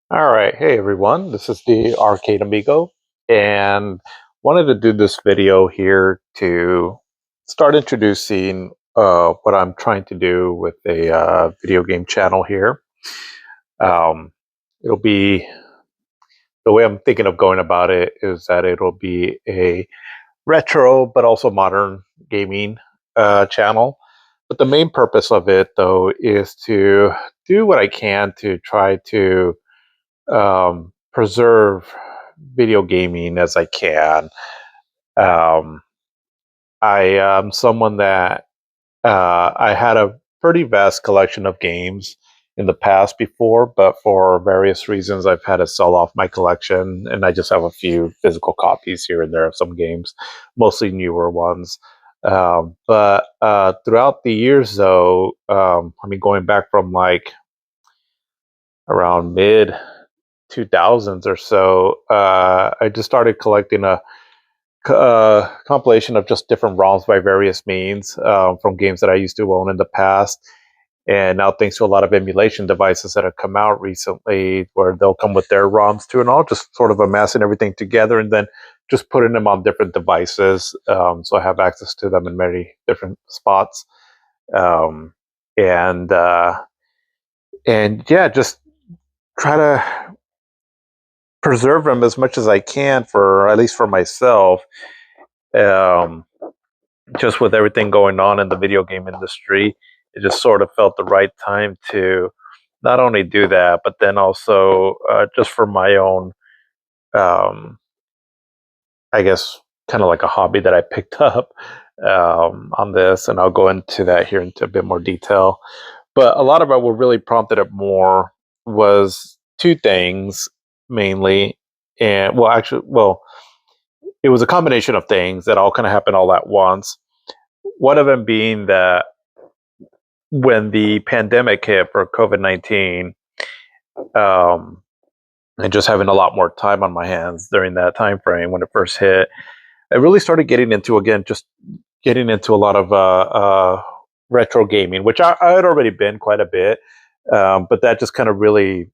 All right, hey everyone, this is the Arcade Amigo, and wanted to do this video here to start introducing what I'm trying to do with a video game channel here. Um, it'll be the way I'm thinking of going about it is that it'll be a retro but also modern gaming channel. But the main purpose of it, though, is to do what I can to try to preserve video gaming as I can. Um, I am someone that I had a pretty vast collection of games in the past before, but for various reasons, I've had to sell off my collection, and I just have a few physical copies here and there of some games, mostly newer ones. But throughout the years, though, I mean, going back from like around mid 2000s or so, I just started collecting a compilation of just different ROMs by various means from games that I used to own in the past. And now, thanks to a lot of emulation devices that have come out recently, where they'll come with their ROMs too, and all just sort of amassing everything together and then just putting them on different devices. So I have access to them in many different spots. Um, and yeah, just try to preserve them as much as I can for at least for myself. Um, just with everything going on in the video game industry, it just sort of felt the right time to not only do that, but then also just for my own, um, I guess, kind of like a hobby that I picked up on this, and I'll go into that here into a bit more detail. But a lot of what really prompted it more was two things mainly, and well, it was a combination of things that all kind of happened all at once. One of them being that when the pandemic hit for COVID-19, um, and just having a lot more time on my hands during that time frame when it first hit, I really started getting into again, just getting into a lot of retro gaming, which I had already been quite a bit, but that just kind of really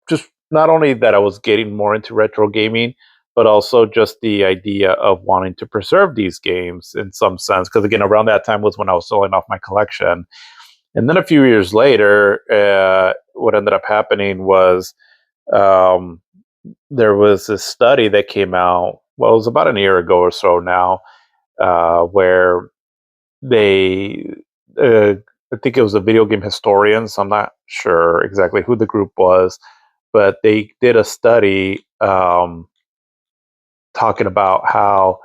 just not only that I was getting more into retro gaming, but also just the idea of wanting to preserve these games in some sense. Because again, around that time was when I was selling off my collection. And then a few years later, what ended up happening was um, there was this study that came out. Well, it was about a year ago or so now, where they, uh, I think it was a video game historian. So I'm not sure exactly who the group was, but they did a study talking about how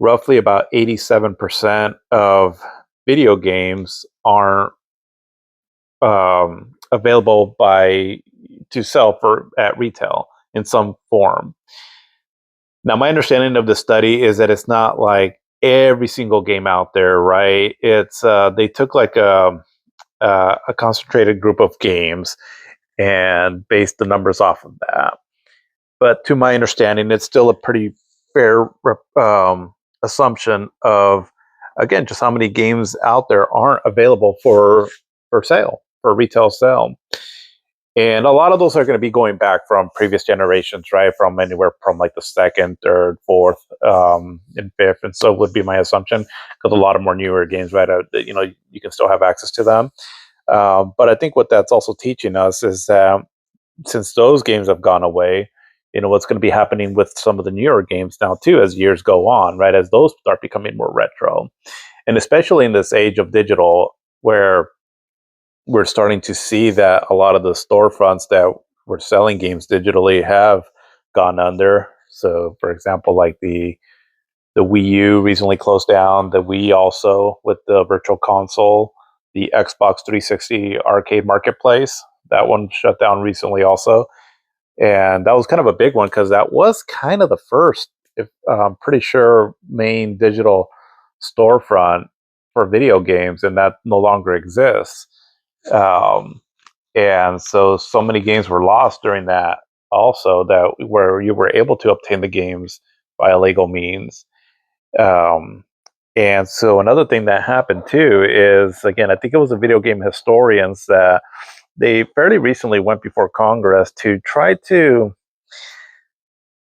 roughly about 87% of video games aren't available by to sell for at retail in some form. Now, my understanding of the study is that it's not like every single game out there, right? It's they took like a concentrated group of games and based the numbers off of that. But to my understanding, it's still a pretty fair assumption of again just how many games out there aren't available for sale for retail sale. And a lot of those are going to be going back from previous generations, right? From anywhere from like the second, third, fourth, and fifth, and so would be my assumption because a lot of more newer games, right? You can still have access to them. But I think what that's also teaching us is that since those games have gone away, what's going to be happening with some of the newer games now too, as years go on, right? As those start becoming more retro, and especially in this age of digital, where we're starting to see that a lot of the storefronts that were selling games digitally have gone under. So, for example, like the Wii U recently closed down, the Wii also with the Virtual Console, the Xbox 360 Arcade Marketplace, that one shut down recently also. And that was kind of a big one because that was kind of the first, if I'm pretty sure, main digital storefront for video games, and that no longer exists. Um, and so many games were lost during that also that where you were able to obtain the games by illegal means. Um, and so another thing that happened too is again, I think it was the video game historians that they fairly recently went before Congress to try to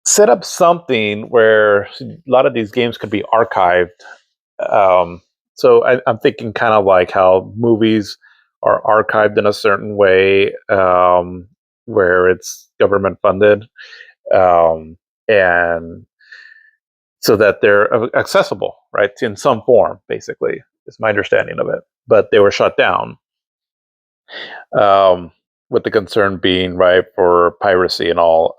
set up something where a lot of these games could be archived. Um, I'm thinking kind of like how movies are archived in a certain way, where it's government funded, um, and so that they're accessible, right, in some form. Basically, is my understanding of it. But they were shut down, um, with the concern being right for piracy and all.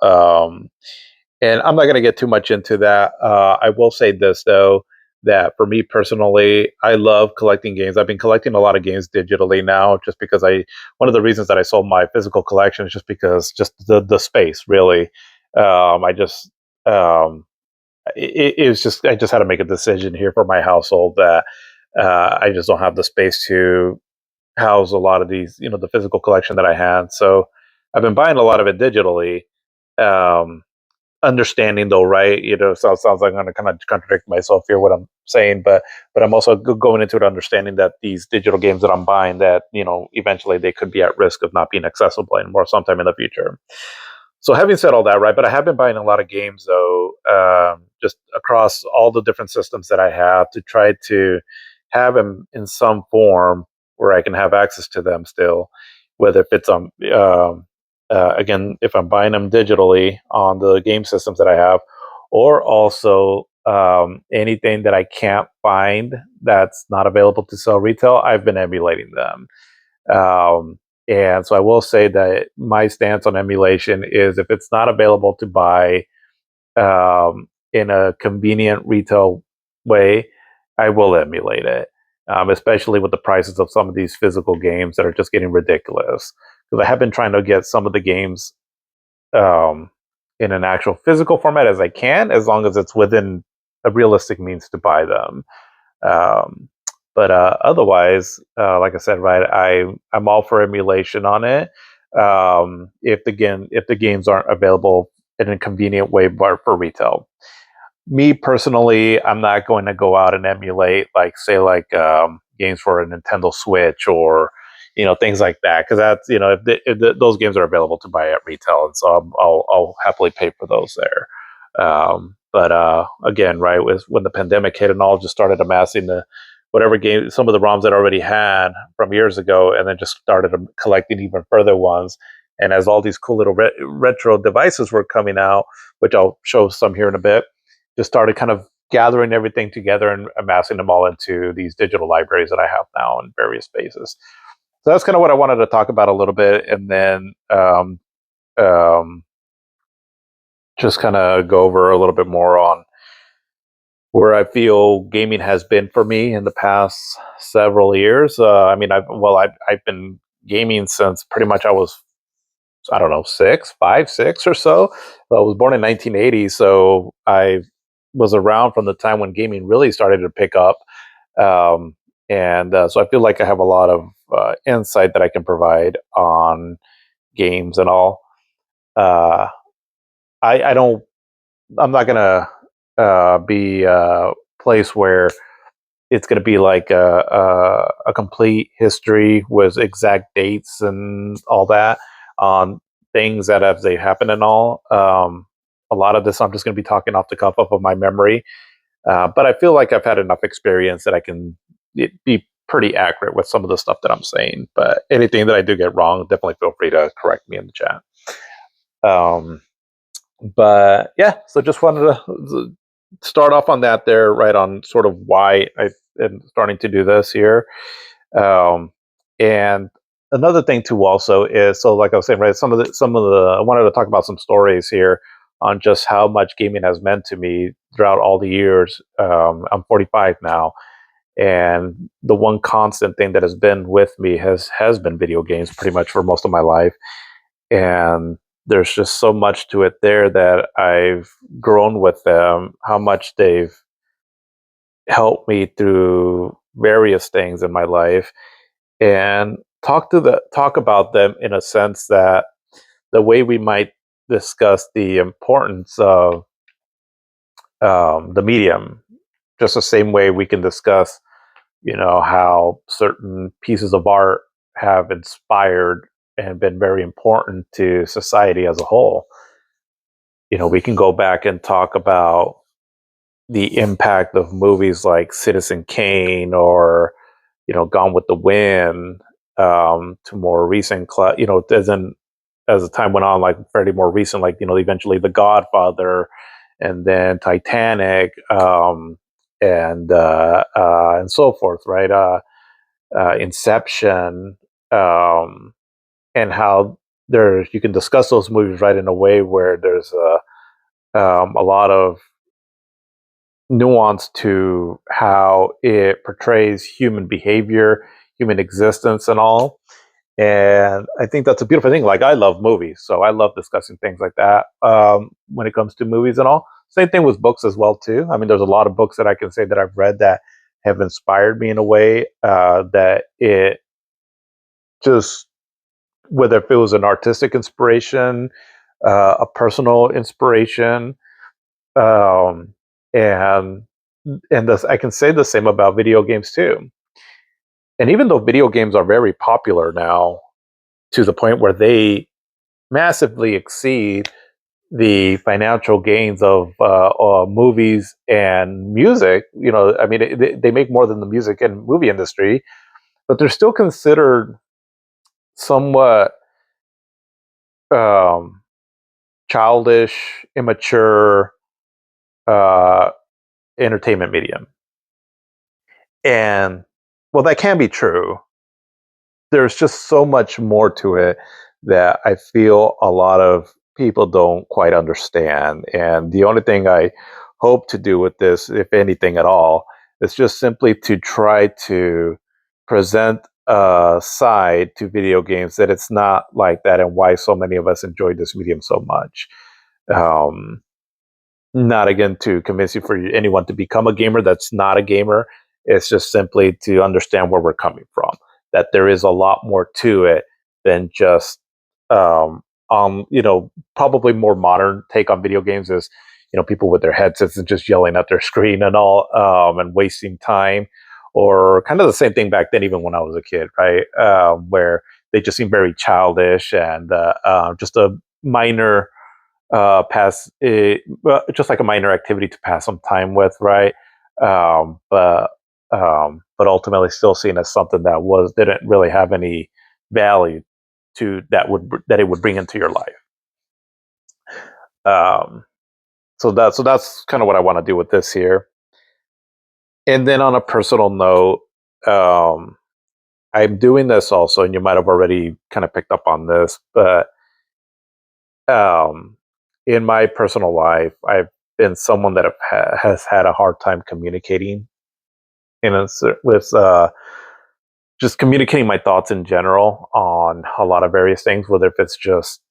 And I'm not going to get too much into that. I will say this though, that for me personally, I love collecting games. I've been collecting a lot of games digitally now, just because one of the reasons that I sold my physical collection is just because just the space really. I just it was just I just had to make a decision here for my household that I just don't have the space to house a lot of these, the physical collection that I had. So I've been buying a lot of it digitally. Um, Understanding though, right? Sounds like I'm going to kind of contradict myself here what I'm saying, but I'm also going into it understanding that these digital games that I'm buying, that eventually they could be at risk of not being accessible anymore sometime in the future. So having said all that, right? But I have been buying a lot of games though, just across all the different systems that I have to try to have them in some form where I can have access to them still, whether if it's on again, if I'm buying them digitally on the game systems that I have, or also anything that I can't find that's not available to sell retail, I've been emulating them. Um, and so I will say that my stance on emulation is if it's not available to buy in a convenient retail way, I will emulate it, especially with the prices of some of these physical games that are just getting ridiculous. Because I have been trying to get some of the games um, in an actual physical format as I can, as long as it's within a realistic means to buy them. Um, but otherwise, like I said, right, I'm all for emulation on it. If the games aren't available in a convenient way for retail. Me personally, I'm not going to go out and emulate games for a Nintendo Switch or things like that, because that's those games are available to buy at retail, and so I'll happily pay for those there. But again, right, when the pandemic hit and all, just started amassing the whatever game, some of the ROMs that I already had from years ago, and then just started collecting even further ones. And as all these cool little retro devices were coming out, which I'll show some here in a bit, just started kind of gathering everything together and amassing them all into these digital libraries that I have now in various spaces. So that's kind of what I wanted to talk about a little bit, and then um, just kind of go over a little bit more on where I feel gaming has been for me in the past several years. I mean, I've been gaming since pretty much I don't know, six or so. I was born in 1980, so I was around from the time when gaming really started to pick up. Um, and so I feel like I have a lot of insight that I can provide on games and all. Uh, I don't. I'm not gonna be a place where it's going to be like a complete history with exact dates and all that on things that as they happen and all. A lot of this I'm just going to be talking off the cuff of my memory, but I feel like I've had enough experience that I can be pretty accurate with some of the stuff that I'm saying. But anything that I do get wrong, definitely feel free to correct me in the chat. Um, but yeah, so just wanted to start off on that there, right, on sort of why I am starting to do this here. Um, and another thing too also is, so like I was saying, right, some of the I wanted to talk about some stories here on just how much gaming has meant to me throughout all the years. I'm 45 now, and the one constant thing that has been with me has been video games pretty much for most of my life. And there's just so much to it there that I've grown with them, how much they've helped me through various things in my life, and talk about them in a sense that the way we might discuss the importance of the medium, just the same way we can discuss, how certain pieces of art have inspired and been very important to society as a whole. We can go back and talk about the impact of movies like Citizen Kane or Gone with the Wind, to more recent, as the time went on, like fairly more recent, like eventually The Godfather, and then Titanic, and so forth, right? Inception, and how you can discuss those movies right in a way where there's a lot of nuance to how it portrays human behavior, human existence, and all. And I think that's a beautiful thing. Like, I love movies, so I love discussing things like that, when it comes to movies and all. Same thing with books as well too. I mean, there's a lot of books that I can say that I've read that have inspired me in a way, that it just, whether if it was an artistic inspiration, a personal inspiration, um, and this, I can say the same about video games too. And even though video games are very popular now, to the point where they massively exceed the financial gains of movies and music. I mean, they make more than the music and movie industry, but they're still considered somewhat um, childish, immature uh, entertainment medium. And well, that can be true. There's just so much more to it that I feel a lot of people don't quite understand. And the only thing I hope to do with this, if anything at all, is just simply to try to present a side to video games that it's not like that, and why so many of us enjoy this medium so much. Um, Not again to convince you for anyone to become a gamer that's not a gamer. It's just simply to understand where we're coming from. That there is a lot more to it than just, probably more modern take on video games is, people with their headsets and just yelling at their screen and all, and wasting time, or kind of the same thing back then, even when I was a kid, right? Where they just seem very childish, and just a minor pass it, well, just like a minor activity to pass some time with, right? But ultimately still seen as something that didn't really have any value to that it would bring into your life. Um, so that's kind of what I want to do with this here. And then on a personal note, um, I'm doing this also, and you might have already kind of picked up on this, but um, in my personal life, I've been someone that has had a hard time communicating with just communicating my thoughts in general on a lot of various things, whether if it's just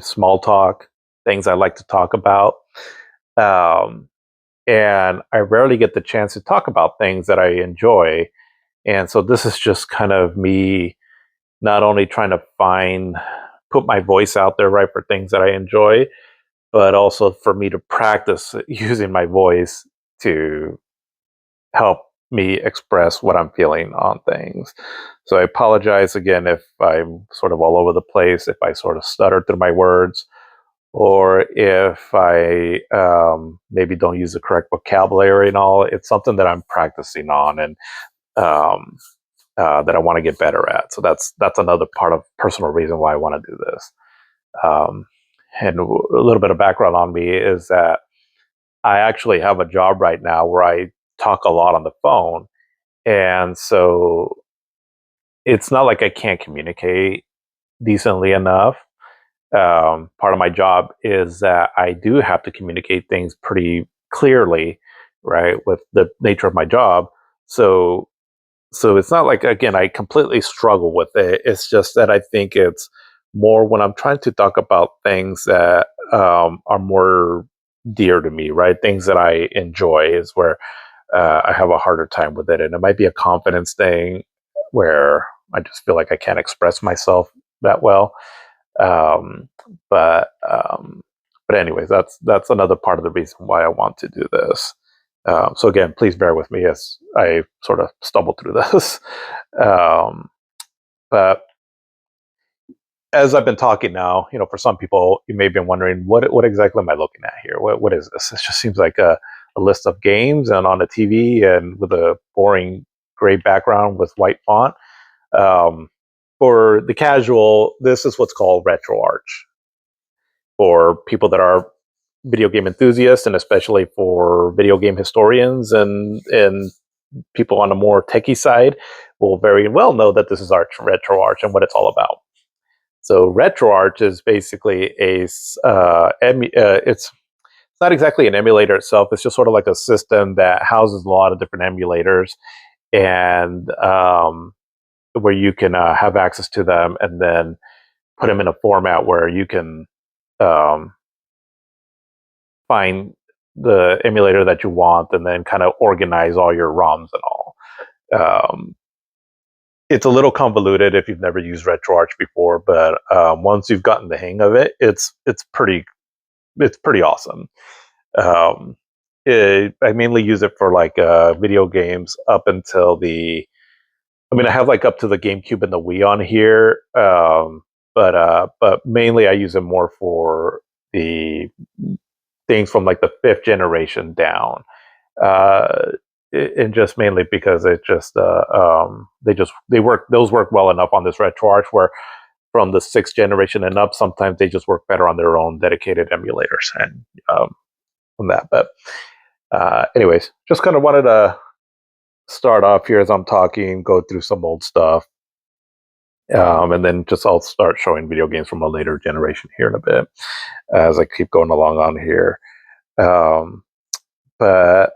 small talk, things I like to talk about. Um, and I rarely get the chance to talk about things that I enjoy. And so this is just kind of me not only trying to put my voice out there, right, for things that I enjoy, but also for me to practice using my voice to help me express what I'm feeling on things. So I apologize again if I'm sort of all over the place, if I sort of stutter through my words, or if I maybe don't use the correct vocabulary and all. It's something that I'm practicing on, and um, that I want to get better at. So that's another part of personal reason why I want to do this. Um, and a little bit of background on me is that I actually have a job right now where I talk a lot on the phone. And so it's not like I can't communicate decently enough. Part of my job is that I do have to communicate things pretty clearly, right, with the nature of my job. So so it's not like, again, I completely struggle with it. It's just that I think it's more when I'm trying to talk about things that are more dear to me, right? Things that I enjoy is where I have a harder time with it. And it might be a confidence thing where I just feel like I can't express myself that well. Um, but um, but anyways, that's another part of the reason why I want to do this. So again, please bear with me as I sort of stumble through this. Um, But as I've been talking now, for some people, you may have been wondering, what exactly am I looking at here? What is this? It just seems like a list of games and on a TV and with a boring gray background with white font. Um, for the casual, this is what's called RetroArch. For people that are video game enthusiasts, and especially for video game historians and people on a more techie side, will very well know that this is RetroArch and what it's all about. So RetroArch is basically it's not exactly an emulator itself. It's just sort of like a system that houses a lot of different emulators, and where you can have access to them, and then put them in a format where you can um, find the emulator that you want, and then kind of organize all your ROMs and all. Um, it's a little convoluted if you've never used RetroArch before, but once you've gotten the hang of it, it's pretty awesome. Um, I mainly use it for like video games up until the. I mean, I have like up to the GameCube and the Wii on here, but mainly I use it more for the things from like the fifth generation down, uh, and just mainly because it just they work, those work well enough on this RetroArch, where from the sixth generation and up, sometimes they just work better on their own dedicated emulators and from that. But anyways, just kind of wanted to start off here as I'm talking, go through some old stuff, and then just I'll start showing video games from a later generation here in a bit as I keep going along on here. Um, but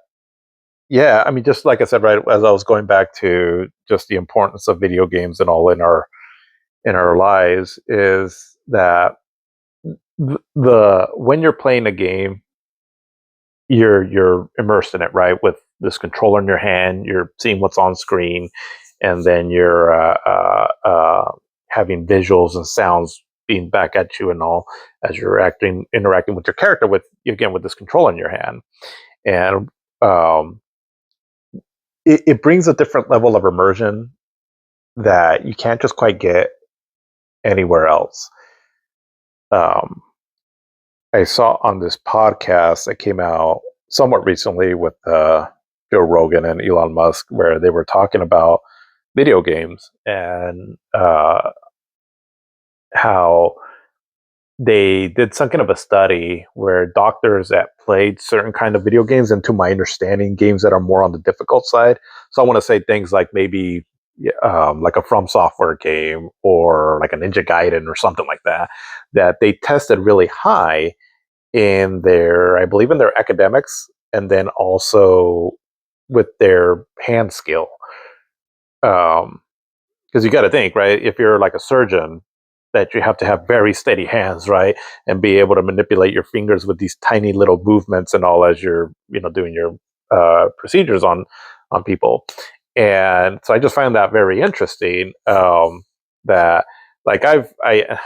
yeah, I mean, just like I said, right as I was going back to just the importance of video games and all in our lives, is that the when you're playing a game, you're immersed in it, right? With this controller in your hand, you're seeing what's on screen, and then you're having visuals and sounds being back at you and all as you're interacting with your character with again with this controller in your hand, and um, it brings a different level of immersion that you can't just quite get anywhere else. Um, I saw on this podcast that came out somewhat recently with Joe Rogan and Elon Musk, where they were talking about video games and how they did some kind of a study where doctors that played certain kind of video games, and to my understanding, games that are more on the difficult side. So I want to say things like maybe like a From Software game or like a Ninja Gaiden or something like that, that they tested really high in their, I believe, in their academics, and then also with their hand skill. Because you got to think, right? If you're like a surgeon, that you have to have very steady hands, right, and be able to manipulate your fingers with these tiny little movements and all as you're, doing your procedures on people. And so I just find that very interesting. That like I'm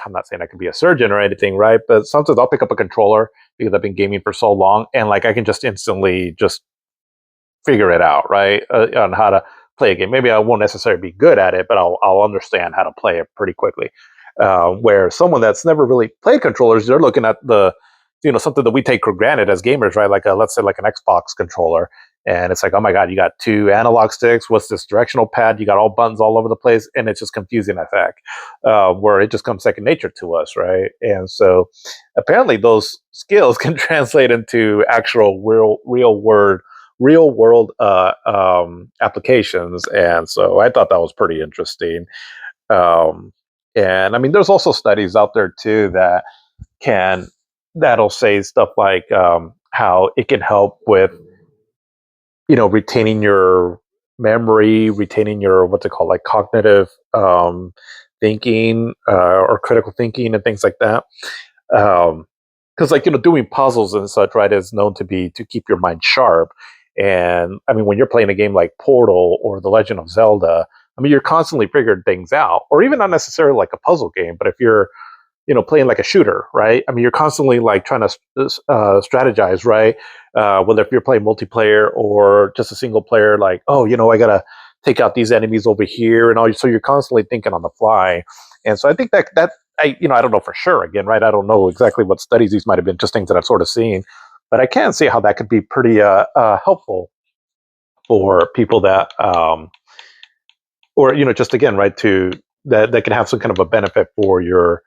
not saying I can be a surgeon or anything, right? But sometimes I'll pick up a controller because I've been gaming for so long, and like I can just instantly just figure it out, right, on how to play a game. Maybe I won't necessarily be good at it, but I'll understand how to play it pretty quickly. Where someone that's never really played controllers, they're looking at the, something that we take for granted as gamers, right? Like let's say like an Xbox controller, and it's like, oh my god, you got two analog sticks. What's this directional pad? You got all buttons all over the place, and it's just confusing as heck. Where it just comes second nature to us, right? And so apparently those skills can translate into actual real world applications, and so I thought that was pretty interesting. Um, and I mean, there's also studies out there too that'll say stuff like how it can help with retaining your memory, retaining your what's it called, like cognitive thinking or critical thinking and things like that. Because like doing puzzles and such, right, is known to keep your mind sharp. And I mean, when you're playing a game like Portal or The Legend of Zelda, I mean, you're constantly figuring things out, or even not necessarily like a puzzle game, but if you're playing like a shooter, right? I mean, you're constantly like trying to strategize, right? Whether if you're playing multiplayer or just a single player, like, oh, I gotta take out these enemies over here, and all. So you're constantly thinking on the fly. And so I think that I don't know for sure. Again, right? I don't know exactly what studies these might have been, just things that I've sort of seen, but I can see how that could be pretty helpful for people that or just again, right, to that can have some kind of a benefit for your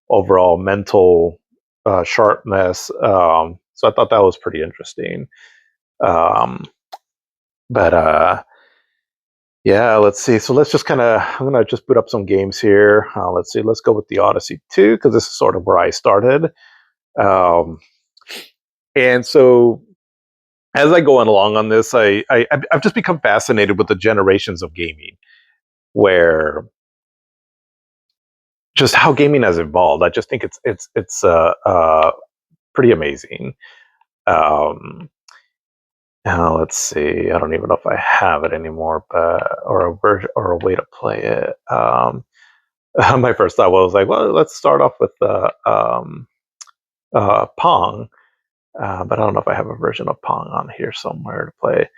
overall mental sharpness. So I thought that was pretty interesting. um, but yeah, let's see. So let's just I'm gonna just boot up some games here. Let's see. Let's go with the Odyssey 2 because this is sort of where I started. Um, and so as I go on along on this, I've just become fascinated with the generations of gaming, where just how gaming has evolved. I just think it's pretty amazing. Um, let's see. I don't even know if I have it anymore, but or a version or a way to play it. My first thought was like, well, let's start off with Pong, but I don't know if I have a version of Pong on here somewhere to play.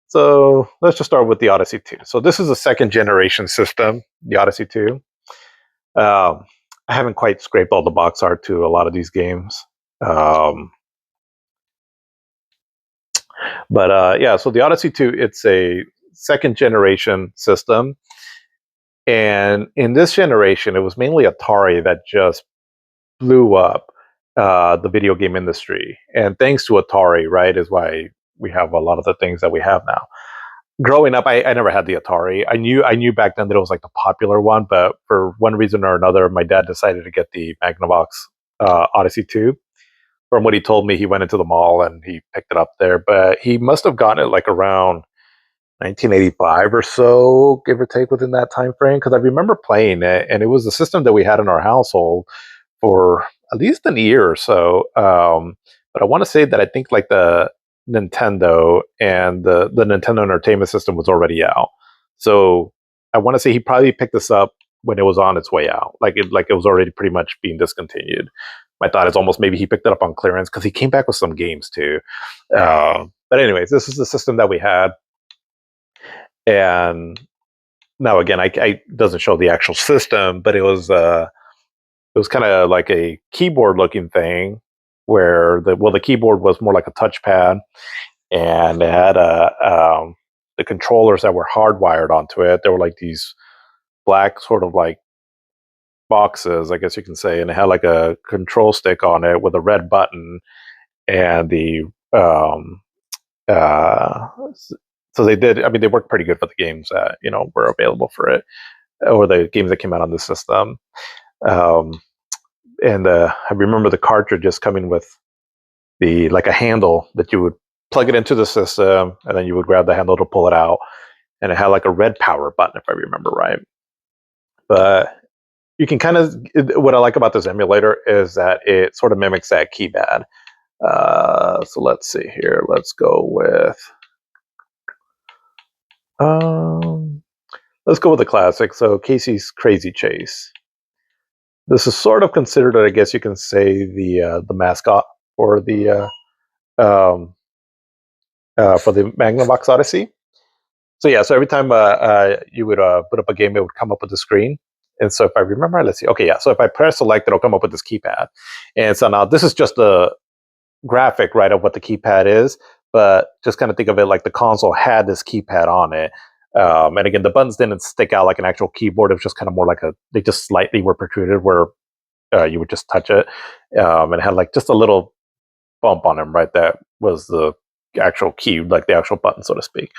So let's just start with the Odyssey 2. So this is a second generation system, the Odyssey 2. Um, I haven't quite scraped all the box art to a lot of these games. Um, but yeah, so the Odyssey 2, it's a second generation system. And in this generation, it was mainly Atari that just blew up the video game industry. And thanks to Atari, right, is why we have a lot of the things that we have now. Growing up, I never had the Atari. I knew back then that it was like the popular one, but for one reason or another, my dad decided to get the Magnavox Odyssey 2. From what he told me, he went into the mall and he picked it up there, but he must have gotten it like around 1985 or so, give or take, within that time frame. Because I remember playing it, and it was the system that we had in our household for at least a year or so. But I want to say that I think like the Nintendo and the Nintendo Entertainment System was already out. So I want to say he probably picked this up when it was on its way out, like it was already pretty much being discontinued. My thought is almost maybe he picked it up on clearance because he came back with some games too. But anyways, this is the system that we had, and now again, I doesn't show the actual system, but it was kind of like a keyboard looking thing where the keyboard was more like a touchpad, and it had the controllers that were hardwired onto it. They were like these black sort of like boxes, I guess you can say, and it had like a control stick on it with a red button, and the uh, so they did. I mean, they worked pretty good for the games that were available for it, or the games that came out on the system. Um, and I remember the cartridge just coming with the like a handle that you would plug it into the system, and then you would grab the handle to pull it out, and it had like a red power button if I remember right. But you can kind of what I like about this emulator is that it sort of mimics that keypad. So let's see here. Let's go with um, let's go with the classic. So Casey's Crazy Chase. This is sort of considered, I guess you can say, the mascot for the for the Magnavox Odyssey. So yeah, so every time you would put up a game, it would come up with the screen. And so if I remember, let's see. Okay, yeah. So if I press select, it'll come up with this keypad. And so now this is just the graphic, right, of what the keypad is. But just kind of think of it like the console had this keypad on it. And again, the buttons didn't stick out like an actual keyboard. It was just kind of more like they just slightly were protruded where you would just touch it. And it had like just a little bump on them, right? That was the actual key, like the actual button, so to speak.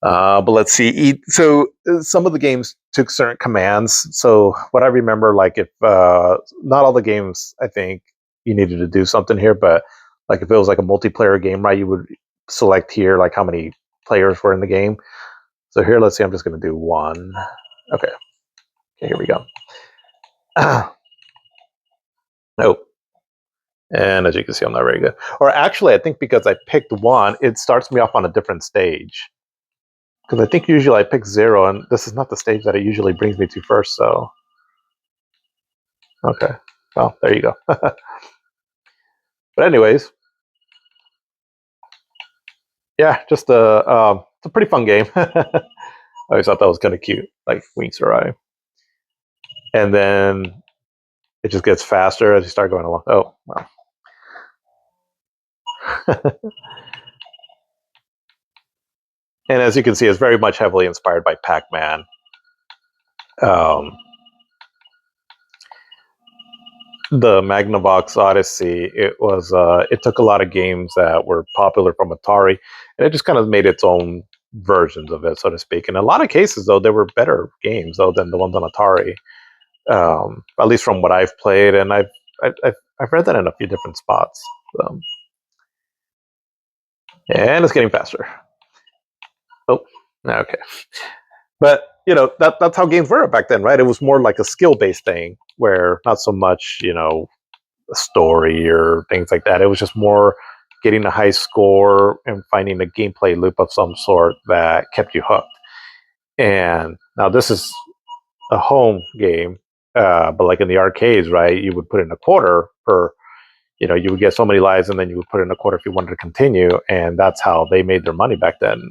But let's see. So some of the games took certain commands. So what I remember, like if not all the games, I think you needed to do something here, but like if it was like a multiplayer game, right, you would select here like how many players were in the game. So here, let's see. I'm just going to do one. Okay. Okay, here we go. Nope. And as you can see, I'm not very good. Or actually, I think because I picked one, it starts me off on a different stage. Because I think usually I pick 0, and this is not the stage that it usually brings me to first, so... Okay. Well, there you go. But anyways, yeah, just it's a pretty fun game. I always thought that was kind of cute, like winks her eye, and then it just gets faster as you start going along. Oh, wow. And as you can see, it's very much heavily inspired by Pac-Man. Um, the Magnavox Odyssey, it took a lot of games that were popular from Atari, and it just kind of made its own versions of it, so to speak. In a lot of cases, though, they were better games though than the ones on Atari. At least from what I've played, and I've read that in a few different spots. So. And it's getting faster. Oh, okay. But that's how games were back then, right? It was more like a skill based thing, where not so much a story or things like that. It was just more getting a high score and finding a gameplay loop of some sort that kept you hooked. And now this is a home game, but like in the arcades, right? You would put in a quarter per. You would get so many lives, and then you would put in a quarter if you wanted to continue, and that's how they made their money back then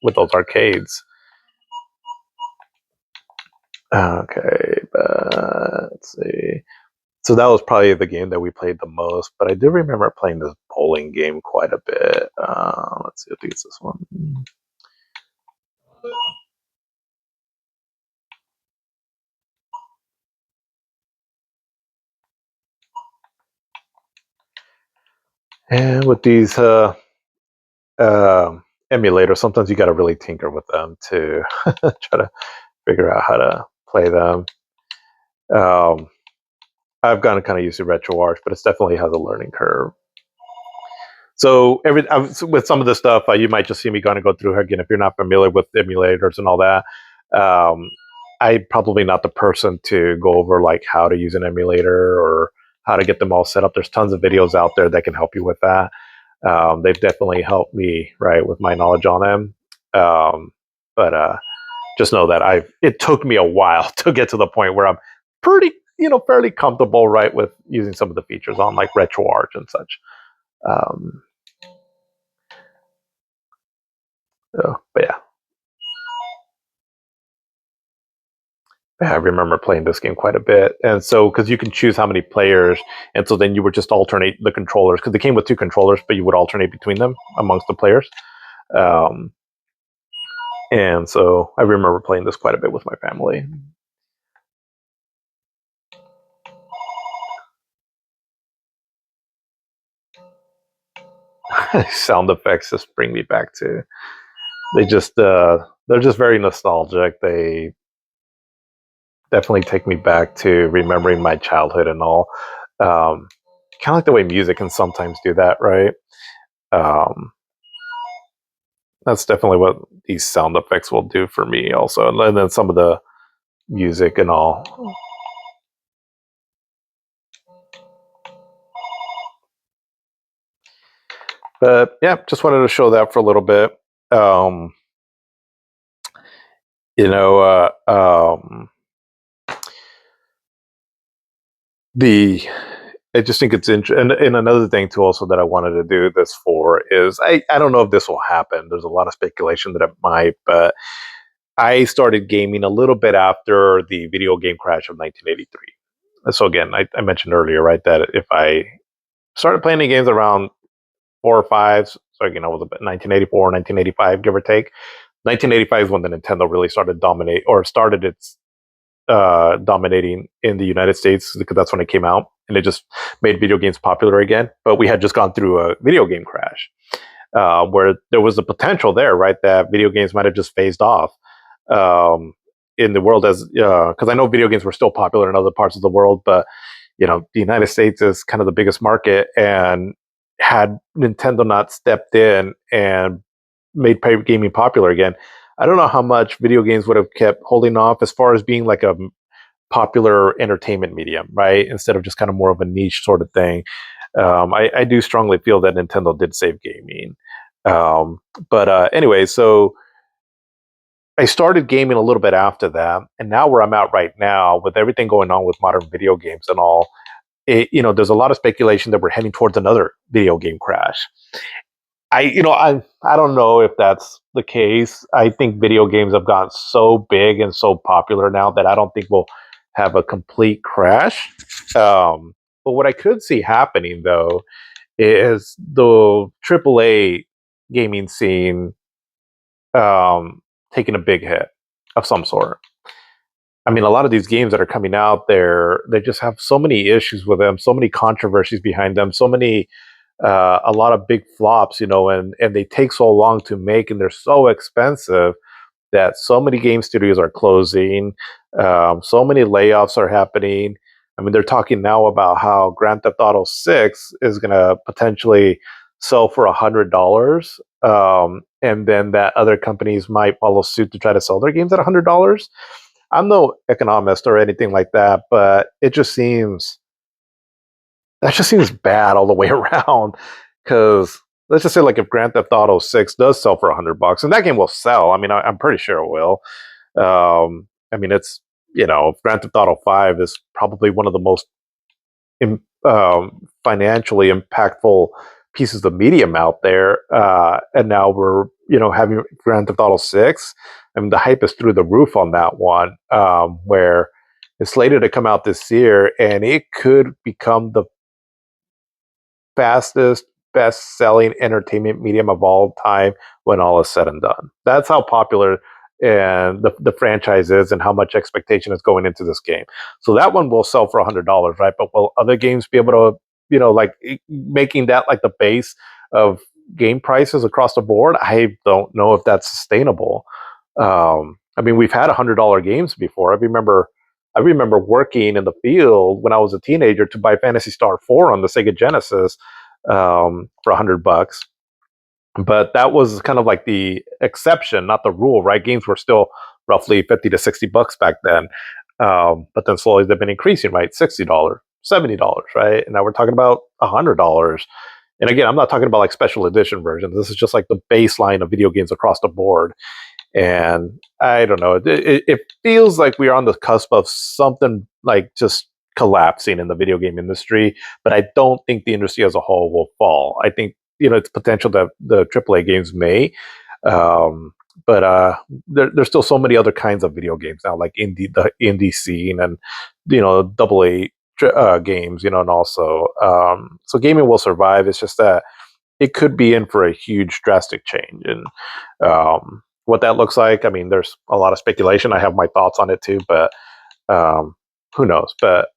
with those arcades. Okay, but let's see. So that was probably the game that we played the most, but I do remember playing this bowling game quite a bit. Let's see, I think it's this one. And with these emulators, sometimes you got to really tinker with them to try to figure out how to play them. I've gotten kind of used to RetroArch, but it definitely has a learning curve. So with some of the stuff, you might just see me kind of go through again. If you're not familiar with emulators and all that, I'm probably not the person to go over like how to use an emulator or how to get them all set up. There's tons of videos out there that can help you with that. They've definitely helped me, right, with my knowledge on them. But just know that it took me a while to get to the point where I'm pretty, fairly comfortable, right, with using some of the features on like RetroArch and such. But yeah. I remember playing this game quite a bit. And so, because you can choose how many players, and so then you would just alternate the controllers, because they came with two controllers, but you would alternate between them amongst the players. Um, and so I remember playing this quite a bit with my family. Sound effects just bring me back to. They're just very nostalgic. They definitely take me back to remembering my childhood and all. Kind of like the way music can sometimes do that, right? Um, that's definitely what these sound effects will do for me, also, and then some of the music and all. But yeah, just wanted to show that for a little bit. Um, you know, the I just think it's interesting. And another thing too, also that I wanted to do this for is I don't know if this will happen. There's a lot of speculation that it might, but I started gaming a little bit after the video game crash of 1983. So again, I mentioned earlier, right, that if I started playing the games around 4 or 5, so again, I was about 1984, 1985, give or take. 1985 is when the Nintendo really started its dominating in the United States, because that's when it came out, and it just made video games popular again. But we had just gone through a video game crash, where there was the potential there, right, that video games might have just phased off in the world, as because I know video games were still popular in other parts of the world, but the United States is kind of the biggest market, and had Nintendo not stepped in and made gaming popular again, I don't know how much video games would have kept holding off as far as being like a popular entertainment medium, right? Instead of just kind of more of a niche sort of thing. I do strongly feel that Nintendo did save gaming. But anyway, so I started gaming a little bit after that, and now where I'm at right now, with everything going on with modern video games and all, there's a lot of speculation that we're heading towards another video game crash. I don't know if that's the case. I think video games have gotten so big and so popular now that I don't think we'll have a complete crash. But what I could see happening though is the AAA gaming scene taking a big hit of some sort. I mean, a lot of these games that are coming out there, they just have so many issues with them, so many controversies behind them, so many a lot of big flops, and they take so long to make, and they're so expensive that so many game studios are closing. So many layoffs are happening. I mean, they're talking now about how Grand Theft Auto 6 is going to potentially sell for $100, and then that other companies might follow suit to try to sell their games at $100. I'm no economist or anything like that, but that just seems bad all the way around. Because let's just say, like, if Grand Theft Auto 6 does sell for $100, and that game will sell. I mean, I'm pretty sure it will. I mean, it's Grand Theft Auto 5 is probably one of the most financially impactful pieces of medium out there, and now we're having Grand Theft Auto 6. I mean, the hype is through the roof on that one, where it's slated to come out this year, and it could become the fastest, best selling entertainment medium of all time when all is said and done. That's how popular and the franchise is, and how much expectation is going into this game. So that one will sell for $100, right? But will other games be able to, like, making that like the base of game prices across the board? I don't know if that's sustainable. I mean, we've had $100 games before. I remember working in the field when I was a teenager to buy Fantasy Star 4 on the Sega Genesis, for $100. But that was kind of like the exception, not the rule, right? Games were still roughly $50 to $60 back then. But then slowly they've been increasing, right? $60, $70, right? And now we're talking about $100. And again, I'm not talking about like special edition versions. This is just like the baseline of video games across the board. And I don't know. It feels like we are on the cusp of something like just collapsing in the video game industry. But I don't think the industry as a whole will fall. I think it's potential that the AAA games may, but there's still so many other kinds of video games now, like the indie scene, and double A games, and also so gaming will survive. It's just that it could be in for a huge drastic change, and what that looks like, I mean, there's a lot of speculation. I have my thoughts on it too, but um, who knows? But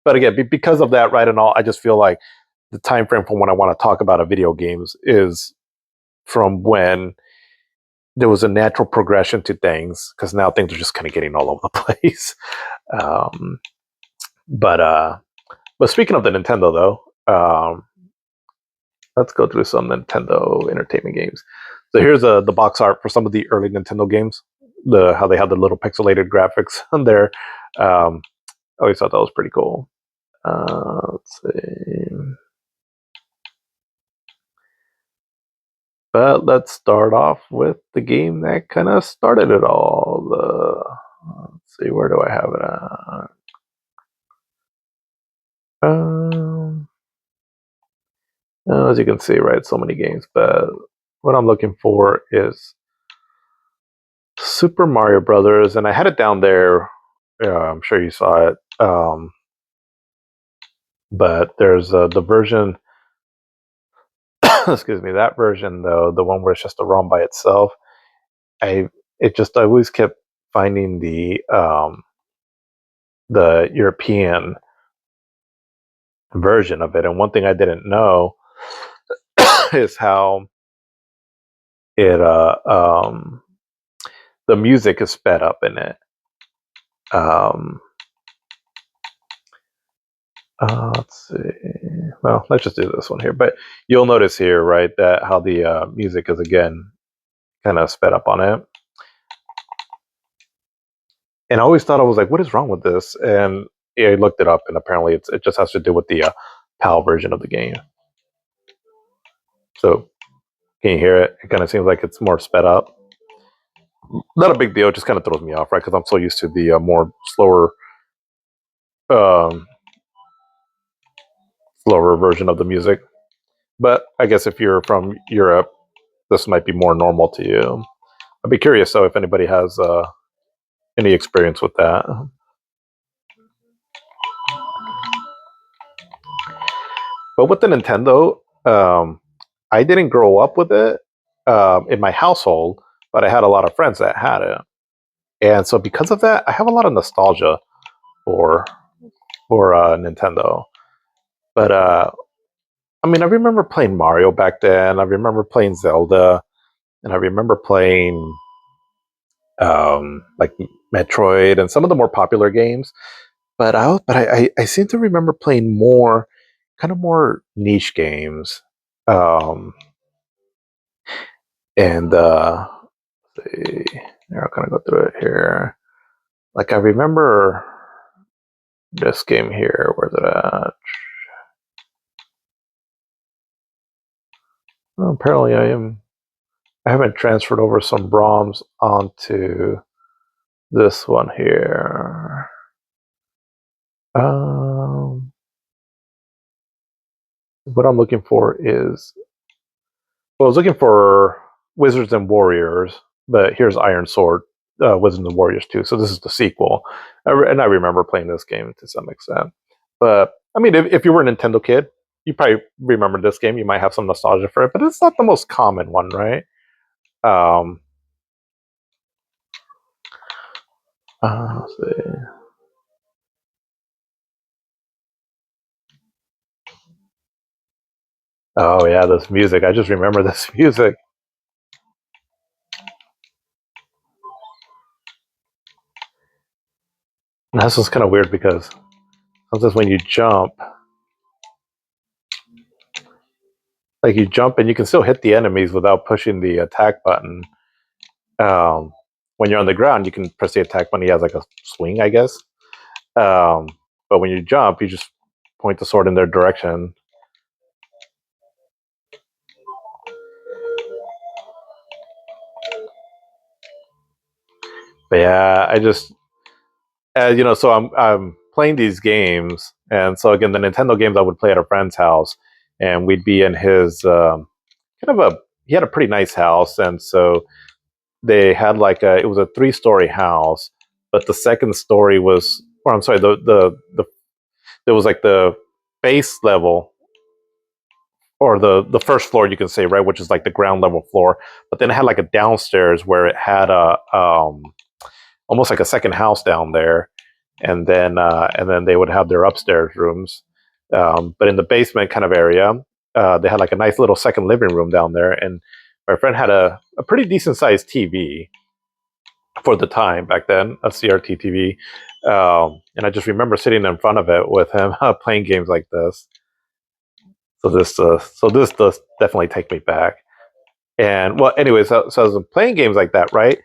again, because of that, right, and all, I just feel like the time frame from when I want to talk about a video games is from when there was a natural progression to things, because now things are just kind of getting all over the place. um, but speaking of the Nintendo, though, let's go through some Nintendo entertainment games. So here's the box art for some of the early Nintendo games. How they have the little pixelated graphics on there. I always thought that was pretty cool. Let's see. But let's start off with the game that kind of started it all. Let's see, where do I have it at? As you can see, right, so many games. But what I'm looking for is Super Mario Brothers, and I had it down there. I'm sure you saw it. But there's the version. Excuse me, that version though, the one where it's just a ROM by itself. I always kept finding the European version of it, and one thing I didn't know is how it the music is sped up in it. Um, let's see. Well, let's just do this one here. But you'll notice here, right, that how the music is again kind of sped up on it. And I always thought, I was like, what is wrong with this? And I looked it up, and apparently it just has to do with the PAL version of the game. So can you hear it? It kind of seems like it's more sped up. Not a big deal. It just kind of throws me off, right? Because I'm so used to the more um, slower version of the music. But I guess if you're from Europe, this might be more normal to you. I'd be curious though if anybody has any experience with that. But with the Nintendo, I didn't grow up with it in my household, but I had a lot of friends that had it, and so because of that, I have a lot of nostalgia for Nintendo. But I mean, I remember playing Mario back then. I remember playing Zelda, and I remember playing like Metroid and some of the more popular games. But I seem to remember playing more kind of more niche games. Um, and see, here, I'll kind of go through it here. Like I remember this game here. Where's it at? Well, apparently, I haven't transferred over some ROMs onto this one here. Um, what I'm looking for is, well, I was looking for Wizards and Warriors, but here's Iron Sword, Wizards and Warriors 2. So this is the sequel. And I remember playing this game to some extent. But I mean, if you were a Nintendo kid, you probably remember this game. You might have some nostalgia for it, but it's not the most common one, right? Um, let's see. Oh yeah, this music. I just remember this music. And this is kind of weird because sometimes when you jump, like you jump and you can still hit the enemies without pushing the attack button. Um, when you're on the ground, you can press the attack button. He has like a swing, I guess. Um, but when you jump, you just point the sword in their direction. But yeah, I just so I'm playing these games, and so again, the Nintendo games I would play at a friend's house, and we'd be in his kind of a he had a pretty nice house, and so they had like it was a 3-story house, but the second story was, or I'm sorry, the there was like the base level or the first floor you can say, right, which is like the ground level floor, but then it had like a downstairs where it had a almost like a second house down there, and then they would have their upstairs rooms, but in the basement kind of area, they had like a nice little second living room down there, and my friend had a pretty decent sized TV for the time back then, a CRT TV. And I just remember sitting in front of it with him playing games like this. So this does definitely take me back. And well, anyway, so as I'm playing games like that, right?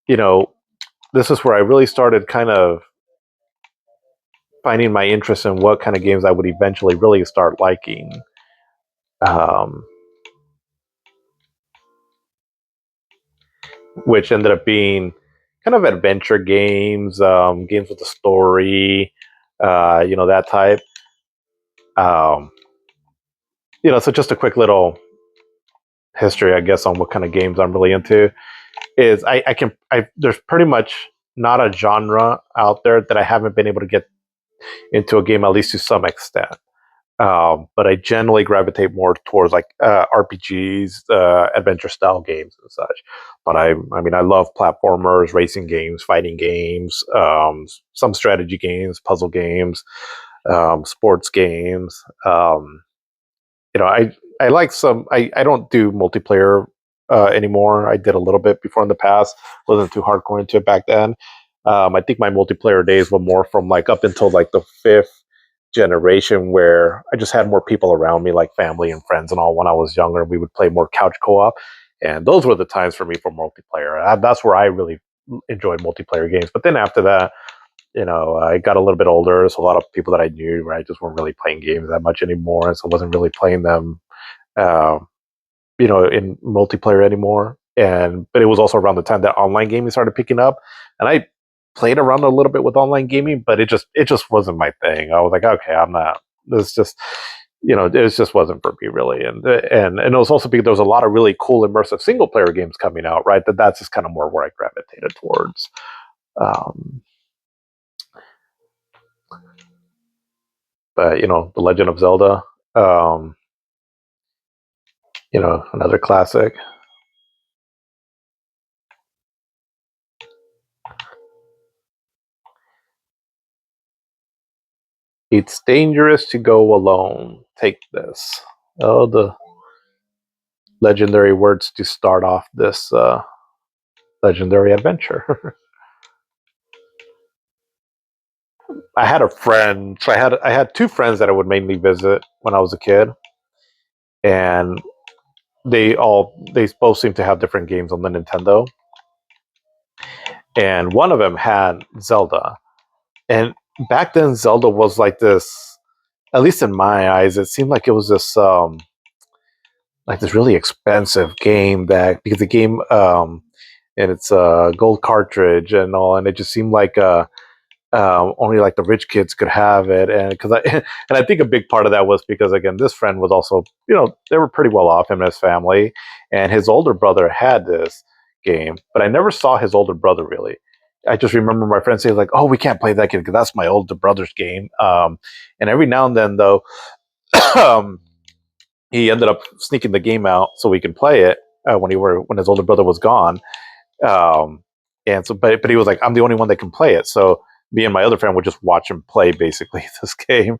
You know, this is where I really started kind of finding my interest in what kind of games I would eventually really start liking. Um, which ended up being kind of adventure games, games with a story, that type. Um, so just a quick little history, I guess, on what kind of games I'm really into is there's pretty much not a genre out there that I haven't been able to get into a game at least to some extent. But I generally gravitate more towards like RPGs, adventure style games and such. But I mean, I love platformers, racing games, fighting games, some strategy games, puzzle games, sports games. I like some. I don't do multiplayer anymore. I did a little bit before in the past. Wasn't too hardcore into it back then. I think my multiplayer days were more from like up until like the fifth generation, where I just had more people around me, like family and friends and all. When I was younger, we would play more couch co-op, and those were the times for me for multiplayer. That's where I really enjoyed multiplayer games. But then after that, I got a little bit older, so a lot of people that I knew, right, just weren't really playing games that much anymore, and so I wasn't really playing them, uh, in multiplayer anymore. But it was also around the time that online gaming started picking up, and I played around a little bit with online gaming, but it just wasn't my thing. I was like, okay, I'm not. This just it just wasn't for me really. And it was also because there was a lot of really cool immersive single player games coming out, right? That's just kind of more where I gravitated towards. Um, but The Legend of Zelda, um, another classic. It's dangerous to go alone. Take this. Oh, the legendary words to start off this legendary adventure. I had a friend. So I had two friends that I would mainly visit when I was a kid, and they both seem to have different games on the Nintendo. And one of them had Zelda. And back then, Zelda was like this. At least in my eyes, it seemed like it was this like this really expensive game that because the game and it's a gold cartridge and all, and it just seemed like only like the rich kids could have it, and because I and I think a big part of that was because again this friend was also they were pretty well off, him and his family, and his older brother had this game, but I never saw his older brother really. I just remember my friend saying like, "Oh, we can't play that game because that's my older brother's game." And every now and then though, um, he ended up sneaking the game out so we could play it when his older brother was gone. Um, and so, but he was like, I'm the only one that can play it. So me and my other friend would just watch him play basically this game.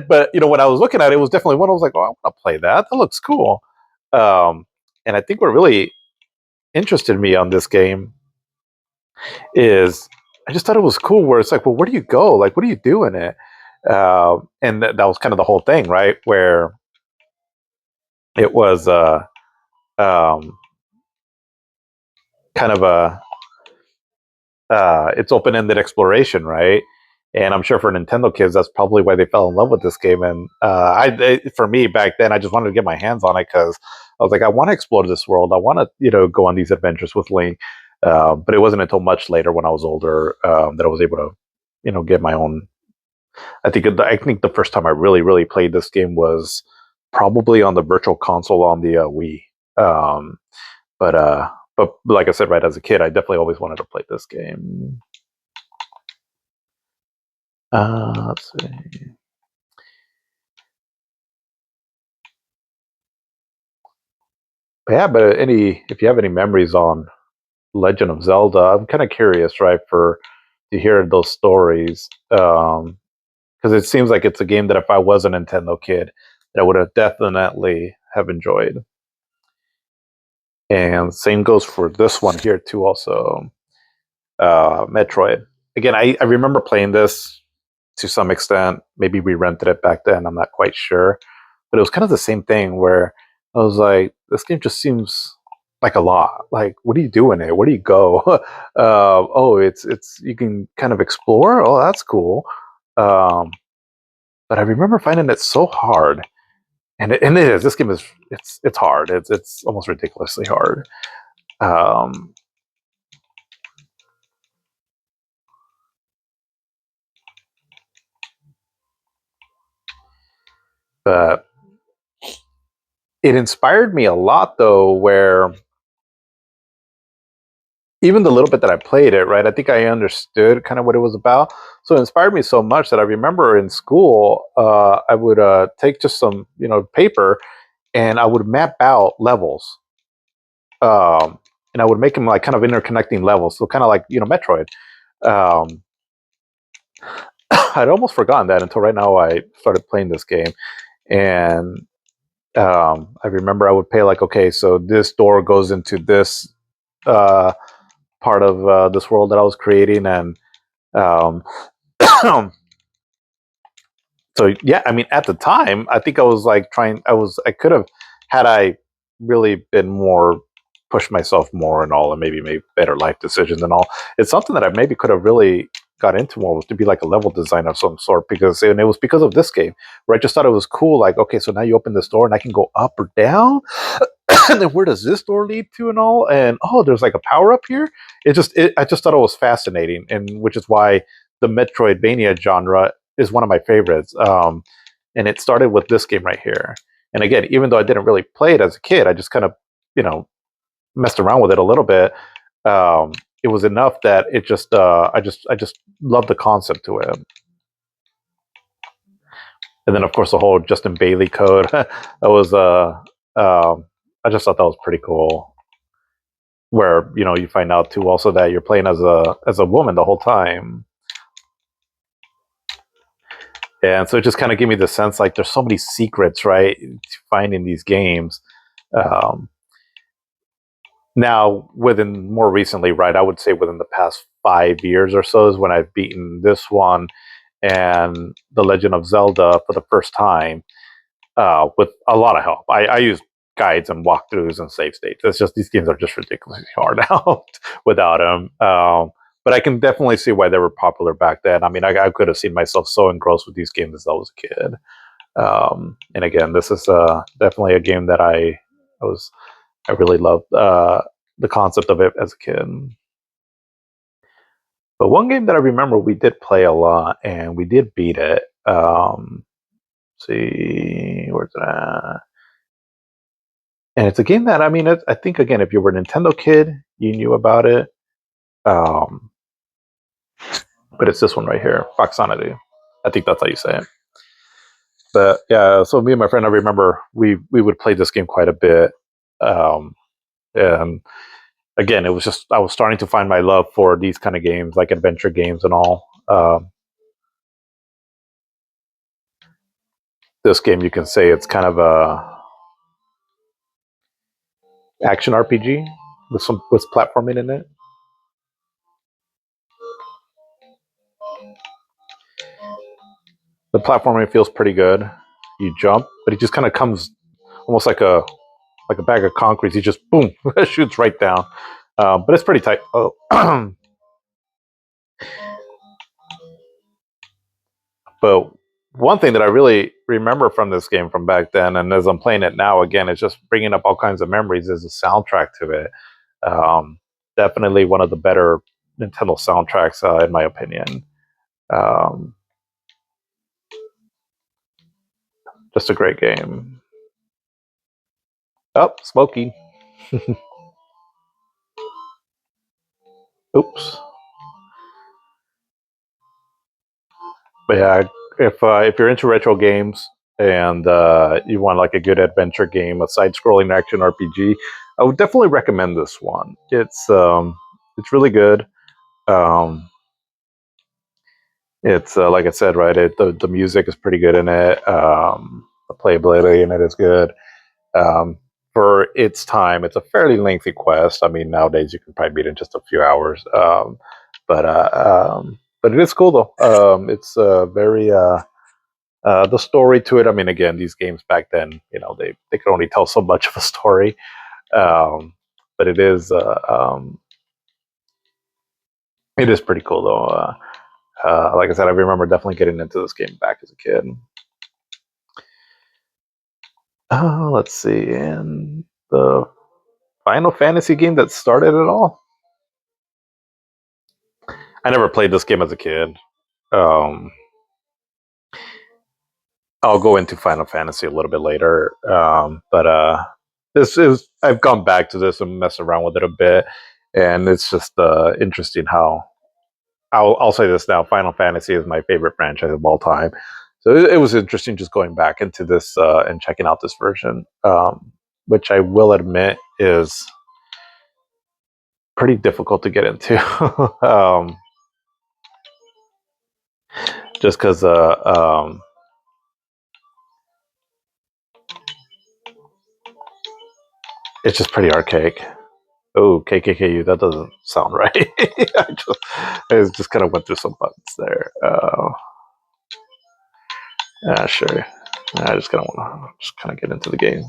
But when I was looking at it, it was definitely one I was like, oh, I want to play that. That looks cool. Um, and I think what really interested me on this game is I just thought it was cool. Where it's like, well, where do you go? Like, what do you do in it? And that was kind of the whole thing, right? Where it was um, kind of a it's open-ended exploration, right? And I'm sure for Nintendo kids, that's probably why they fell in love with this game. And for me back then, I just wanted to get my hands on it because I was like, I want to explore this world. I want to, go on these adventures with Link. But it wasn't until much later, when I was older, that I was able to, get my own. I think the first time I really, really played this game was probably on the Virtual Console on the Wii. Um, but like I said, right, as a kid, I definitely always wanted to play this game. Let's see. Yeah, but if you have any memories on Legend of Zelda, I'm kind of curious, right, for to hear those stories, because it seems like it's a game that if I was a Nintendo kid, that I would have definitely have enjoyed. And same goes for this one here too. Also, Metroid. Again, I remember playing this to some extent. Maybe we rented it back then. I'm not quite sure, but it was kind of the same thing where I was like, this game just seems like a lot. Like, what do you do in it? Where do you go? Oh, it's you can kind of explore. Oh, that's cool. Um, but I remember finding it so hard, and it is. This game is it's hard. It's almost ridiculously hard. Um, but it inspired me a lot though, where even the little bit that I played it, right, I think I understood kind of what it was about. So it inspired me so much that I remember in school, I would take just some, paper, and I would map out levels, and I would make them like kind of interconnecting levels, so kind of like Metroid. Um, I'd almost forgotten that until right now. I started playing this game, and I remember I would pay like, okay, so this door goes into this uh, part of this world that I was creating, and um, so yeah, I mean, at the time, I think I was like I could have, had I really been more, pushed myself more and all, and maybe made better life decisions and all. It's something that I maybe could have really got into more, was to be like a level designer of some sort, and it was because of this game where I just thought it was cool. Like, okay, so now you open this door and I can go up or down, and then where does this door lead to and all, and oh, there's like a power up here. I just thought it was fascinating, and which is why the Metroidvania genre is one of my favorites. and it started with this game right here. And again, even though I didn't really play it as a kid, I just kind of, you know, messed around with it a little bit. It was enough that it just, I just loved the concept to it. And then, of course, the whole Justin Bailey code that was, I just thought that was pretty cool. Where you find out too also that you're playing as a woman the whole time. And so it just kind of gave me the sense like there's so many secrets, right, to find in these games. Um, Now, within more recently, right, I would say within the past 5 years or so is when I've beaten this one and The Legend of Zelda for the first time with a lot of help. I use guides and walkthroughs and save states. It's just these games are just ridiculously hard now without them. But I can definitely see why they were popular back then. I mean, I could have seen myself so engrossed with these games as I was a kid. And again, this is definitely a game that I really loved the concept of it as a kid. But one game that I remember we did play a lot and we did beat it. See, where's it at? And it's a game that I mean, I think again, if you were a Nintendo kid, you knew about it. Um, but it's this one right here, Foxonity. I think that's how you say it. But yeah, so me and my friend, I remember we would play this game quite a bit. And again, it was just I was starting to find my love for these kind of games, like adventure games and all. This game, you can say it's kind of a action RPG with platforming in it. The platforming feels pretty good. You jump, but it just kind of comes almost like a bag of concrete. He just boom shoots right down. But it's pretty tight. Oh. But one thing that I really remember from this game from back then, and as I'm playing it now again, it's just bringing up all kinds of memories. Is the soundtrack to it. Um, Definitely one of the better Nintendo soundtracks, in my opinion. Um, just a great game. Oh, Smokey. Oops. But yeah, if you're into retro games and you want like a good adventure game, a side-scrolling action RPG, I would definitely recommend this one. It's really good. Um, it's like I said, right? The music is pretty good in it. The playability in it is good. Um, for its time, it's a fairly lengthy quest. I mean, nowadays you can probably beat it in just a few hours. But it is cool though. It's very the story to it. I mean, again, these games back then, they could only tell so much of a story. Um, but it is pretty cool though. Like I said, I remember definitely getting into this game back as a kid. Let's see, and the Final Fantasy game that started it all. I never played this game as a kid. Um, I'll go into Final Fantasy a little bit later, but this is I've gone back to this and messed around with it a bit, and it's just interesting how I'll say this now. Final Fantasy is my favorite franchise of all time, so it was interesting just going back into this and checking out this version, which I will admit is pretty difficult to get into. Just because it's just pretty archaic. Oh, KKKU, that doesn't sound right. I just kind of went through some buttons there. Yeah, sure. I just kind of want to just kind of get into the game.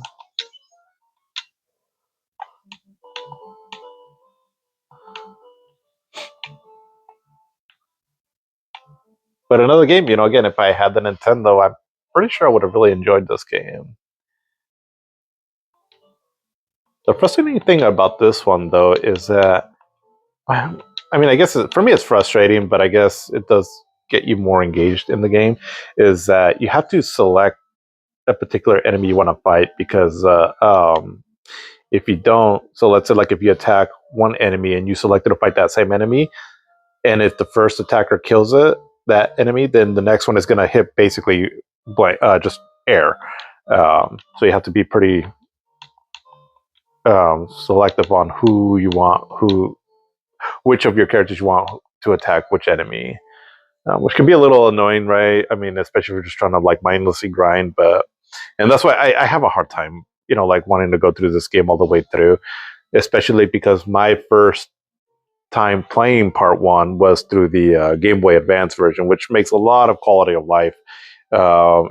But another game, again, if I had the Nintendo, I'm pretty sure I would have really enjoyed this game. The frustrating thing about this one, though, is that I mean, I guess for me it's frustrating, but I guess it does. get you more engaged in the game is that you have to select a particular enemy you want to fight because if you don't, so let's say like if you attack one enemy and you selected to fight that same enemy, and if the first attacker kills that enemy, then the next one is going to hit basically just air. So you have to be pretty selective on who you want, which of your characters you want to attack which enemy, which can be a little annoying, right? I mean, especially if you're just trying to like mindlessly grind, and that's why I have a hard time, like wanting to go through this game all the way through, especially because my first time playing part one was through the Game Boy Advance version, which makes a lot of quality of life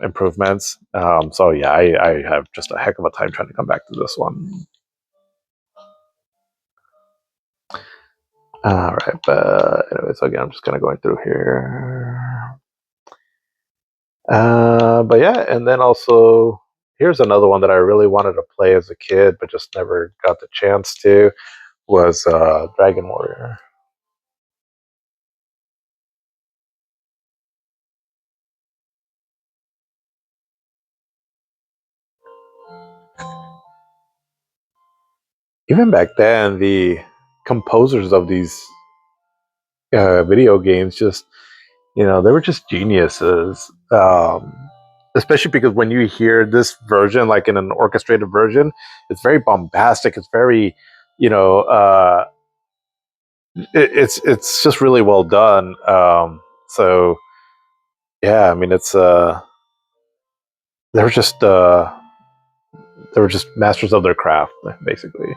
improvements. So yeah, I have just a heck of a time trying to come back to this one. All right, but anyway, so again, I'm just kind of going through here. But yeah, and then also here's another one that I really wanted to play as a kid, but just never got the chance to. Was Dragon Warrior. Even back then, the composers of these video games just, they were just geniuses. Especially because when you hear this version, like in an orchestrated version, it's very bombastic. It's very, you know, it's just really well done. So yeah, I mean, it's they were just uh, they were just masters of their craft, basically.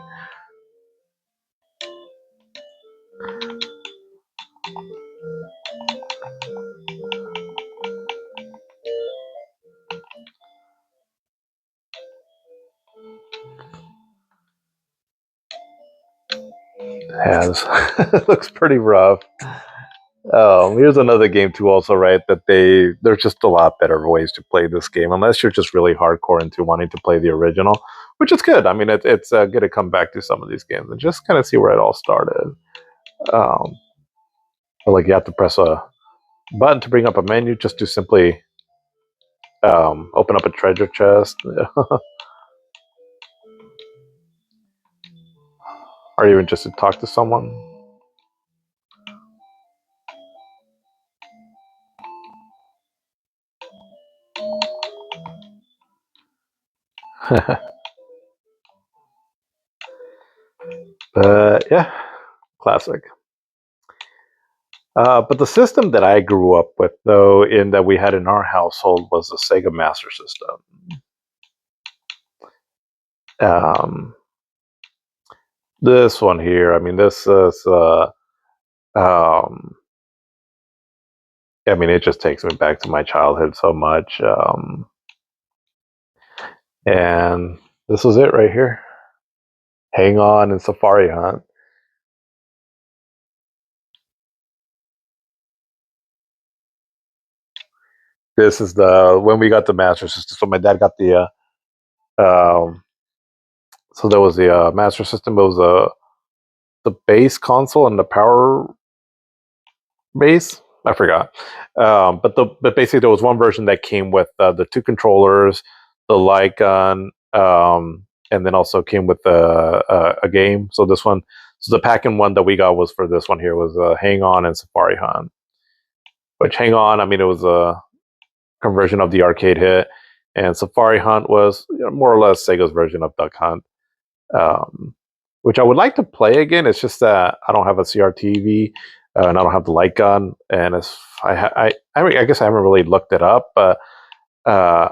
Yeah, this looks pretty rough. Here's another game too, also, right? That there's just a lot better ways to play this game, unless you're just really hardcore into wanting to play the original, which is good. I mean, it's good to come back to some of these games and just kind of see where it all started. Um, like you have to press a button to bring up a menu just to simply open up a treasure chest, or even just to talk to someone. But yeah, classic. But the system that I grew up with, though, in that we had in our household, was the Sega Master System. Um, this one here, I mean, this is, um, I mean, it just takes me back to my childhood so much. And this was it right here. Hang On and Safari Hunt. This is when we got the Master System. So my dad got um, so there was the Master System. It was the base console and the power base. I forgot. But basically there was one version that came with the two controllers, the light gun, and then also came with a game. So this one, so the pack-in one that we got was for this one here was Hang On and Safari Hunt. Which Hang On, I mean, it was a conversion of the arcade hit, and Safari Hunt was more or less Sega's version of Duck Hunt, um, which I would like to play again. It's just that I don't have a CRTV and I don't have the light gun, and I guess I haven't really looked it up, but I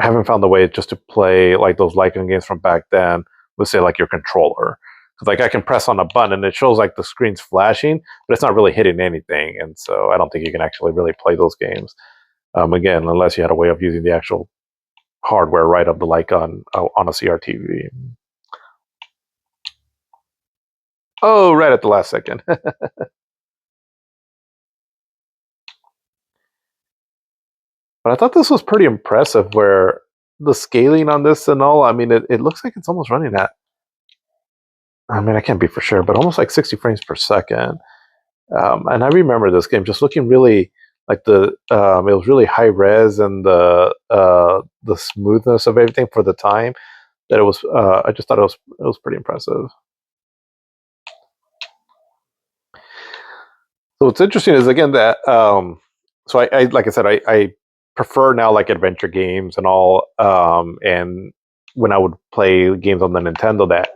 haven't found the way just to play like those light gun games from back then with say like your controller. Because like I can press on a button and it shows like the screen's flashing, but it's not really hitting anything, and so I don't think you can actually really play those games again unless you had a way of using the actual hardware right of the light gun on a CRTV. Oh, right at the last second. But I thought this was pretty impressive where the scaling on this and all, I mean, it looks like it's almost running at, I mean, I can't be for sure, but almost like 60 frames per second. And I remember this game just looking really like it was really high res and the smoothness of everything for the time that it was. I just thought it was pretty impressive. So what's interesting is again that so I like I said I prefer now like adventure games and all and when I would play games on the Nintendo that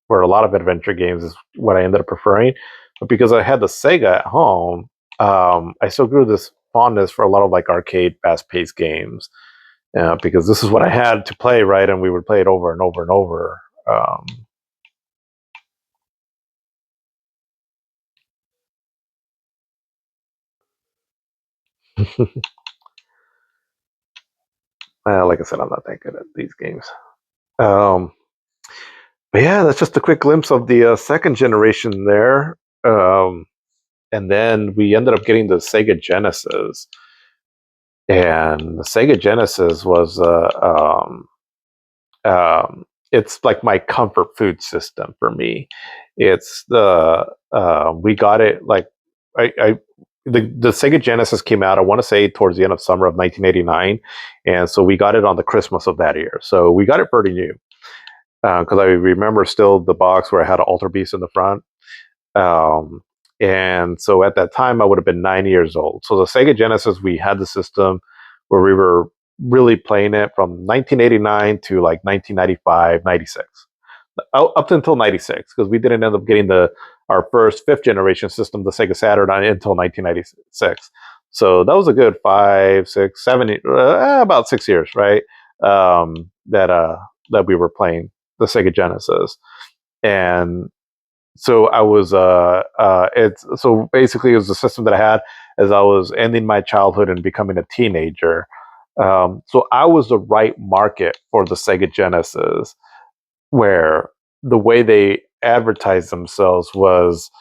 were a lot of adventure games is what I ended up preferring. But because I had the Sega at home, I still grew this fondness for a lot of like arcade fast paced games because this is what I had to play, right? And we would play it over and over and over. Like I said, I'm not that good at these games. Um, but yeah, that's just a quick glimpse of the second generation there. Um, and then we ended up getting the Sega Genesis. And the Sega Genesis was it's like my comfort food system for me. It's the we got it like I the Sega Genesis came out. I want to say towards the end of summer of 1989, and so we got it on the Christmas of that year. So we got it pretty new because I remember still the box where I had an Alter Beast in the front. Um, and so at that time, I would have been 9 years old. So the Sega Genesis, we had the system where we were really playing it from 1989 to like 1995, 96, up until 96, because we didn't end up getting our first fifth generation system, the Sega Saturn, until 1996. So that was a good 5, 6, 7, about 6 years, right? That we were playing the Sega Genesis, and so I was it's so basically it was the system that I had as I was ending my childhood and becoming a teenager. So I was the right market for the Sega Genesis, where the way they advertised themselves was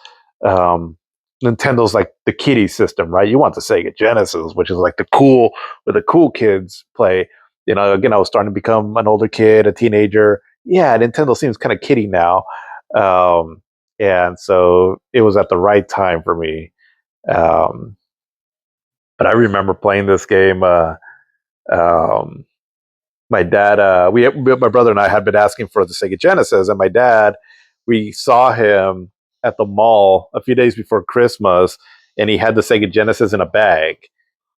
um, Nintendo's like the kiddie system, right? You want the Sega Genesis, which is like where the cool kids play. You know, again, I was starting to become an older kid, a teenager. Yeah, Nintendo seems kind of kiddie now, um, and so it was at the right time for me. Um, but I remember playing this game. Um, my dad, my brother and I had been asking for the Sega Genesis, and my dad, we saw him at the mall a few days before Christmas, and he had the Sega Genesis in a bag,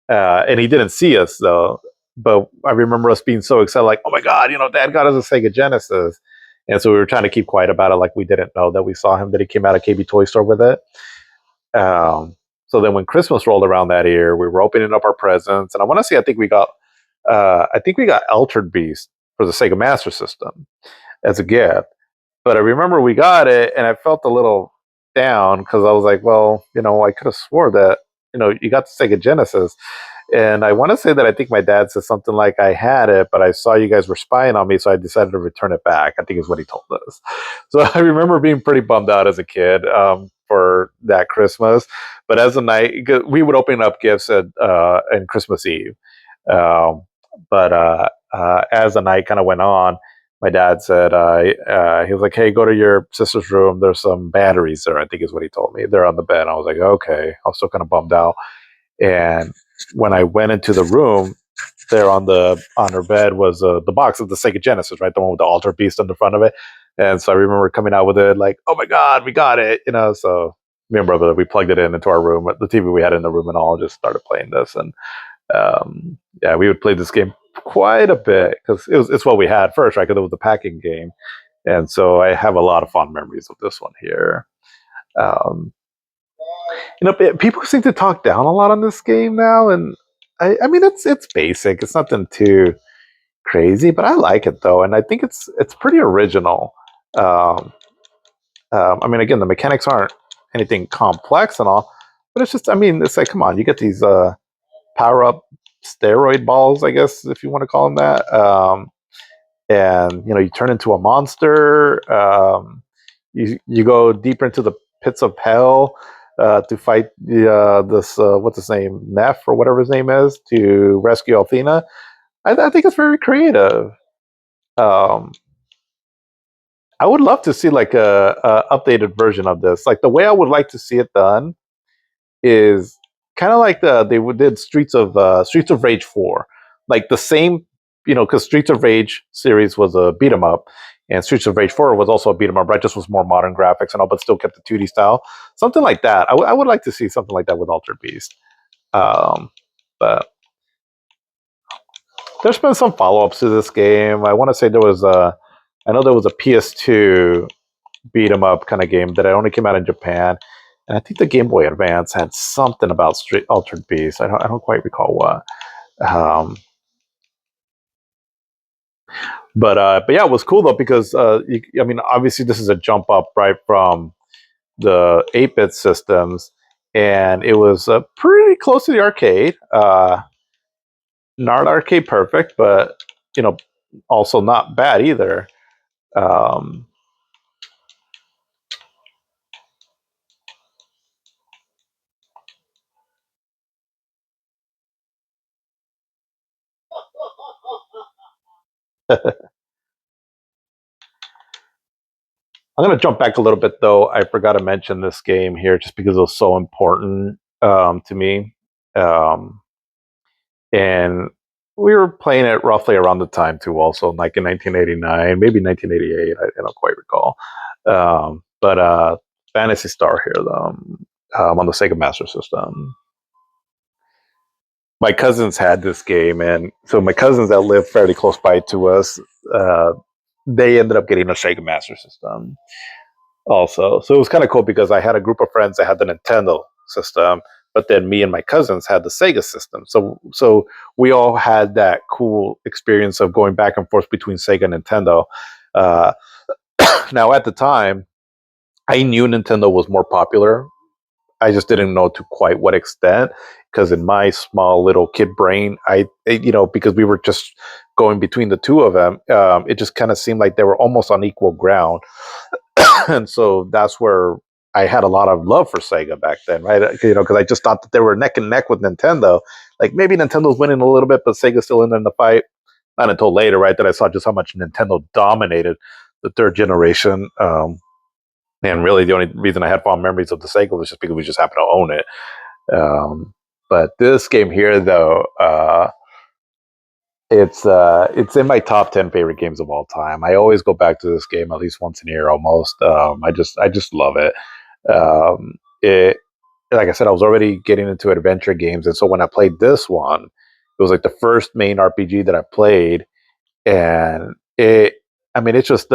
and he didn't see us though. But I remember us being so excited, like, "Oh my god, Dad got us a Sega Genesis," and so we were trying to keep quiet about it, like we didn't know that we saw him, that he came out of KB Toy Store with it. Um, so then when Christmas rolled around that year, we were opening up our presents, and I want to say I think we got Altered Beast for the Sega Master System as a gift. But I remember we got it, and I felt a little down because I was like, well, I could have swore that you got the Sega Genesis, and I want to say that I think my dad said something like, I had it, but I saw you guys were spying on me, so I decided to return it back. I think is what he told us. So I remember being pretty bummed out as a kid for that Christmas. But as a night, we would open up gifts at and Christmas Eve. Um, but as the night kind of went on, my dad said he was like, "Hey, go to your sister's room. There's some batteries there." I think is what he told me. They're on the bed. I was like, "Okay." I was still kind of bummed out. And when I went into the room, there on her bed was the box of the Sega Genesis, right, the one with the Alter Beast on the front of it. And so I remember coming out with it like, "Oh my god, we got it!" So me and brother, we plugged it into our room, the TV we had in the room, and all just started playing this. And yeah, we would play this game quite a bit because it's what we had first, right? Because it was the packing game, and so I have a lot of fond memories of this one here. Um, people seem to talk down a lot on this game now, and I mean it's basic. It's nothing too crazy, but I like it though, and I think it's pretty original. Um, I mean, again, the mechanics aren't anything complex and all, but it's just, I mean, it's like, come on, you get these power up steroid balls, I guess, if you want to call them that. And you turn into a monster. You go deeper into the pits of hell to fight this what's his name, Neff or whatever his name is, to rescue Athena. I think it's very creative. Um, I would love to see like a updated version of this. Like the way I would like to see it done is kind of like they did Streets of Rage 4, like the same, because Streets of Rage series was a beat 'em up, and Streets of Rage 4 was also a beat 'em up, right? Just was more modern graphics and all, but still kept the 2D style, something like that. I would like to see something like that with Altered Beast. Um, but there's been some follow ups to this game. I want to say I know there was a PS2 beat 'em up kind of game that only came out in Japan, and I think the Game Boy Advance had something about Street Altered Beast. I don't quite recall what. Um, but yeah, it was cool though because I mean, obviously this is a jump up right from the 8-bit systems, and it was pretty close to the arcade. Not arcade perfect, but you know, also not bad either. Um, I'm going to jump back a little bit though. I forgot to mention this game here just because it was so important to me. Um, and we were playing it roughly around the time too, also like in 1989, maybe 1988. I don't quite recall. But Fantasy Star here, though, on the Sega Master System. My cousins had this game, and so my cousins that lived fairly close by to us, uh, they ended up getting a Sega Master System also. So it was kind of cool because I had a group of friends that had the Nintendo system, but then me and my cousins had the Sega system. So we all had that cool experience of going back and forth between Sega and Nintendo. Uh, now at the time, I knew Nintendo was more popular. I just didn't know to quite what extent because in my small little kid brain, because we were just going between the two of them, it just kind of seemed like they were almost on equal ground. And so that's where I had a lot of love for Sega back then, right? Because I just thought that they were neck and neck with Nintendo. Like maybe Nintendo's winning a little bit, but Sega's still in the fight. Not until later, right, that I saw just how much Nintendo dominated the third generation. And really, the only reason I had fond memories of the Sega was just because we just happened to own it. But this game here, though, it's in my top 10 favorite games of all time. I always go back to this game at least once a year, almost. I just love it. It Like I said, I was already getting into adventure games, and so when I played this one, it was like the first main RPG that I played, and I mean, it's just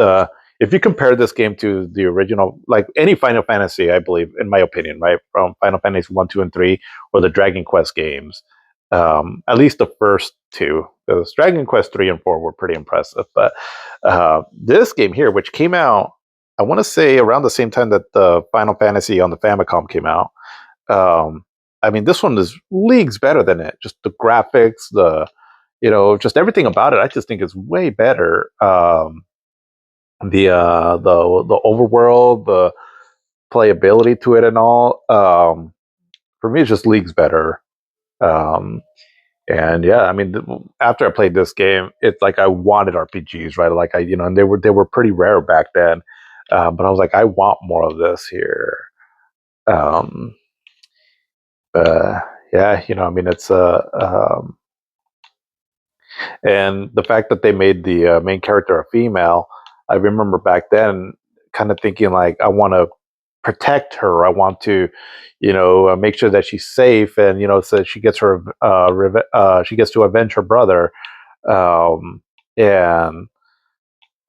if you compare this game to the original, like any Final Fantasy, I believe, in my opinion, right, from Final Fantasy 1, 2, and 3, or the Dragon Quest games, at least the first two, because Dragon Quest 3 and 4 were pretty impressive, but this game here, which came out, I want to say around the same time that the Final Fantasy on the Famicom came out. um, I mean, this one is leagues better than it. Just the graphics, just everything about it. I just think is way better. The overworld, the playability to it, and all. For me, it's just leagues better. Um, and yeah, I mean, after I played this game, it's like I wanted RPGs, right? Like and they were pretty rare back then. But I was like, I want more of this here. Um, yeah, I mean, and the fact that they made the main character a female, I remember back then kind of thinking like, I want to protect her. I want to, make sure that she's safe, and so she gets she gets to avenge her brother. And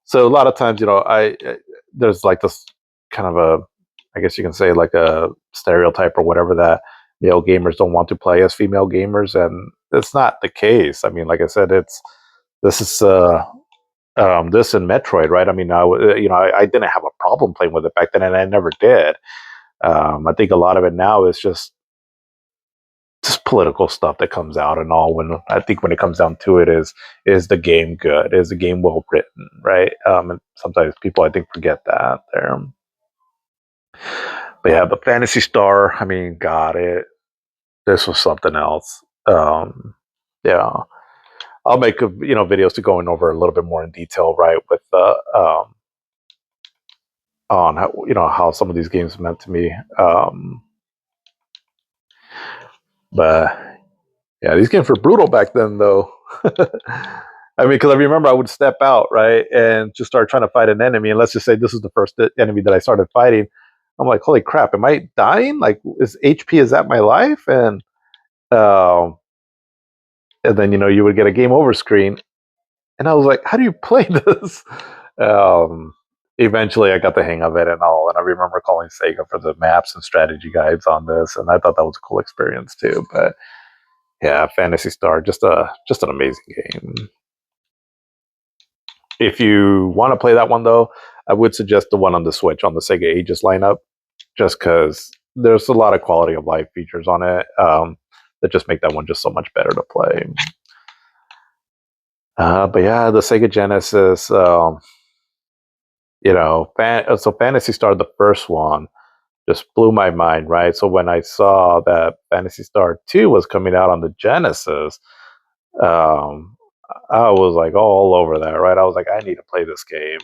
so a lot of times, there's like this kind of I guess you can say like a stereotype or whatever, that male gamers don't want to play as female gamers, and it's not the case. I mean, like I said, this is this and Metroid, right? I mean, I didn't have a problem playing with it back then, and I never did. I think a lot of it now is just political stuff that comes out and all. When I think when it comes down to it, is the game good? Is the game well written, right? And sometimes people, I think, forget that there. But yeah, but Fantasy Star, I mean, God, this was something else. Yeah, I'll make videos to going over a little bit more in detail, right, with on how some of these games meant to me. But yeah, these games were brutal back then, though. I mean, because I remember I would step out, right, and just start trying to fight an enemy. And let's just say this is the first enemy that I started fighting. I'm like, holy crap, am I dying? Like, is HP, is that my life? Um, and then, you would get a game over screen. And I was like, how do you play this? Um, Eventually, I got the hang of it and all. And I remember calling Sega for the maps and strategy guides on this. And I thought that was a cool experience, too. But yeah, Fantasy Star, just an amazing game. If you want to play that one, though, I would suggest the one on the Switch on the Sega Ages lineup, just because there's a lot of quality of life features on it that just make that one just so much better to play. But yeah, the Sega Genesis, so Fantasy Star, the first one, just blew my mind, right? So when I saw that Fantasy Star 2 was coming out on the Genesis, um, I was like all over that, right? I was like, I need to play this game.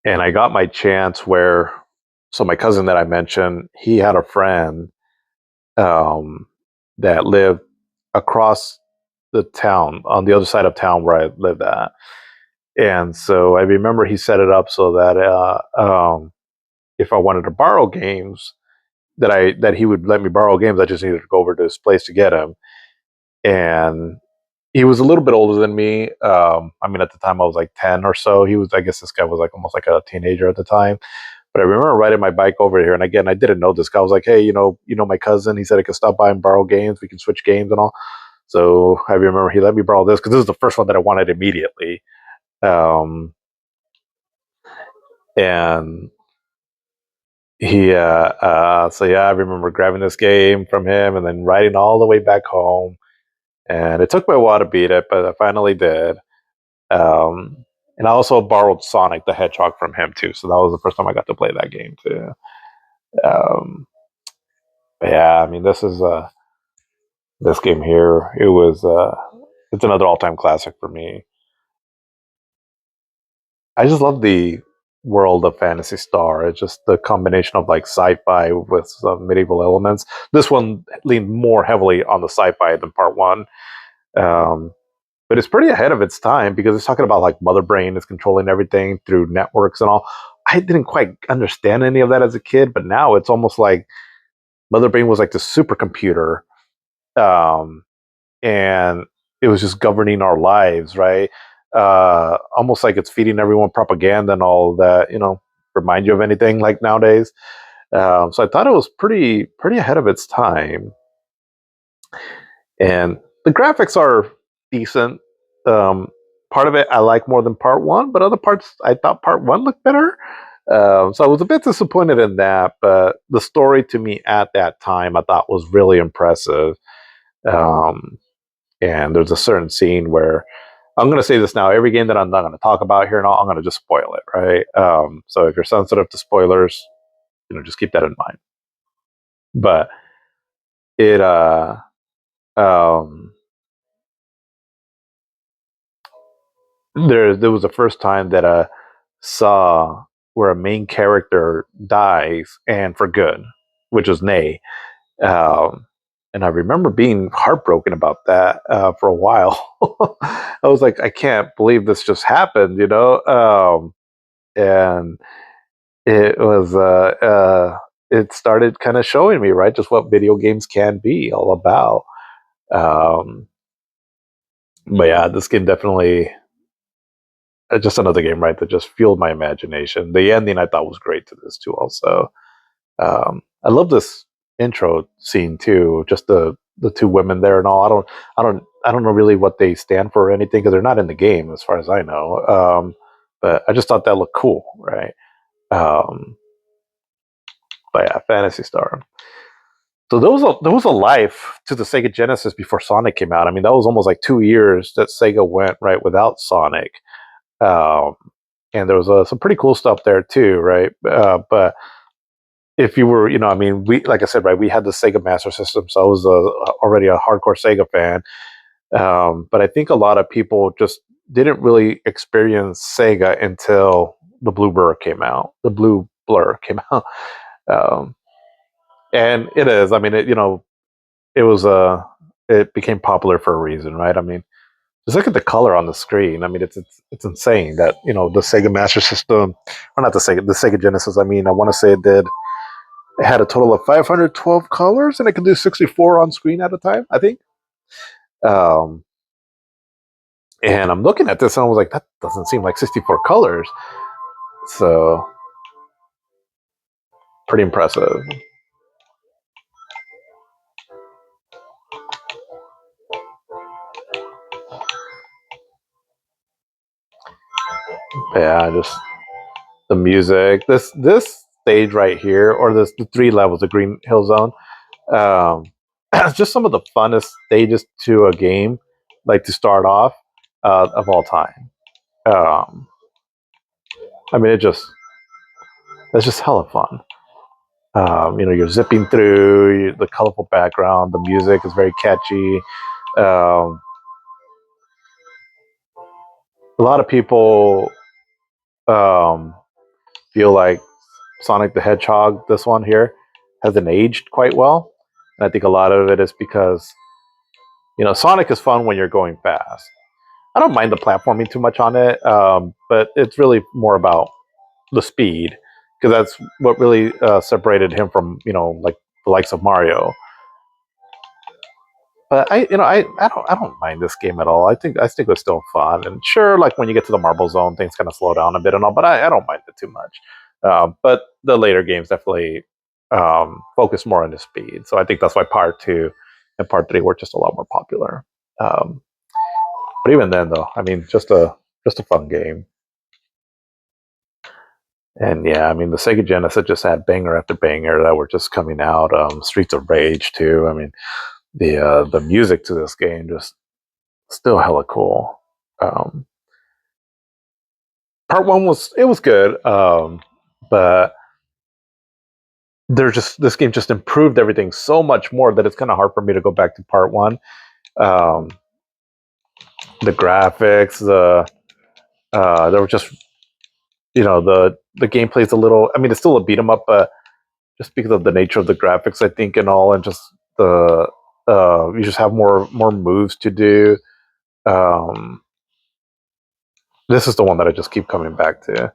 And I got my chance so my cousin that I mentioned, he had a friend um, that lived across the town, on the other side of town where I lived at. And so I remember he set it up so that if I wanted to borrow games, that he would let me borrow games. I just needed to go over to his place to get them. And he was a little bit older than me. I mean, at the time I was like 10 or so. I guess this guy was like almost like a teenager at the time. But I remember riding my bike over here, and again, I didn't know this guy. I was like, "Hey, my cousin. He said I could stop by and borrow games. We can switch games and all." So I remember he let me borrow this because this is the first one that I wanted immediately. Um, and so yeah, I remember grabbing this game from him and then riding all the way back home. And it took me a while to beat it, but I finally did. And I also borrowed Sonic the Hedgehog from him too, so that was the first time I got to play that game too. Um, but yeah, I mean, this game here. It's another all-time classic for me. I just love the world of Fantasy Star. It's just the combination of like sci-fi with some medieval elements. This one leaned more heavily on the sci-fi than part one. Um, but it's pretty ahead of its time because it's talking about like Mother Brain is controlling everything through networks and all. I didn't quite understand any of that as a kid, but now it's almost like Mother Brain was like the supercomputer, um, and it was just governing our lives, right? Almost like it's feeding everyone propaganda and all that. Remind you of anything like nowadays. So I thought it was pretty ahead of its time. And the graphics are decent. Um, Part of it I like more than part one, but other parts I thought part one looked better. So I was a bit disappointed in that, but the story to me at that time I thought was really impressive. Um, and there's a certain scene where I'm going to say this now. Every game that I'm not going to talk about here and all, I'm going to just spoil it, right? So if you're sensitive to spoilers, just keep that in mind. But it um there was the first time that I saw where a main character dies and for good, which was Nay. Um, and I remember being heartbroken about that for a while. I was like, I can't believe this just happened. And it was it started kind of showing me, right, just what video games can be all about. Um, but yeah, this game definitely just another game, right, that just fueled my imagination. The ending I thought was great to this too. Also, I love this intro scene too. Just the two women there and all. I don't know really what they stand for or anything because they're not in the game as far as I know. But I just thought that looked cool, right? Um, but yeah, Fantasy Star. So there was a life to the Sega Genesis before Sonic came out. I mean, that was almost like 2 years that Sega went right without Sonic. Um, and there was some pretty cool stuff there too, right? But if you were, I mean, we, like I said, right, we had the Sega Master System, so I was already a hardcore Sega fan. But I think a lot of people just didn't really experience Sega until the Blue Blur came out. The Blue Blur came out. Um, And it is. I mean, it was it became popular for a reason, right? I mean, just look at the color on the screen. I mean, it's insane that the Sega Master System, or not the Sega Genesis. I mean, I want to say it had a total of 512 colors, and it could do 64 on screen at a time. I think. Um, and I'm looking at this, and I was like, that doesn't seem like 64 colors. So pretty impressive. Yeah, just the music. This stage right here, or the three levels, the Green Hill Zone. Um, it's just some of the funnest stages to a game, like to start off of all time. Um, I mean, it's just hella fun. You're zipping through the colorful background. The music is very catchy. Um, a lot of people um, feel like Sonic the Hedgehog, this one here, hasn't aged quite well. And I think a lot of it is because Sonic is fun when you're going fast. I don't mind the platforming too much on it, but it's really more about the speed because that's what really separated him from like the likes of Mario. But I don't mind this game at all. I think it's still fun, and sure, like when you get to the Marble Zone, things kind of slow down a bit and all. But I don't mind it too much. But the later games definitely focus more on the speed. So I think that's why Part Two and Part Three were just a lot more popular. Um, but even then, though, I mean, just a fun game. And yeah, I mean, the Sega Genesis just had banger after banger that were just coming out. Streets of Rage too. I mean, the music to this game just still hella cool. Um, part one was good, but there's just this game just improved everything so much more that it's kind of hard for me to go back to part one. Um, the graphics, there were just the gameplay's a little. I mean, it's still a beat 'em up, but just because of the nature of the graphics, I think, and all, and just the you just have more moves to do. Um, this is the one that I just keep coming back to.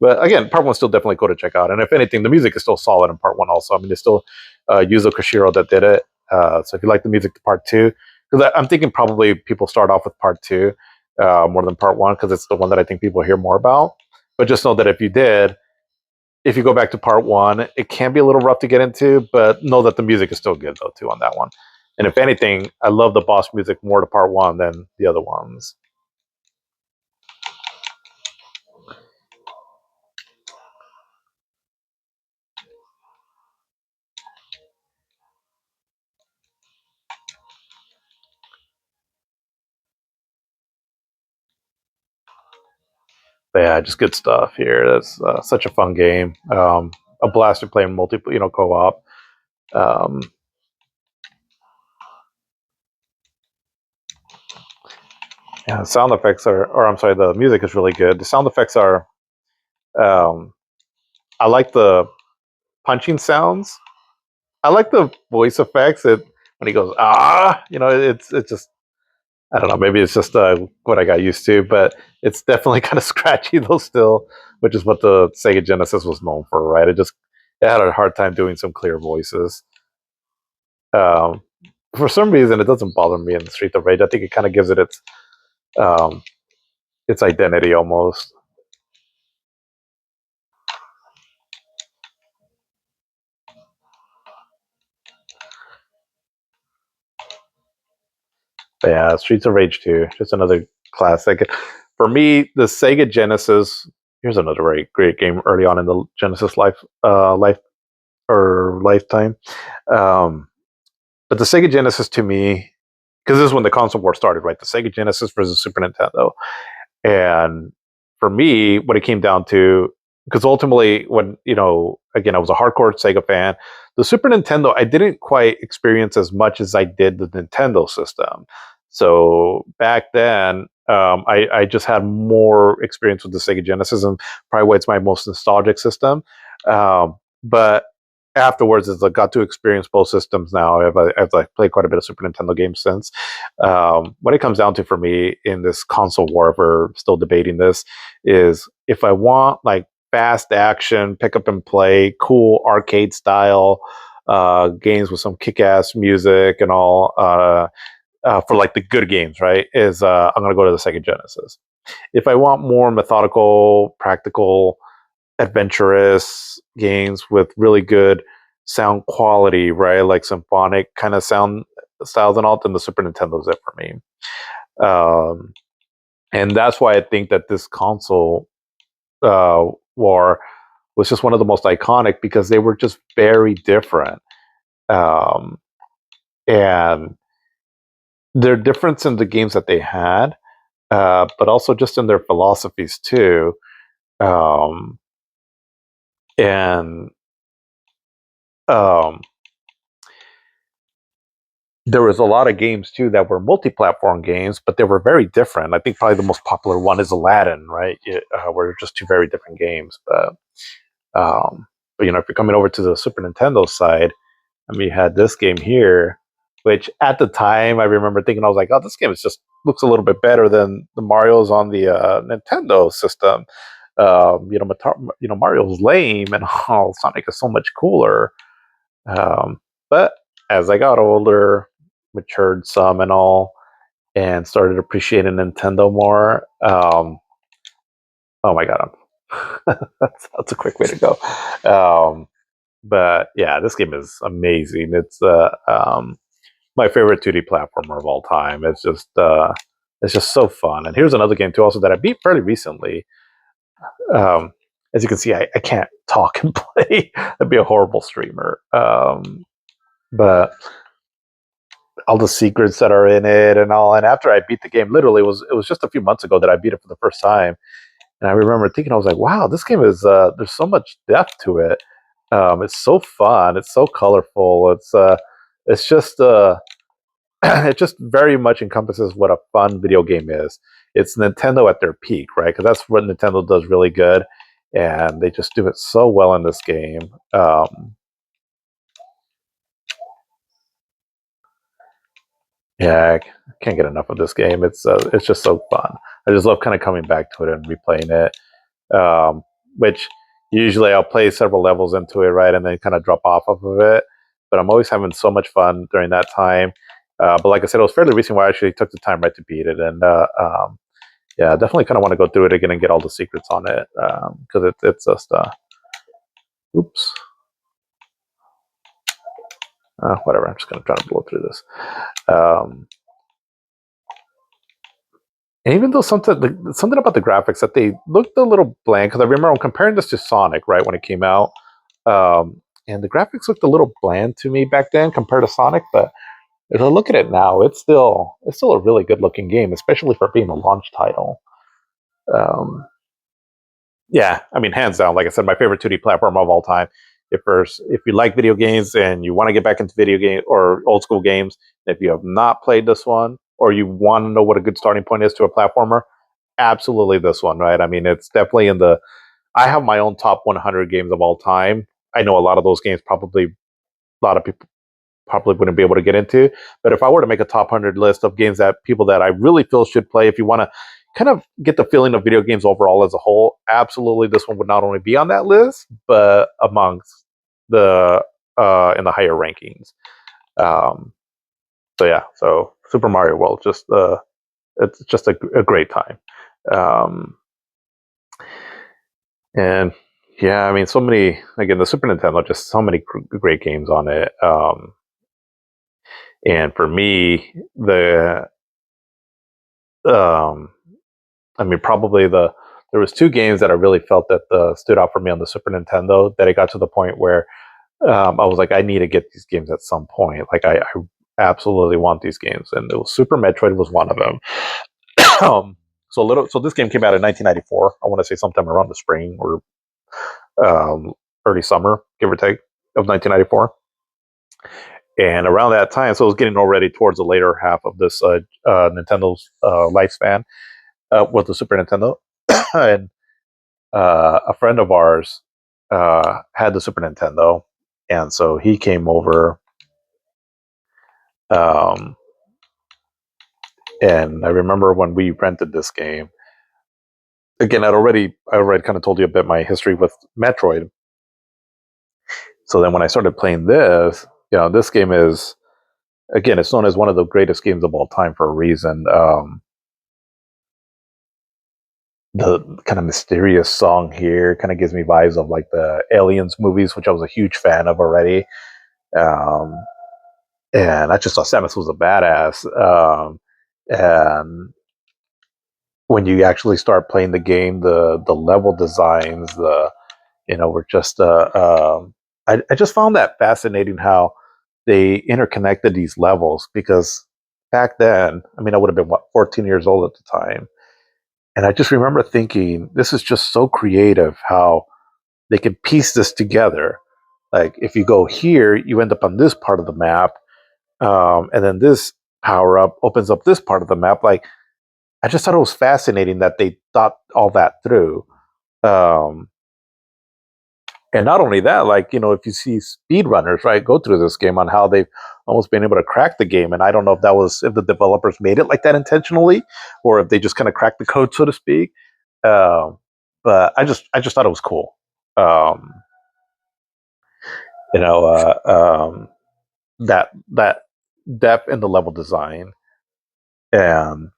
But again, part one's still definitely cool to check out. And if anything, the music is still solid in part one. Also, I mean, it's still Yuzo Koshiro that did it. So if you like the music to part two, because I'm thinking probably people start off with part two more than part one because it's the one that I think people hear more about. But just know that if you go back to part one, it can be a little rough to get into, but know that the music is still good though too on that one. And if anything, I love the boss music more to part one than the other ones. But yeah, just good stuff here. That's such a fun game. A blast to play in co-op. Um, yeah, the sound effects or I'm sorry, the music is really good. The sound effects are. Um, I like the punching sounds. I like the voice effects. When he goes it's just I don't know. Maybe it's just what I got used to, but it's definitely kind of scratchy though still, which is what the Sega Genesis was known for, right? It had a hard time doing some clear voices. Um, for some reason, it doesn't bother me in Street of Rage. I think it kind of gives it um, its identity almost. But yeah, Streets of Rage 2, just another classic. For me, the Sega Genesis. Here's another very great game early on in the Genesis life or lifetime. Um, but the Sega Genesis to me, because this is when the console war started, right? The Sega Genesis versus Super Nintendo. And for me, what it came down to, because ultimately, when, again, I was a hardcore Sega fan, the Super Nintendo, I didn't quite experience as much as I did the Nintendo system. So back then, I just had more experience with the Sega Genesis, and probably why it's my most nostalgic system. But afterwards is I got to experience both systems now. I've played quite a bit of Super Nintendo games since. What it comes down to for me in this console war, if we're still debating this, is if I want like fast action, pick up and play, cool arcade style games with some kick-ass music and all, for like the good games, right? Is I'm gonna go to the Sega Genesis. If I want more methodical, practical, adventurous games with really good sound quality, right? Like symphonic kind of sound styles and all, then the Super Nintendo's it for me. Um, and that's why I think that this console war was just one of the most iconic because they were just very different. Um, and their difference in the games that they had, but also just in their philosophies too. Um, and um, there was a lot of games too that were multi-platform games, but they were very different. I think probably the most popular one is Aladdin, right? Where just two very different games. But if you're coming over to the Super Nintendo side, I mean, you had this game here, which at the time I remember thinking I was like, oh, this game is just looks a little bit better than the Mario's on the Nintendo system. Mario's lame and all. Sonic is so much cooler. But as I got older, matured some and all, and started appreciating Nintendo more. Oh my god, that's a quick way to go. But yeah, this game is amazing. It's my favorite 2D platformer of all time. It's just so fun. And here's another game too, also that I beat fairly recently. Um, as you can see, I can't talk and play. I'd be a horrible streamer. But all the secrets that are in it and all. And after I beat the game, literally it was just a few months ago that I beat it for the first time. And I remember thinking, I was like, wow, this game is there's so much depth to it. It's so fun. It's so colorful. It's just it just very much encompasses what a fun video game is. It's Nintendo at their peak, right? Because that's what Nintendo does really good, and they just do it so well in this game. Yeah, I can't get enough of this game. It's just so fun. I just love kind of coming back to it and replaying it. Which usually I'll play several levels into it, right, and then kind of drop off of it. But I'm always having so much fun during that time. But like I said, it was fairly recent where I actually took the time right to beat it, and yeah, definitely kind of want to go through it again and get all the secrets on it because it's just oops, whatever. I'm just gonna try to blow through this. Um, And even though something about the graphics that they looked a little bland, because I remember I'm comparing this to Sonic, right, when it came out, and the graphics looked a little bland to me back then compared to Sonic. But if I look at it now, it's still a really good looking game, especially for being a launch title. Um, yeah, I mean, hands down, like I said, my favorite 2D platform of all time. If you like video games and you want to get back into video game or old school games, if you have not played this one or you want to know what a good starting point is to a platformer, absolutely this one, right? I mean, it's definitely in the. I have my own top 100 games of all time. I know a lot of those games probably a lot of people probably wouldn't be able to get into. But if I were to make a top 100 list of games that people that I really feel should play, if you want to kind of get the feeling of video games overall as a whole, absolutely this one would not only be on that list, but amongst the in the higher rankings. Um, so yeah, so Super Mario World, just it's just a great time. Um, and yeah, I mean, so many again the Super Nintendo, just so many great games on it. And for me, the um, I mean, probably there was two games that I really felt that stood out for me on the Super Nintendo. That it got to the point where I was like, I need to get these games at some point. Like, I absolutely want these games, and it was Super Metroid was one of them. So this game came out in 1994. I want to say sometime around the spring or early summer, give or take, of 1994. And around that time, so it was getting already towards the later half of this Nintendo's lifespan with the Super Nintendo, and a friend of ours had the Super Nintendo, and so he came over, um, and I remember when we rented this game. Again, I already kind of told you a bit my history with Metroid. So then when I started playing this, this game is, again, it's known as one of the greatest games of all time for a reason. The kind of mysterious song here kind of gives me vibes of like the Aliens movies, which I was a huge fan of already. Um, and I just thought Samus was a badass. And when you actually start playing the game, the level designs, were just I just found that fascinating how they interconnected these levels because back then, I mean, I would have been 14 years old at the time, and I just remember thinking, this is just so creative how they can piece this together. Like if you go here, you end up on this part of the map, and then this power up opens up this part of the map. Like I just thought it was fascinating that they thought all that through. Um, and not only that, like, if you see speedrunners, right, go through this game on how they've almost been able to crack the game. And I don't know if the developers made it like that intentionally or if they just kind of cracked the code, so to speak. Um, but I just thought it was cool. Um, you know, that depth in the level design. And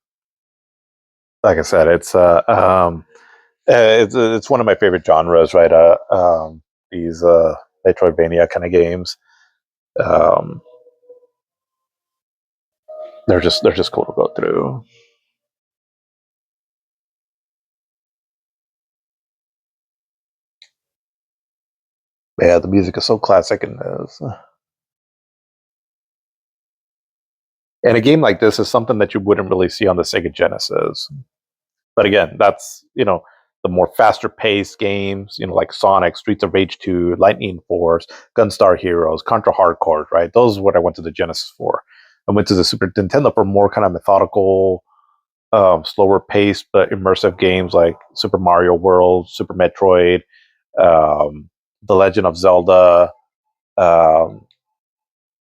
like I said, it's one of my favorite genres, right? These Metroidvania kind of games. Um, they're just cool to go through. Yeah, the music is so classic in this. And a game like this is something that you wouldn't really see on the Sega Genesis. But again, that's the more faster paced games, like Sonic, Streets of Rage 2, Lightning Force, Gunstar Heroes, Contra Hardcore, right? Those are what I went to the Genesis for. I went to the Super Nintendo for more kind of methodical, slower paced but immersive games like Super Mario World, Super Metroid, The Legend of Zelda. Um,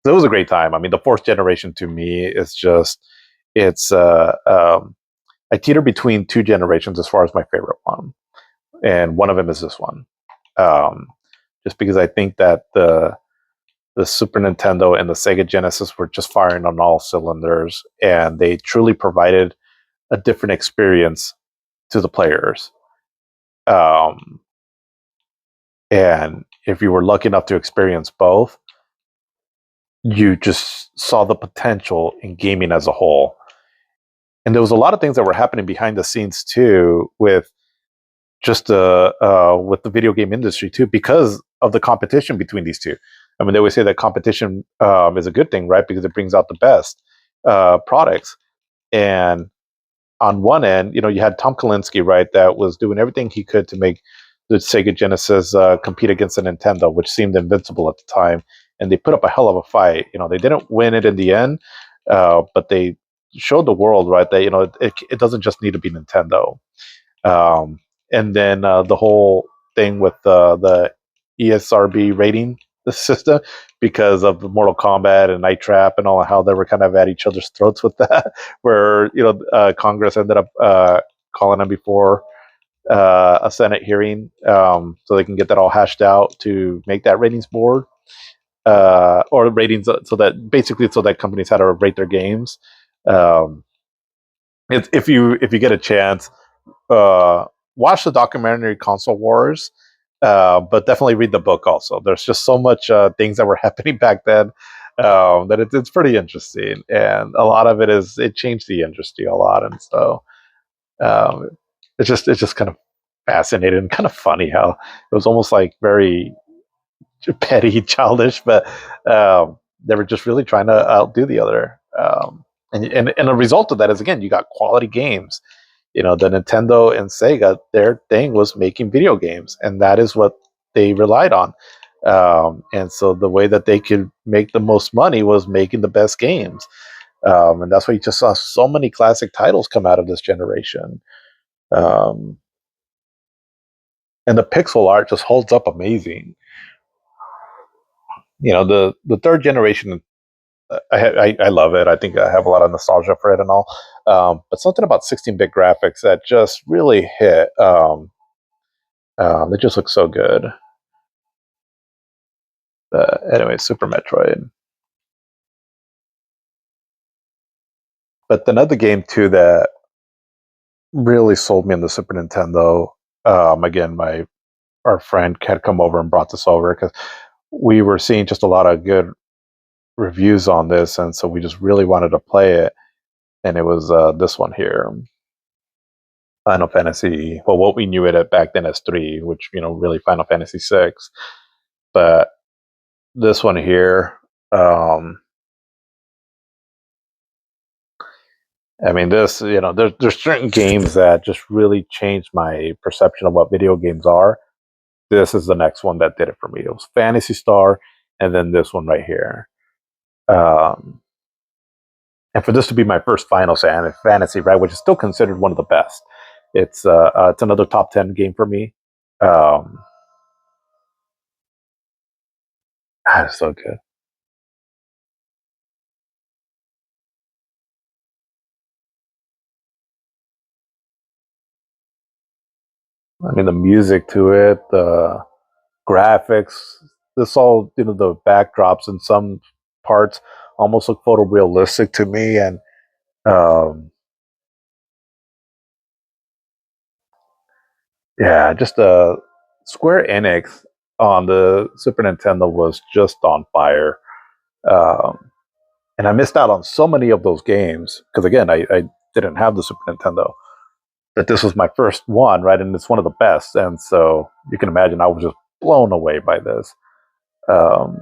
so it was a great time. I mean, the fourth generation to me is just it's I teeter between two generations as far as my favorite one, and one of them is this one. Um, just because I think that the Super Nintendo and the Sega Genesis were just firing on all cylinders, and they truly provided a different experience to the players. Um, and if you were lucky enough to experience both, you just saw the potential in gaming as a whole. And there was a lot of things that were happening behind the scenes too, with the video game industry too, because of the competition between these two. I mean, they always say that competition is a good thing, right? Because it brings out the best products. And on one end, you had Tom Kalinske, right, that was doing everything he could to make the Sega Genesis compete against the Nintendo, which seemed invincible at the time. And they put up a hell of a fight. They didn't win it in the end, but they showed the world, right, that it doesn't just need to be Nintendo. Um, and then the whole thing with the ESRB rating the system because of Mortal Kombat and Night Trap and all how they were kind of at each other's throats with that, where Congress ended up calling them before a Senate hearing so they can get that all hashed out to make that ratings board or ratings so that companies had to rate their games. Um, if you get a chance, uh, watch the documentary Console Wars, but definitely read the book also. There's just so much things that were happening back then that it's pretty interesting, and a lot of it changed the industry a lot, and so um, it's just kind of fascinating and kind of funny how it was almost like very petty, childish, but they were just really trying to outdo the other. And a result of that is again you got quality games. The Nintendo and Sega, their thing was making video games, and that is what they relied on. And so the way that they could make the most money was making the best games. And that's why you just saw so many classic titles come out of this generation. Um, and the pixel art just holds up amazing. The third generation, I love it. I think I have a lot of nostalgia for it and all. But something about 16-bit graphics that just really hit. It just looks so good. Anyway, Super Metroid. But another game too that really sold me on the Super Nintendo. Again, my our friend had come over and brought this over because we were seeing just a lot of good reviews on this, and so we just really wanted to play it. And it was this one here, Final Fantasy. Well, what we knew it at back then as 3, which really Final Fantasy 6. But this one here, um, I mean, there's certain games that just really changed my perception of what video games are. This is the next one that did it for me. It was Fantasy Star, and then this one right here. Um, and for this to be my first Final Fantasy, right, which is still considered one of the best, it's another top 10 game for me. Um, it's so good. I mean, the music to it, the graphics, this all the backdrops in some parts almost look photorealistic to me, and um, yeah, just Square Enix on the Super Nintendo was just on fire. Um, and I missed out on so many of those games because again, I didn't have the Super Nintendo. But this was my first one, right? And it's one of the best, and so you can imagine I was just blown away by this. Um,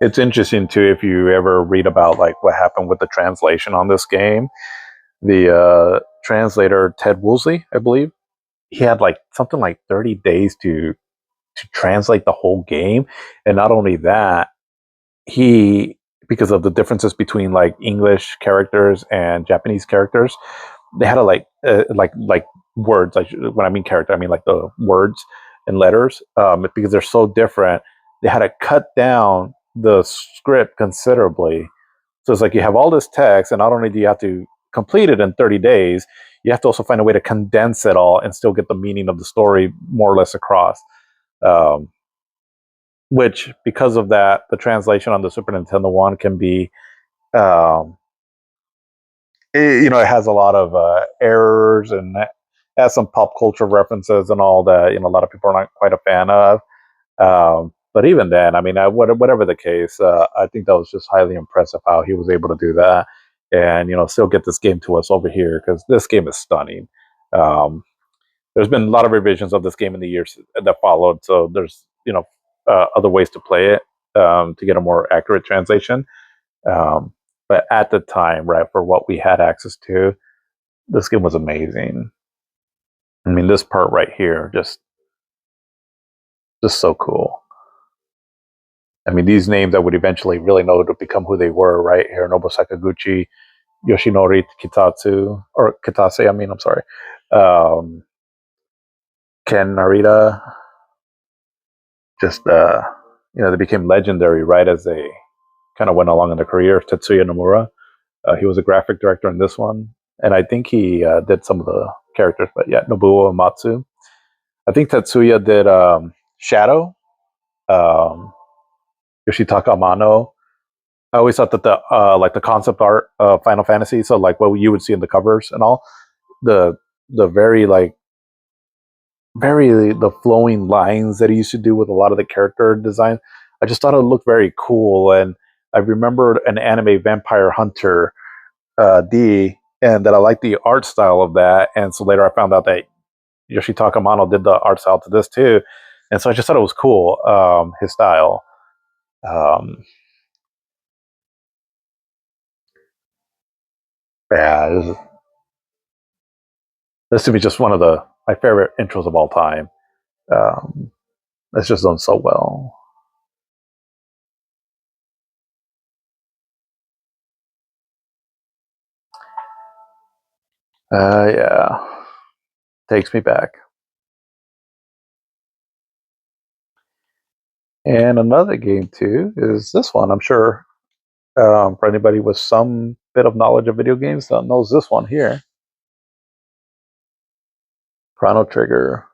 it's interesting too if you ever read about like what happened with the translation on this game. The translator Ted Woolsey, I believe, he had like something like 30 days to translate the whole game, and not only that, he because of the differences between like English characters and Japanese characters, they had to like words. Like when I mean character, I mean like the words and letters. Because they're so different, they had to cut down the script considerably. So it's like you have all this text, and not only do you have to complete it in 30 days, you have to also find a way to condense it all and still get the meaning of the story more or less across. Um, which, because of that, the translation on the Super Nintendo one can be um, it has a lot of errors and has some pop culture references and all that. A lot of people are not quite a fan of. But even then, I mean, whatever the case, I think that was just highly impressive how he was able to do that, and still get this game to us over here because this game is stunning. Um, there's been a lot of revisions of this game in the years that followed, so there's other ways to play it to get a more accurate translation. Um, but at the time, right, for what we had access to, this game was amazing. I mean, this part right here, just so cool. I mean, these names I would eventually really know to become who they were, right? Hironobu Sakaguchi, Yoshinori Kitatsu, or Kitase, I mean, I'm sorry. Um, Ken Narita, just, they became legendary right as they kind of went along in their career. Tetsuya Nomura, he was a graphic director in this one. And I think he did some of the characters, but yeah, Nobuo Uematsu. I think Tetsuya did Shadow, um, Yoshitaka Amano. I always thought that the like the concept art of Final Fantasy, so like what you would see in the covers and all, the the very like very the flowing lines that he used to do with a lot of the character design. I just thought it looked very cool, and I remembered an anime Vampire Hunter D, and that I liked the art style of that. And so later I found out that Yoshitaka Amano did the art style to this too, and so I just thought it was cool, his style. Um, yeah, this to be just one of the my favorite intros of all time. Um, it's just done so well. Yeah, takes me back. And another game too is this one. I'm sure for anybody with some bit of knowledge of video games that knows this one here. Chrono Trigger.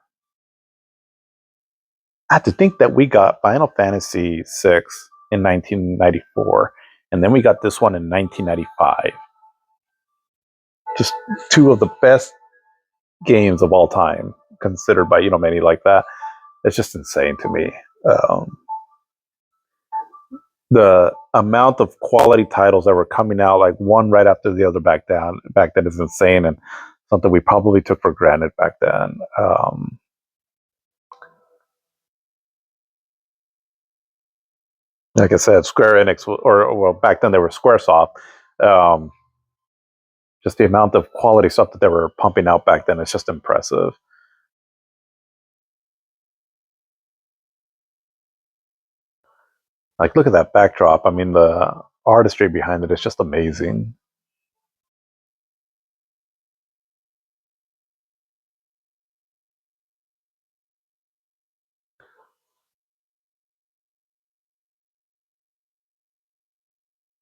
I have to think that we got Final Fantasy VI in 1994, and then we got this one in 1995. Just two of the best games of all time, considered by many like that. It's just insane to me. Um, the amount of quality titles that were coming out, like one right after the other, back then is insane, and something we probably took for granted back then. Like I said, Square Enix, or well, back then they were SquareSoft. Um, just the amount of quality stuff that they were pumping out back then is just impressive. Like, look at that backdrop. I mean, the artistry behind it is just amazing.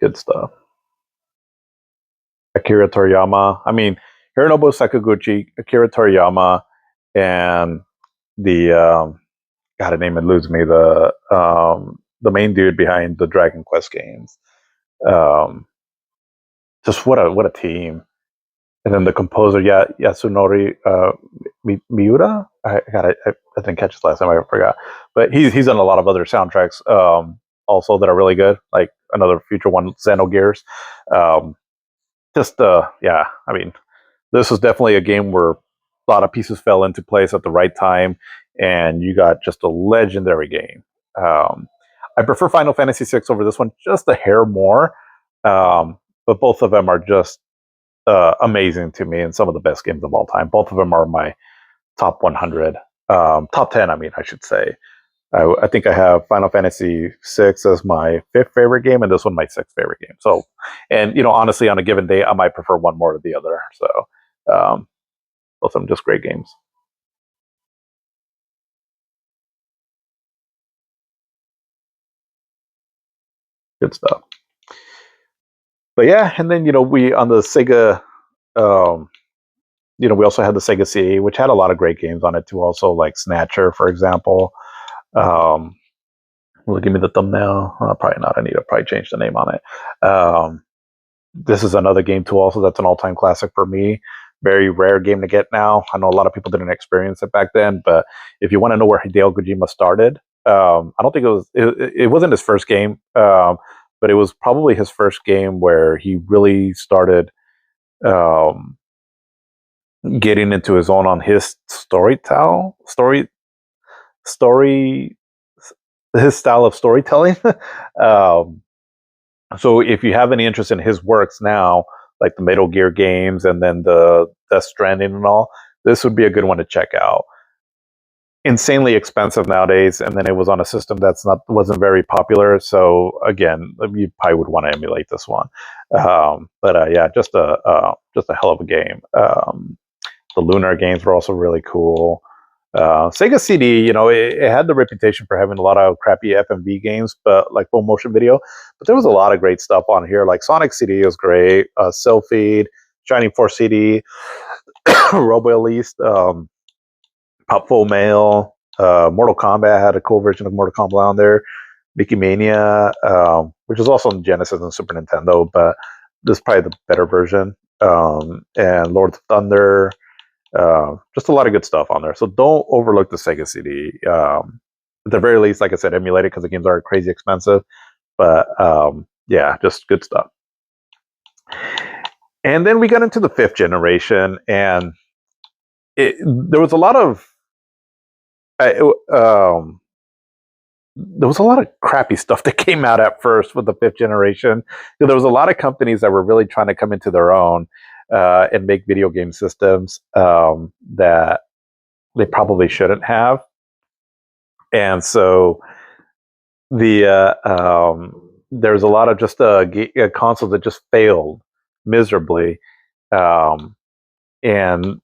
Good stuff. Akira Toriyama. I mean, Hironobu Sakaguchi, Akira Toriyama, and the God, a name it lose me. The main dude behind the Dragon Quest games. Um, just what a team. And then the composer, Yasunori Miura. I didn't catch his last name. I forgot. But he's done a lot of other soundtracks also that are really good. Like another future one, Xenogears. Um, yeah. I mean, this was definitely a game where a lot of pieces fell into place at the right time, and you got just a legendary game. Um, I prefer Final Fantasy VI over this one just a hair more, but both of them are just amazing to me and some of the best games of all time. Both of them are my top 100, top 10. I mean, I should say. I think I have Final Fantasy VI as my fifth favorite game, and this one my sixth favorite game. So, and honestly, on a given day, I might prefer one more to the other. So, um, both of them just great games. Good stuff. But yeah, and then we on the Sega, um, we also had the Sega CD, which had a lot of great games on it too. Also, like Snatcher, for example. Um, Will it give me the thumbnail? Probably not. I need to probably change the name on it. This is another game too. Also, that's an all-time classic for me. Very rare game to get now. I know a lot of people didn't experience it back then, but if you want to know where Hideo Kojima started, I don't think it wasn't his first game, but it was probably his first game where he really started um, getting into his own on his story his style of storytelling. um, So if you have any interest in his works now, like the Metal Gear games and then the Death Stranding and all, this would be a good one to check out. Insanely expensive nowadays, and then it was on a system that's not wasn't very popular. So again, you probably would want to emulate this one. But yeah, just a hell of a game. The Lunar games were also really cool. Sega CD, it had the reputation for having a lot of crappy FMV games, but like full motion video. But there was a lot of great stuff on here. Like Sonic CD was great, Selfie, Shining Force CD, Robo Elite, Pop Full Mail, Mortal Kombat had a cool version of Mortal Kombat on there. Mickey Mania, which is also on Genesis and Super Nintendo, but this is probably the better version. And Lord of Thunder, just a lot of good stuff on there. So don't overlook the Sega CD. At the very least, like I said, emulate it because the games are crazy expensive. But yeah, just good stuff. And then we got into the fifth generation, and there was a lot of there was a lot of crappy stuff that came out at first with the fifth generation. There was a lot of companies that were really trying to come into their own and make video game systems that they probably shouldn't have. And so there's a lot of just consoles that just failed miserably. Um, and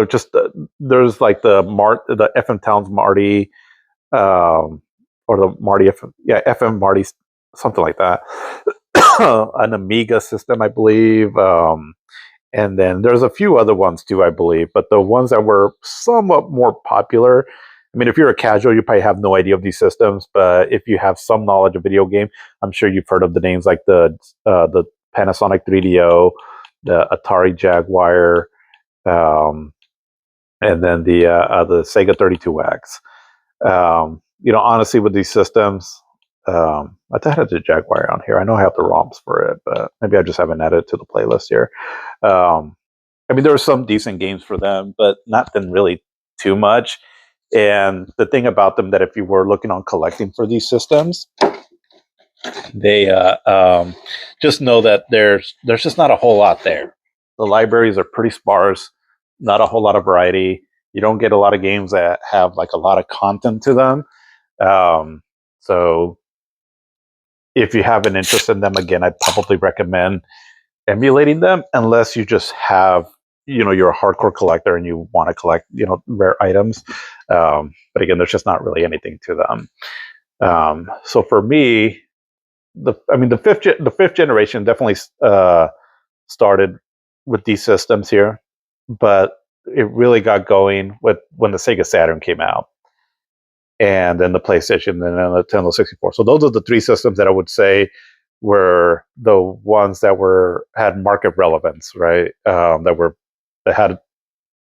just there's like the FM Towns Marty, or the Marty FM Marty, something like that. An Amiga system, I believe. And then there's a few other ones too, I believe. But the ones that were somewhat more popular, I mean, if you're a casual, you probably have no idea of these systems. But if you have some knowledge of video game, I'm sure you've heard of the names like the Panasonic 3DO, the Atari Jaguar, um, and then the Sega 32X. Honestly, with these systems, I thought I had the Jaguar on here. I know I have the ROMs for it, but maybe I just haven't added it to the playlist here. I mean, there were some decent games for them, but nothing really too much. And the thing about them that if you were looking on collecting for these systems, they just know that there's just not a whole lot there. The libraries are pretty sparse, not a whole lot of variety. You don't get a lot of games that have like a lot of content to them. So if you have an interest in them, again, I'd probably recommend emulating them unless you just have, you're a hardcore collector and you want to collect, rare items. But again, there's just not really anything to them. So for me, the fifth generation definitely started with these systems here, but it really got going with when the Sega Saturn came out, and then the PlayStation, and then the Nintendo 64. So those are the three systems that I would say were the ones that had market relevance, right? That had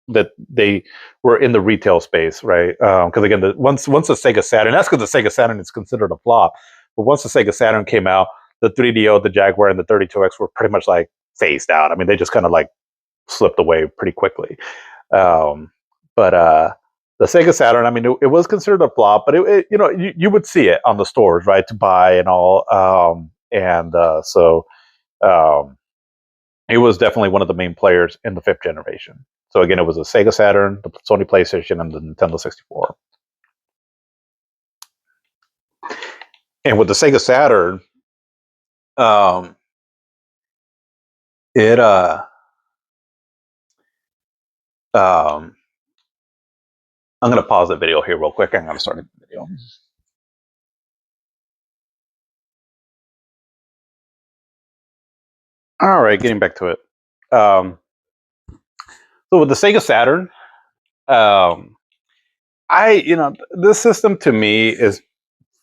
that they were in the retail space, right? Because again, once the Sega Saturn, that's because the Sega Saturn is considered a flop. But once the Sega Saturn came out, the 3DO, the Jaguar, and the 32X were pretty much like phased out. I mean, they just kind of like slipped away pretty quickly. But the Sega Saturn, I mean, it was considered a flop, but you would see it on the stores, right, to buy and all. So it was definitely one of the main players in the fifth generation. So again, it was a Sega Saturn, the Sony PlayStation, and the Nintendo 64. And with the Sega Saturn, um, it I'm going to pause the video here real quick. I'm going to start the video. All right, getting back to it. So with the Sega Saturn, this system to me is,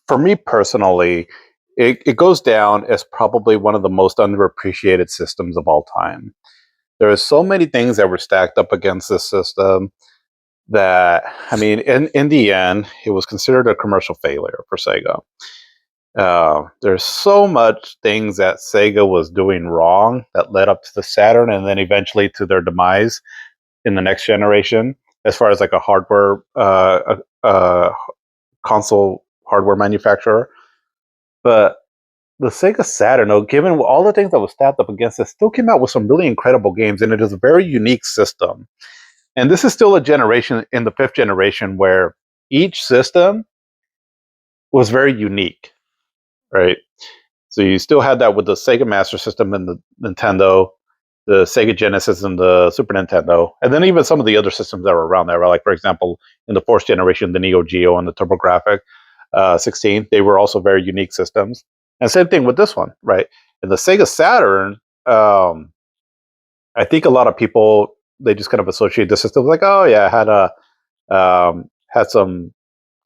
for me personally, it goes down as probably one of the most underappreciated systems of all time. There are so many things that were stacked up against this system that, I mean, in the end, it was considered a commercial failure for Sega. There's so much things that Sega was doing wrong that led up to the Saturn and then eventually to their demise in the next generation, as far as like a hardware, console hardware manufacturer. But the Sega Saturn, though, given all the things that was stacked up against it, still came out with some really incredible games, and it is a very unique system. And this is still a generation in the fifth generation where each system was very unique, right? So you still had that with the Sega Master System and the Nintendo, the Sega Genesis and the Super Nintendo, and then even some of the other systems that were around there. Like, for example, in the fourth generation, the Neo Geo and the TurboGrafx 16, they were also very unique systems. And same thing with this one, right? In the Sega Saturn, I think a lot of people, they just kind of associate the system like, oh yeah, had some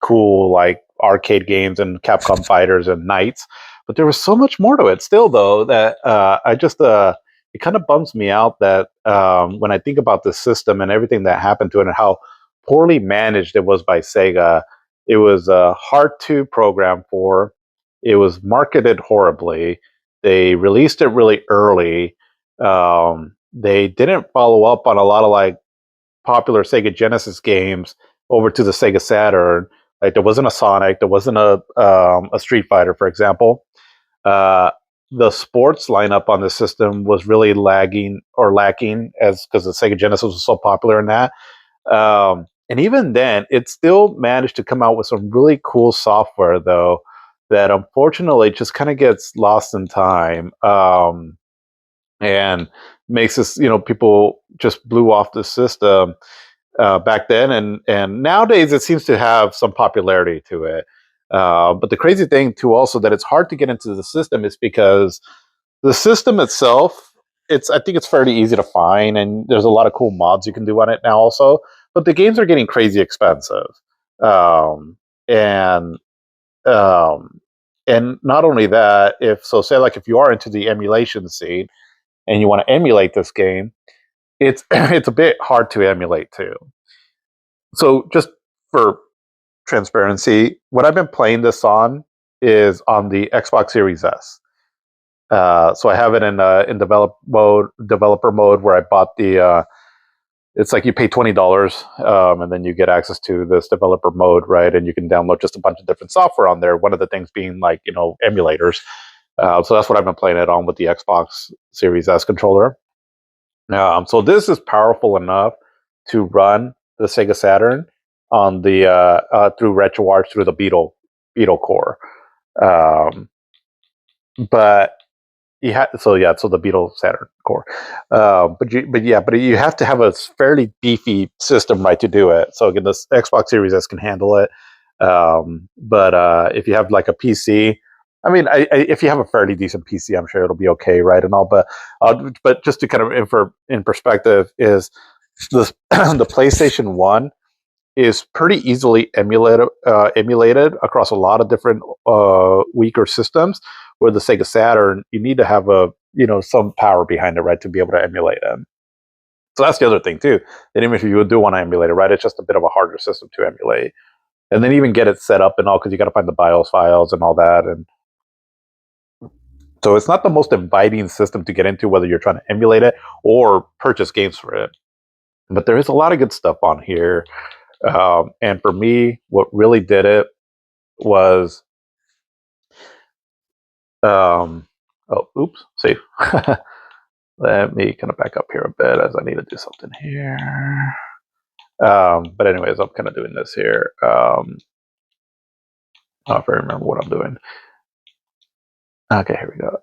cool like arcade games and Capcom fighters and Knights, but there was so much more to it still, though, that it kind of bums me out that when I think about the system and everything that happened to it and how poorly managed it was by Sega. It was hard to program for. It was marketed horribly. They released it really early. They didn't follow up on a lot of like popular Sega Genesis games over to the Sega Saturn. Like there wasn't a Sonic, there wasn't a Street Fighter, for example. The sports lineup on the system was really lacking, as because the Sega Genesis was so popular in that. And even then, it still managed to come out with some really cool software, though, that unfortunately just kind of gets lost in time. and makes this, people just blew off the system back then, and nowadays it seems to have some popularity to it. But the crazy thing too, also, that it's hard to get into the system is because the system itself, I think it's fairly easy to find, and there's a lot of cool mods you can do on it now also. But the games are getting crazy expensive, um, and um, and not only that, if so, say like if you are into the emulation scene and you want to emulate this game, it's it's a bit hard to emulate too. So just for transparency, what I've been playing this on is on the Xbox Series S. So I have it in developer mode, where I bought the. It's like you pay $20, and then you get access to this developer mode, right? And you can download just a bunch of different software on there. One of the things being like emulators. So that's what I've been playing it on with the Xbox Series S controller. So this is powerful enough to run the Sega Saturn on the through RetroArch through the Beetle core. Um, but so the Beetle Saturn core. But you have to have a fairly beefy system, right, to do it. So again, this Xbox Series S can handle it. But if you have like a PC, I mean, if you have a fairly decent PC, I'm sure it'll be okay, right, and all. But just to kind of in perspective, is this the PlayStation One is pretty easily emulated across a lot of different weaker systems. Where the Sega Saturn, you need to have some power behind it, right, to be able to emulate it. So that's the other thing too. And even if you do want to emulate it, right, it's just a bit of a harder system to emulate, and then even get it set up and all, because you got to find the BIOS files and all that, and so it's not the most inviting system to get into, whether you're trying to emulate it or purchase games for it. But there is a lot of good stuff on here. And for me, what really did it was, oops, see, let me kind of back up here a bit, as I need to do something here. But anyways, I'm kind of doing this here. If I remember what I'm doing. Okay, here we go.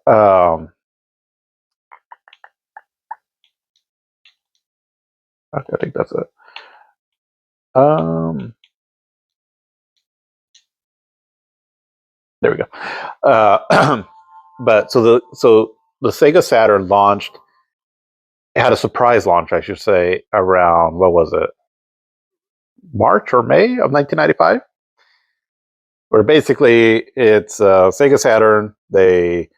Okay, I think that's it. There we go. But the Sega Saturn launched. It had a surprise launch, I should say, around, what was it, March or May of 1995, where basically it's Sega Saturn. They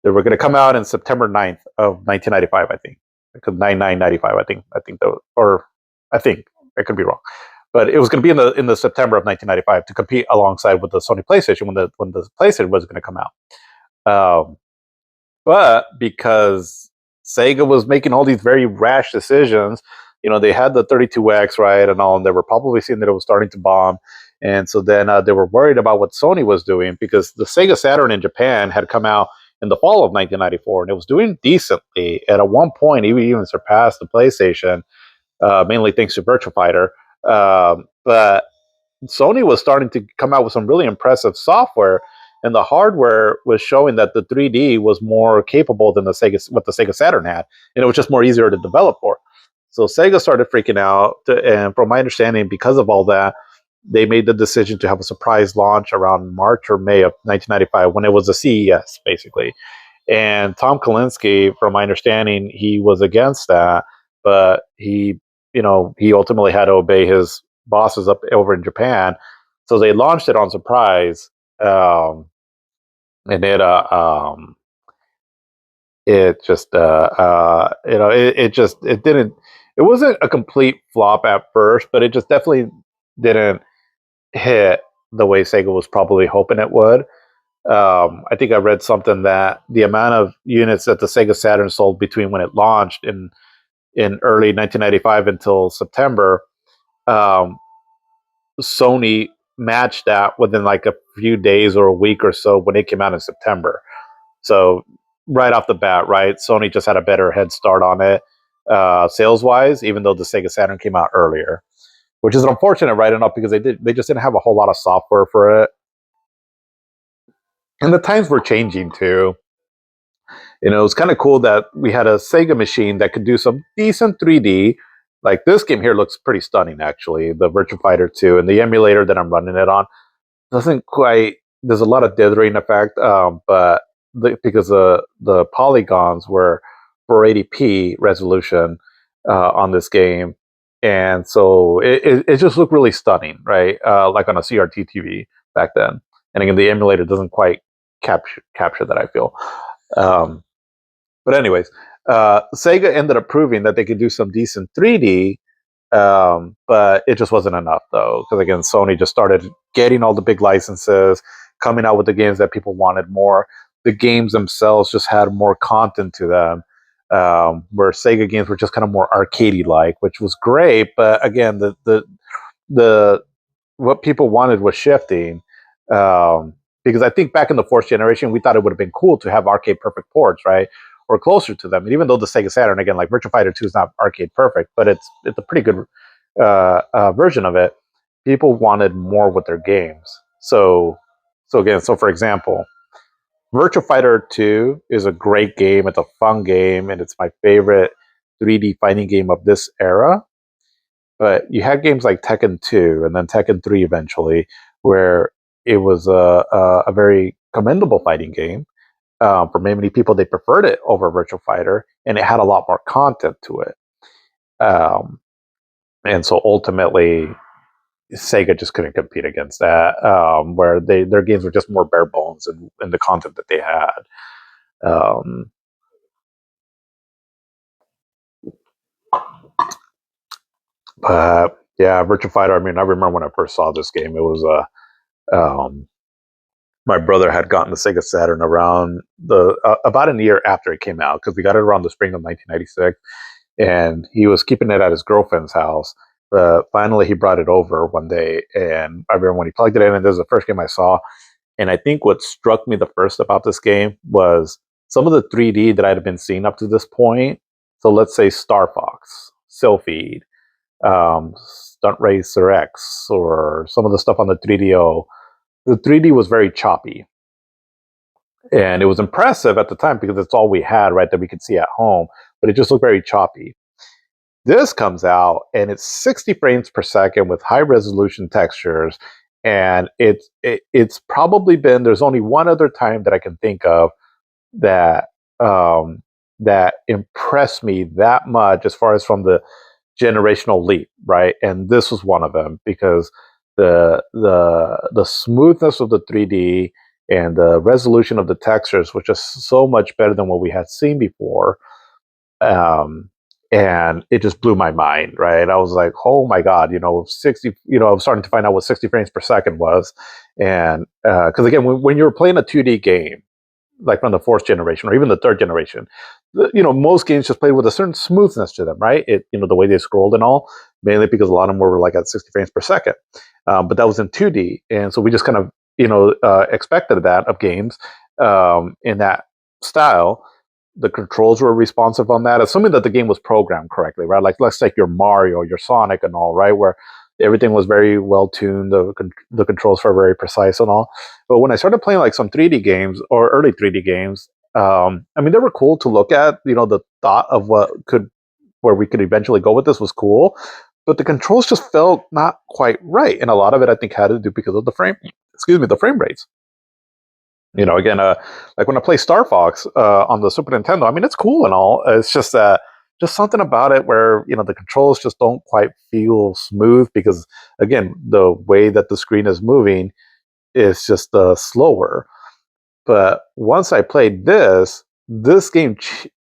were going to come out in September 9th of 1995, I think, because 9/9/95, I think I think I could be wrong, but it was going to be in the September of 1995 to compete alongside with the Sony PlayStation when the PlayStation was going to come out. Um, but because Sega was making all these very rash decisions, they had the 32X, right, and all, and they were probably seeing that it was starting to bomb. And so then they were worried about what Sony was doing, because the Sega Saturn in Japan had come out in the fall of 1994, and it was doing decently. And at one point, it even surpassed the PlayStation, mainly thanks to Virtua Fighter. But Sony was starting to come out with some really impressive software, and the hardware was showing that the 3D was more capable than what the Sega Saturn had, and it was just more easier to develop for. So Sega started freaking out, and from my understanding, because of all that, they made the decision to have a surprise launch around March or May of 1995, when it was a CES, basically. And Tom Kalinske, from my understanding, he was against that, but he ultimately had to obey his bosses up over in Japan. So they launched it on surprise, and it just it didn't. It wasn't a complete flop at first, but it just definitely didn't hit the way Sega was probably hoping it would. I think I read something that the amount of units that the Sega Saturn sold between when it launched in early 1995 until September, um, Sony matched that within like a few days or a week or so when it came out in September. So right off the bat, right, Sony just had a better head start on it, sales wise, even though the Sega Saturn came out earlier, which is unfortunate, right enough, because they just didn't have a whole lot of software for it, and the times were changing too. You know, it was kind of cool that we had a Sega machine that could do some decent 3D. Like this game here looks pretty stunning, actually. The Virtua Fighter 2 and the emulator that I'm running it on doesn't quite. There's a lot of dithering effect, but because the polygons were 480p resolution on this game, and so it just looked really stunning, right? Like on a CRT TV back then. And again, the emulator doesn't quite capture that. I feel. Um, but anyways, Sega ended up proving that they could do some decent 3D, but it just wasn't enough though, because again, Sony just started getting all the big licenses, coming out with the games that people wanted more. The games themselves just had more content to them, where Sega games were just kind of more arcadey like, which was great. But again, the what people wanted was shifting. Because I think back in the fourth generation, we thought it would have been cool to have arcade perfect ports, right? Or closer to them. And even though the Sega Saturn, again, like Virtua Fighter 2 is not arcade perfect, but it's a pretty good version of it. People wanted more with their games. So for example, Virtua Fighter 2 is a great game. It's a fun game, and it's my favorite 3D fighting game of this era. But you had games like Tekken 2 and then Tekken 3 eventually, where it was a very commendable fighting game. For many people, they preferred it over Virtual Fighter, and it had a lot more content to it. Um, and so ultimately, Sega just couldn't compete against that, where their games were just more bare bones in the content that they had. Um, but yeah, Virtual Fighter. I mean, I remember when I first saw this game, it was my brother had gotten the Sega Saturn around the about a year after it came out, because we got it around the spring of 1996, and he was keeping it at his girlfriend's house. But finally, he brought it over one day, and I remember when he plugged it in, and this was the first game I saw. And I think what struck me the first about this game was some of the 3D that I'd been seeing up to this point. So let's say Star Fox, Sylphied, Stunt Racer X, or some of the stuff on the 3DO. The 3D was very choppy, and it was impressive at the time because it's all we had, right, that we could see at home, but it just looked very choppy. This comes out and it's 60 frames per second with high resolution textures, and it's probably been, there's only one other time that I can think of that that impressed me that much as far as from the generational leap, right? And this was one of them, because the smoothness of the 3D and the resolution of the textures was just so much better than what we had seen before. Um, and it just blew my mind, right? I was like, oh my God, 60, I was starting to find out what 60 frames per second was. And because again, when you're playing a 2D game, like from the fourth generation or even the third generation, most games just played with a certain smoothness to them, right? The way they scrolled and all, mainly because a lot of them were like at 60 frames per second. But that was in 2D. And so we just kind of, expected that of games in that style. The controls were responsive on that, assuming that the game was programmed correctly, right? Like let's take your Mario, your Sonic, and all, right, where everything was very well tuned, the controls were very precise and all. But when I started playing like some 3D games or early 3D games, I mean, they were cool to look at. The thought of where we could eventually go with this was cool, but the controls just felt not quite right, and a lot of it I think had to do because of the frame rates. Again, like when I play Star Fox on the Super Nintendo, I mean, it's cool and all. It's just that, just something about it where, the controls just don't quite feel smooth because, again, the way that the screen is moving is just slower. But once I played this game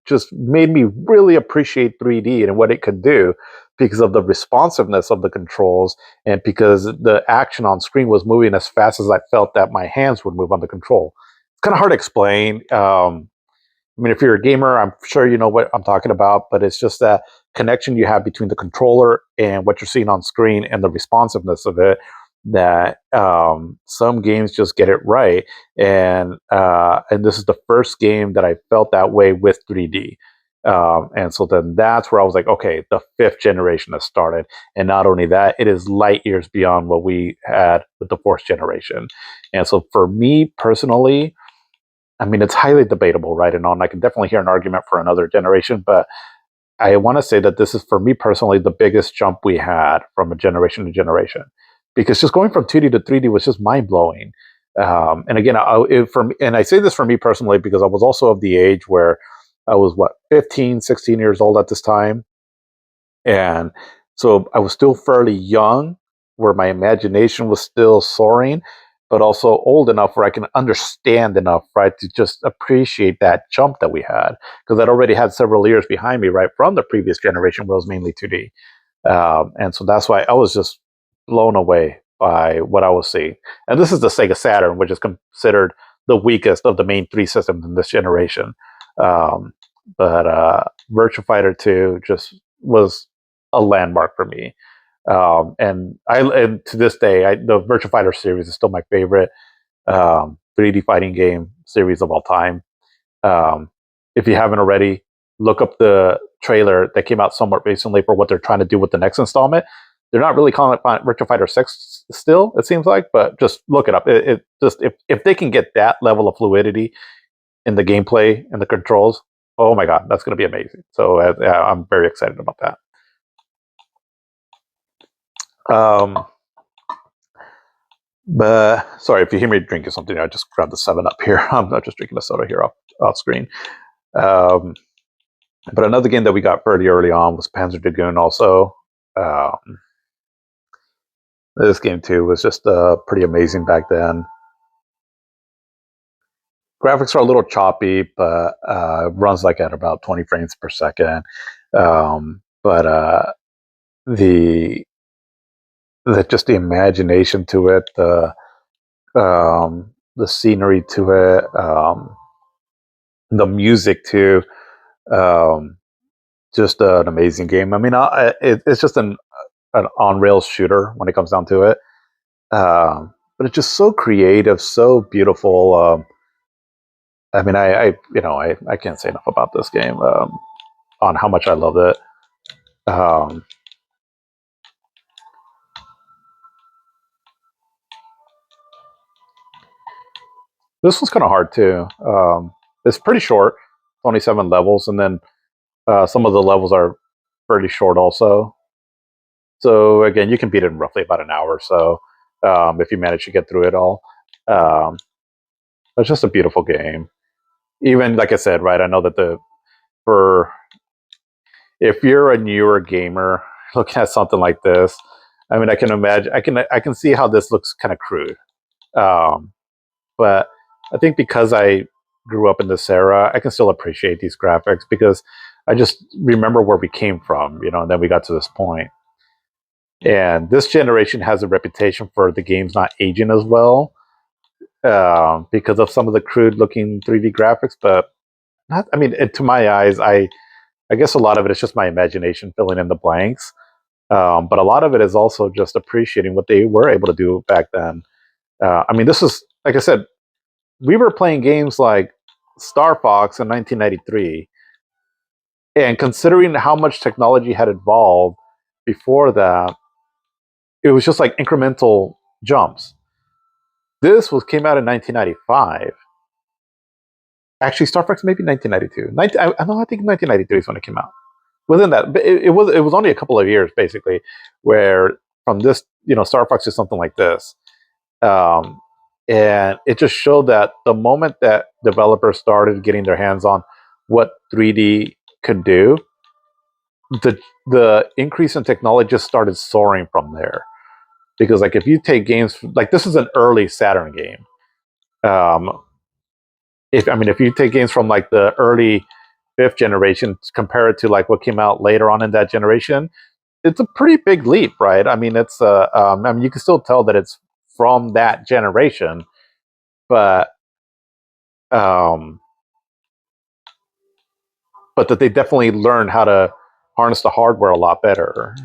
just made me really appreciate 3D and what it could do, because of the responsiveness of the controls and because the action on screen was moving as fast as I felt that my hands would move on the control. It's kind of hard to explain. I mean, if you're a gamer, I'm sure you know what I'm talking about, but it's just that connection you have between the controller and what you're seeing on screen and the responsiveness of it, that some games just get it right. And this is the first game that I felt that way with 3D. And so then that's where I was like, okay, the fifth generation has started. And not only that, it is light years beyond what we had with the fourth generation. And so for me personally, I mean, it's highly debatable, right? And I can definitely hear an argument for another generation, but I want to say that this is, for me personally, the biggest jump we had from a generation to generation, because just going from 2D to 3D was just mind blowing. And again, and I say this for me personally because I was also of the age where I was 15, 16 years old at this time, and so I was still fairly young, where my imagination was still soaring, but also old enough where I can understand enough, right, to just appreciate that jump that we had. Because I'd already had several years behind me, right, from the previous generation where it was mainly 2D. And so that's why I was just blown away by what I was seeing. And this is the Sega Saturn, which is considered the weakest of the main three systems in this generation. Um, but Virtua Fighter 2 just was a landmark for me. And to this day, the Virtua Fighter series is still my favorite 3D fighting game series of all time. Um, if you haven't already, look up the trailer that came out somewhat recently for what they're trying to do with the next installment. They're not really calling it Virtua Fighter 6 still, it seems like, but just look it up. It just if they can get that level of fluidity in the gameplay and the controls, oh my god, that's going to be amazing. So yeah, I'm very excited about that. Um, but sorry if you hear me drinking something, I just grabbed the 7 Up here. I'm not just drinking a soda here off screen. Um, but another game that we got pretty early on was Panzer Dragoon. Also, um, this game too was just pretty amazing back then. Graphics are a little choppy, but runs like at about 20 frames per second. But the just the imagination to it, the scenery to it, the music too. Um, just an amazing game. I mean, it's just an on rails shooter when it comes down to it. But it's just so creative, so beautiful. I mean, I can't say enough about this game on how much I love it. Um, this was kind of hard too. It's pretty short, 27 levels, and then some of the levels are pretty short also. So again, you can beat it in roughly about an hour or so if you manage to get through it all. Um, it's just a beautiful game. Even like I said, right? I know that the for if you're a newer gamer looking at something like this, I mean, I can imagine, I can see how this looks kind of crude. Um, but I think because I grew up in this era, I can still appreciate these graphics because I just remember where we came from, and then we got to this point. And this generation has a reputation for the games not aging as well because of some of the crude looking 3D graphics. But not, I mean, to my eyes, I guess a lot of it is just my imagination filling in the blanks. But a lot of it is also just appreciating what they were able to do back then. I mean, this is, like I said, we were playing games like Star Fox in 1993, and considering how much technology had evolved before that, it was just like incremental jumps. This was came out in 1995. Actually, Star Fox maybe 1992. I think 1993 is when it came out. Within that, but it was only a couple of years basically, where from this, Star Fox to something like this. Um, and it just showed that the moment that developers started getting their hands on what 3D could do, the increase in technology just started soaring from there. Because like if you take games like this is an early Saturn game. Um, if you take games from like the early fifth generation, compare it to like what came out later on in that generation, it's a pretty big leap, right? I mean, I mean, you can still tell that it's from that generation, but um, but that they definitely learned how to harness the hardware a lot better.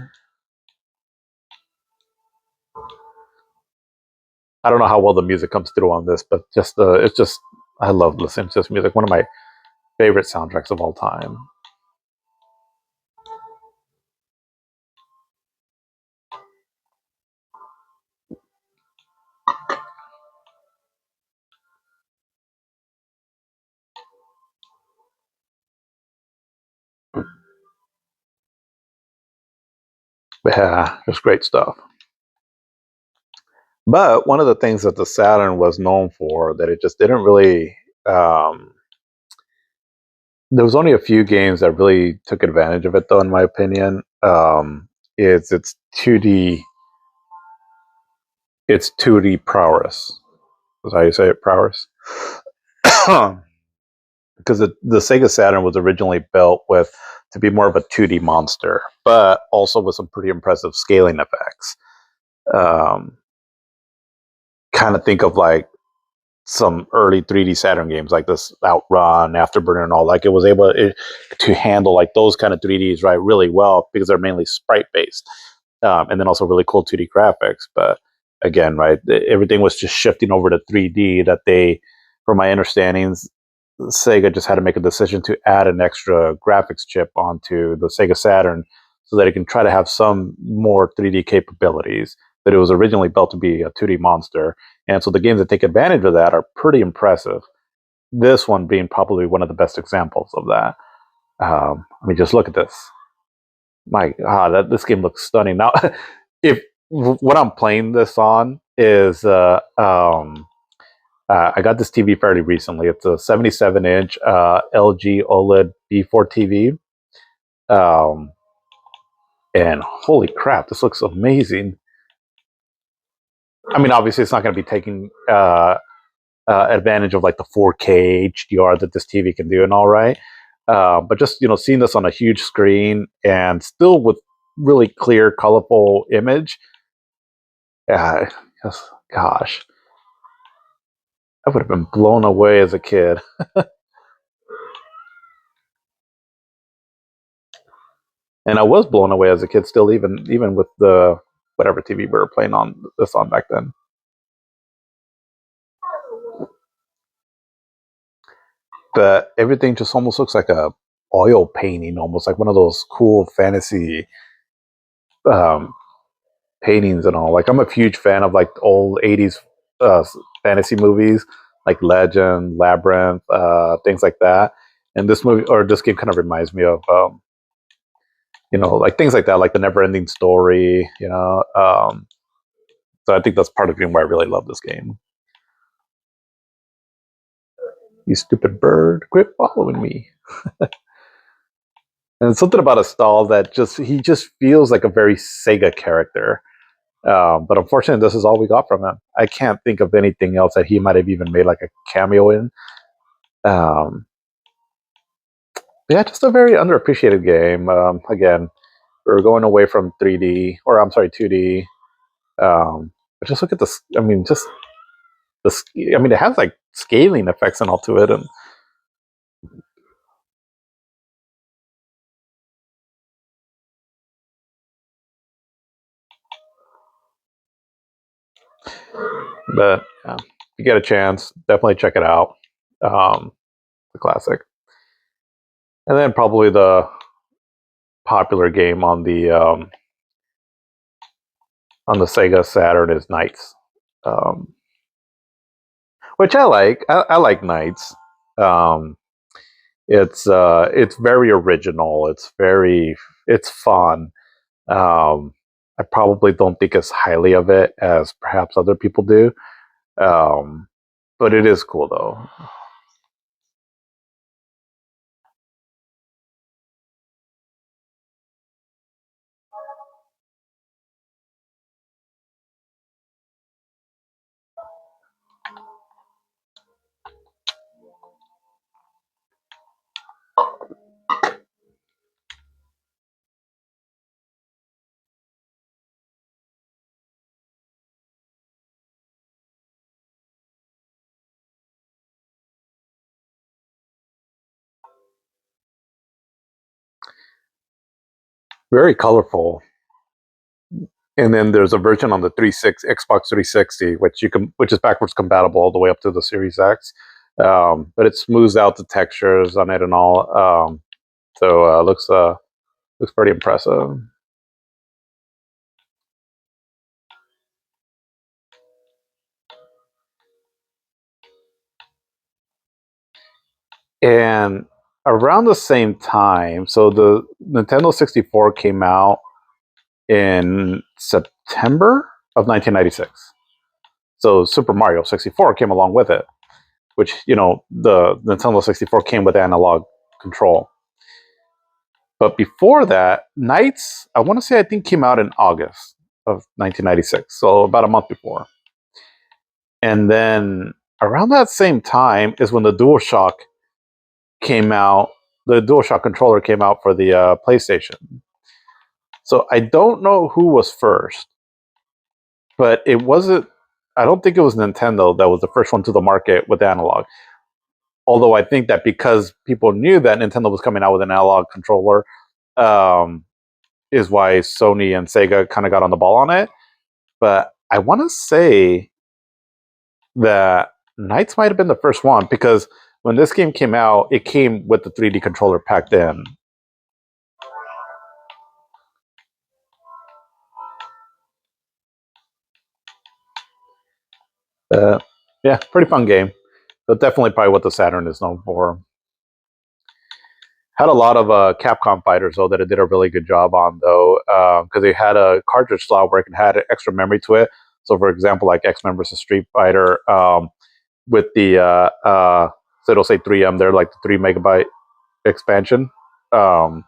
I don't know how well the music comes through on this, but it's just I love listening to this music. One of my favorite soundtracks of all time. Yeah, it's great stuff. But one of the things that the Saturn was known for that it just didn't really there was only a few games that really took advantage of it, though, in my opinion. Is its 2D prowess. Is how you say it, prowess. Because the Sega Saturn was originally built with to be more of a 2D monster, but also with some pretty impressive scaling effects. Um, kind of think of like some early 3D Saturn games like this Outrun, Afterburner, and all. Like it was able to handle like those kind of 3Ds right really well because they're mainly sprite based, and then also really cool 2D graphics. But again, right, everything was just shifting over to 3D. That they, from my understandings, Sega just had to make a decision to add an extra graphics chip onto the Sega Saturn so that it can try to have some more 3D capabilities. That it was originally built to be a 2D monster, and so the games that take advantage of that are pretty impressive. This one being probably one of the best examples of that. I mean, just look at this. My God, this game looks stunning. Now, if what I'm playing this on is I got this TV fairly recently. It's a 77-inch LG OLED B4 TV. Um, and holy crap, this looks amazing. I mean, obviously, it's not going to be taking advantage of like the 4K HDR that this TV can do and all right. But just seeing this on a huge screen and still with really clear, colorful image. Uh, gosh, I would have been blown away as a kid. And I was blown away as a kid still, even with the whatever TV we were playing on this on back then. But everything just almost looks like a oil painting, almost like one of those cool fantasy um, paintings and all. Like I'm a huge fan of like old '80s uh, fantasy movies, like Legend, Labyrinth, things like that. And this movie or this game kind of reminds me of like things like that, like the Never Ending Story. So I think that's part of the reason why I really love this game. You stupid bird, quit following me. And something about a stall that he just feels like a very Sega character. But unfortunately, this is all we got from him. I can't think of anything else that he might have even made like a cameo in. Um, yeah, just a very underappreciated game. Again, we're going away from 3D, or I'm sorry, 2D. But just look at this. I mean, just this. I mean, it has like scaling effects and all to it, and but yeah, if you get a chance, definitely check it out. The classic, and then probably the popular game on the Sega Saturn is Knights, um, which I like. I like Knights. Um, it's very original. It's fun. I probably don't think as highly of it as perhaps other people do, um, but it is cool though. Very colorful. And then there's a version on the Xbox 360, which is backwards compatible all the way up to the Series X. But it smooths out the textures on it and all. So looks pretty impressive. And around the same time, so the Nintendo 64 came out in September of 1996. So Super Mario 64 came along with it, which, the Nintendo 64 came with analog control. But before that, Knights, I want to say, I think came out in August of 1996, so about a month before. And then around that same time is when the DualShock came out. The DualShock controller came out for the PlayStation. So I don't know who was first, but it wasn't. I don't think it was Nintendo that was the first one to the market with analog. Although I think that because people knew that Nintendo was coming out with an analog controller, um, is why Sony and Sega kind of got on the ball on it. But I want to say that Knights might have been the first one because when this game came out, it came with the 3D controller packed in. Uh, yeah, pretty fun game. But definitely probably what the Saturn is known for. Had a lot of Capcom fighters though that it did a really good job on though, because they had a cartridge slot where it had extra memory to it. So, for example, like X-Men versus Street Fighter, with the so it'll say 3M there, like the 3 MB expansion. Um,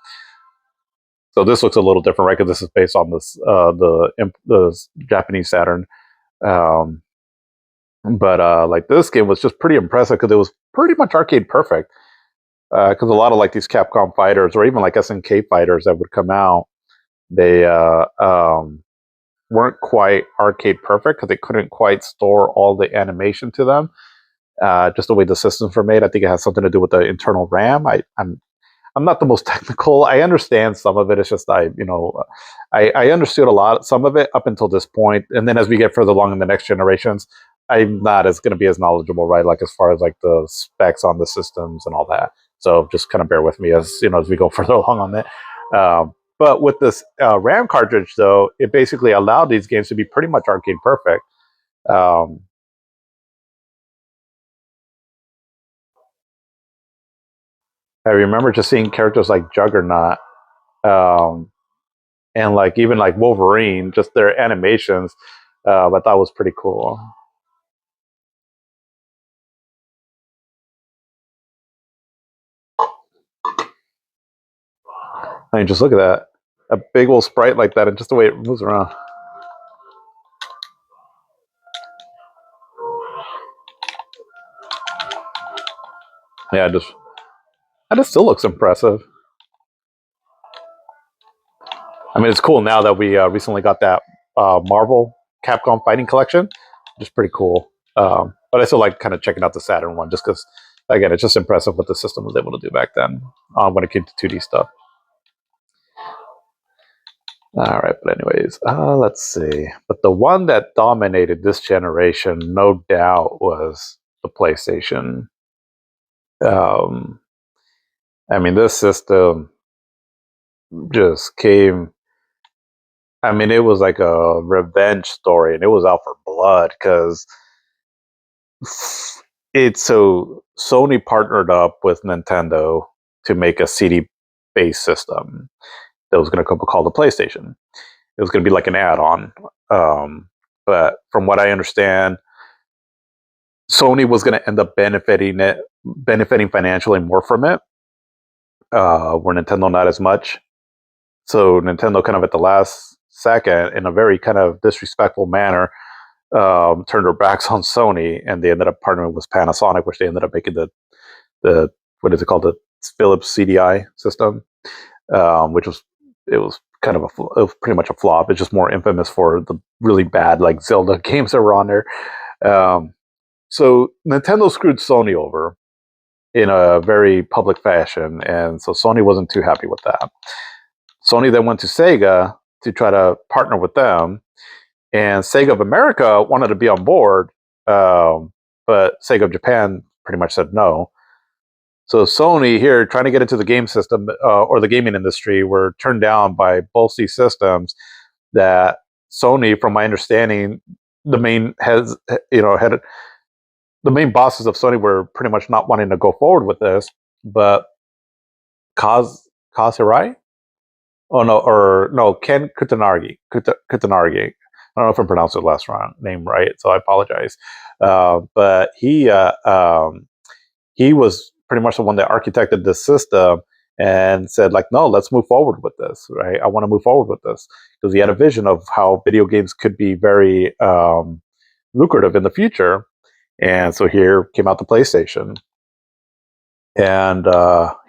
so this looks a little different, right? Because this is based on this the Japanese Saturn. Um, but like this game was just pretty impressive because it was pretty much arcade perfect. Because a lot of like these Capcom fighters, or even like SNK fighters that would come out, they weren't quite arcade perfect because they couldn't quite store all the animation to them. Just the way the systems were made, I think it has something to do with the internal RAM. I'm not the most technical. I understand some of it. It's just I understood a lot, some of it up until this point, and then as we get further along in the next generations, I'm not as going to be as knowledgeable, right? Like as far as like the specs on the systems and all that. So just kind of bear with me as we go further along on that. But with this RAM cartridge, though, it basically allowed these games to be pretty much arcade perfect. Um, I remember just seeing characters like Juggernaut, um, and like even like Wolverine, just their animations, I thought was pretty cool. I mean, just look at that, a big old sprite like that, and just the way it moves around. Yeah, just and it still looks impressive. I mean, it's cool now that we recently got that Marvel Capcom Fighting Collection, which is pretty cool. But I still like kind of checking out the Saturn one just because, again, it's just impressive what the system was able to do back then when it came to 2D stuff. All right, but anyways, let's see. But the one that dominated this generation, no doubt, was the PlayStation. Um, I mean, this system just came. I mean, it was like a revenge story, and it was out for blood because it's so Sony partnered up with Nintendo to make a CD-based system that was going to come called the PlayStation. It was going to be like an add-on, um, but from what I understand, Sony was going to end up benefiting financially more from it, where Nintendo not as much. So Nintendo kind of at the last second, in a very kind of disrespectful manner, turned their backs on Sony, and they ended up partnering with Panasonic, which they ended up making the what is it called, the Philips CDI system, which was it was kind of it was pretty much a flop. It's just more infamous for the really bad like Zelda games that were on there. Um, so Nintendo screwed Sony over in a very public fashion, and so Sony wasn't too happy with that. Sony then went to Sega to try to partner with them, and Sega of America wanted to be on board, but Sega of Japan pretty much said no. So Sony here trying to get into the game system or the gaming industry were turned down by both these systems. That Sony, from my understanding, the main has had the main bosses of Sony were pretty much not wanting to go forward with this, but Kaz Hirai, Oh no, or no, Ken Kutanagi. Kutanagi. I don't know if I'm pronouncing the last name right, so I apologize. But he was pretty much the one that architected this system and said like, no, let's move forward with this, right? I want to move forward with this because he had a vision of how video games could be very lucrative in the future. And so here came out the PlayStation. And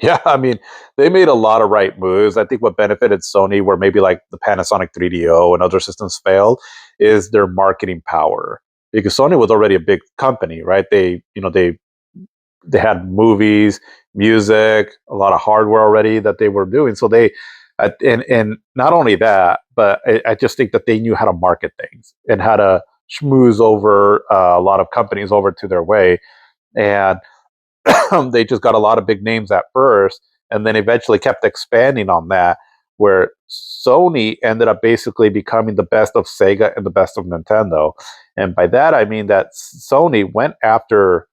yeah, I mean, they made a lot of right moves. I think what benefited Sony, where maybe like the Panasonic 3DO and other systems failed, is their marketing power. Because Sony was already a big company, right? They had movies, music, a lot of hardware already that they were doing. So and not only that, but I just think that they knew how to market things and how to schmooze over a lot of companies over to their way. And they just got a lot of big names at first, and then eventually kept expanding on that. Where Sony ended up basically becoming the best of Sega and the best of Nintendo, and by that I mean that Sony went after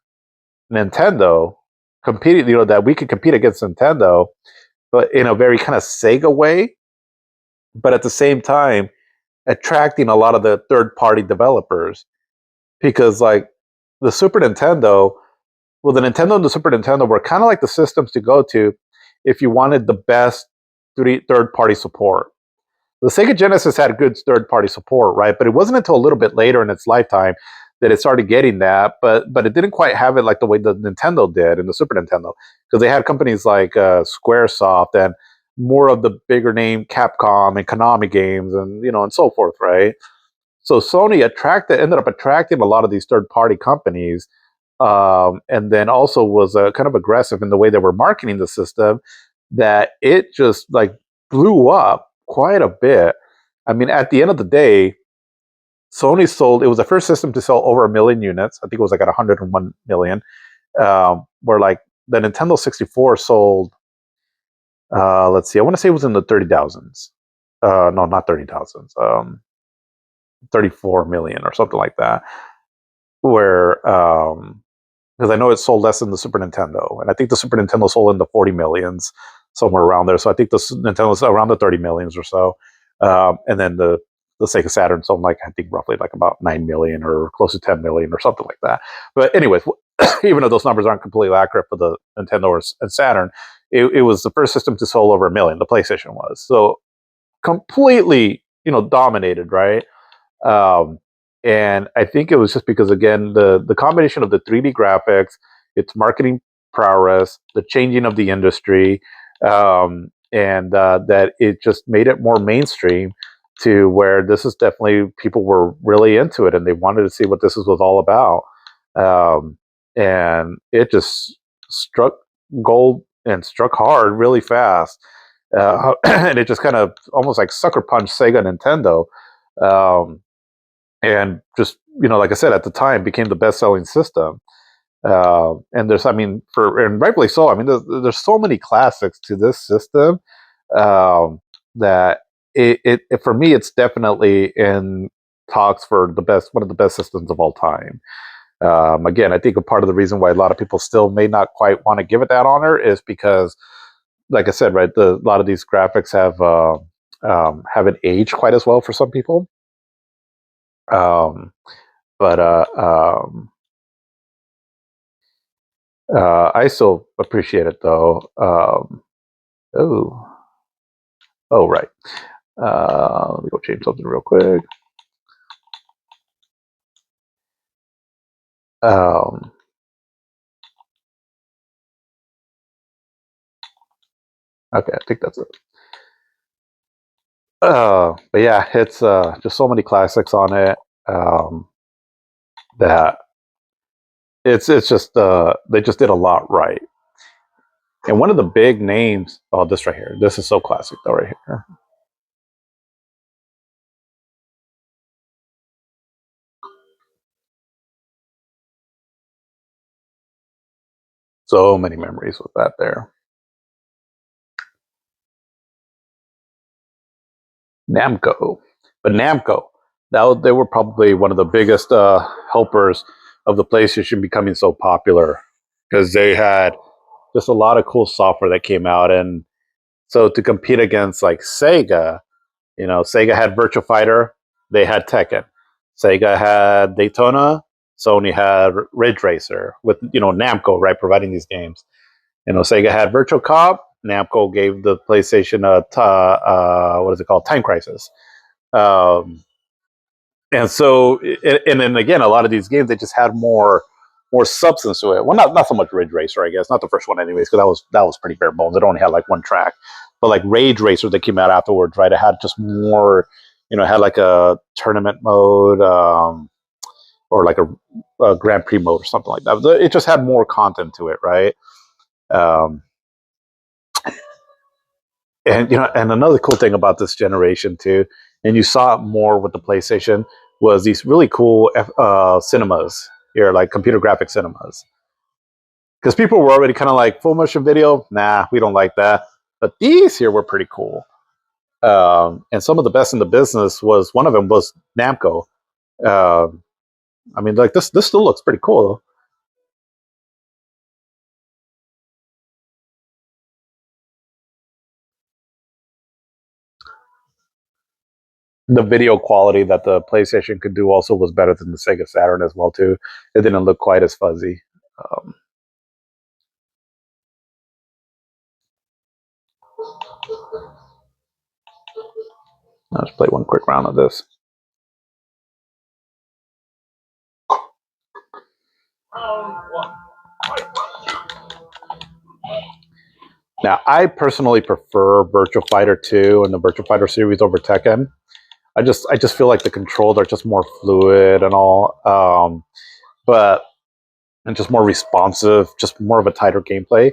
Nintendo, competing, that we could compete against Nintendo, but in a very kind of Sega way, but at the same time attracting a lot of the third party developers because like the Super Nintendo, well, the Nintendo and the Super Nintendo were kind of like the systems to go to if you wanted the best third party support. The Sega Genesis had good third party support, right? But it wasn't until a little bit later in its lifetime that it started getting that. But it didn't quite have it like the way the Nintendo did in the Super Nintendo because they had companies like SquareSoft and more of the bigger name Capcom and Konami games and and so forth, right? So Sony ended up attracting a lot of these third party companies, and then also was kind of aggressive in the way they were marketing the system. That it just like blew up quite a bit. I mean, at the end of the day, Sony sold. It was the first system to sell over 1 million units. I think it was like at 101 million. Where like the Nintendo 64 sold. Let's see. I want to say it was in the 30,000s. No, not 30,000s. 34 million or something like that. Where because I know it sold less than the Super Nintendo, and I think the Super Nintendo sold in the 40 millions, somewhere around there. So I think the Nintendo's around the 30 millions or so, and then the Sega Saturn sold like I think roughly like about 9 million or close to 10 million or something like that. But anyways, even though those numbers aren't completely accurate for the Nintendo and Saturn, it was the first system to sell over 1 million. The PlayStation was so completely dominated, right? Um, and I think it was just because again the combination of the 3D graphics, its marketing prowess, the changing of the industry, and that it just made it more mainstream to where this is definitely people were really into it and they wanted to see what this was all about. Um, and it just struck gold and struck hard really fast. And it just kind of almost like sucker punched Sega and Nintendo. Um, and just like I said, at the time became the best selling system. And there's, I mean, and rightfully so. I mean, there's so many classics to this system, that for me, it's definitely in talks for one of the best systems of all time. Again, I think a part of the reason why a lot of people still may not quite want to give it that honor is because, like I said, right, a lot of these graphics haven't aged quite as well for some people. Um, but I still appreciate it though. Oh, oh, right. Let me go change something real quick. Um, okay, I think that's it. But yeah, it's just so many classics on it, that it's just they just did a lot right. And one of the big names, oh, this right here. This is so classic though, right here. So many memories with that there. Namco. But Namco, they were probably one of the biggest helpers of the PlayStation becoming so popular because they had just a lot of cool software that came out, and So to compete against like Sega, Sega had Virtua Fighter, they had Tekken. Sega had Daytona, Sony had Ridge Racer with Namco, right, providing these games. Sega had Virtual Cop. Namco gave the PlayStation what is it called, Time Crisis. Um, and so, and then again, a lot of these games they just had more substance to it. Well, not so much Ridge Racer, I guess, not the first one, anyways, because that was pretty bare bones. It only had like one track, but like Rage Racer that came out afterwards, right? It had just more, it had like a tournament mode, or like a Grand Prix mode or something like that. It just had more content to it, right? Um, and and another cool thing about this generation too, and you saw it more with the PlayStation, was these really cool cinemas here, like computer graphic cinemas, because people were already kind of like full motion video. Nah, we don't like that. But these here were pretty cool. And some of the best in the business was one of them was Namco. Um, I mean, like this still looks pretty cool. The video quality that the PlayStation could do also was better than the Sega Saturn as well too. It didn't look quite as fuzzy. Um, I'll just play one quick round of this. Now, I personally prefer Virtua Fighter 2 and the Virtua Fighter series over Tekken. I just feel like the controls are just more fluid and all, but and just more responsive, just more of a tighter gameplay.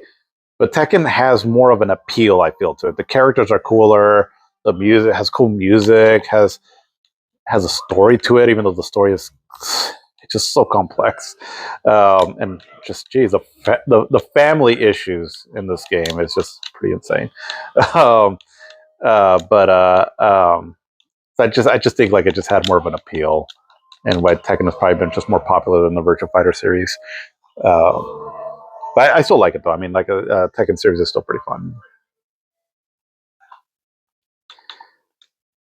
But Tekken has more of an appeal, I feel, to it. The characters are cooler. The music has cool music. Has a story to it, even though the story is it's just so complex. And just geez, the family issues in this game is just pretty insane. um, but I just think like it just had more of an appeal, and why Tekken has probably been just more popular than the Virtua Fighter series. Um, but I still like it though. I mean, like a Tekken series is still pretty fun.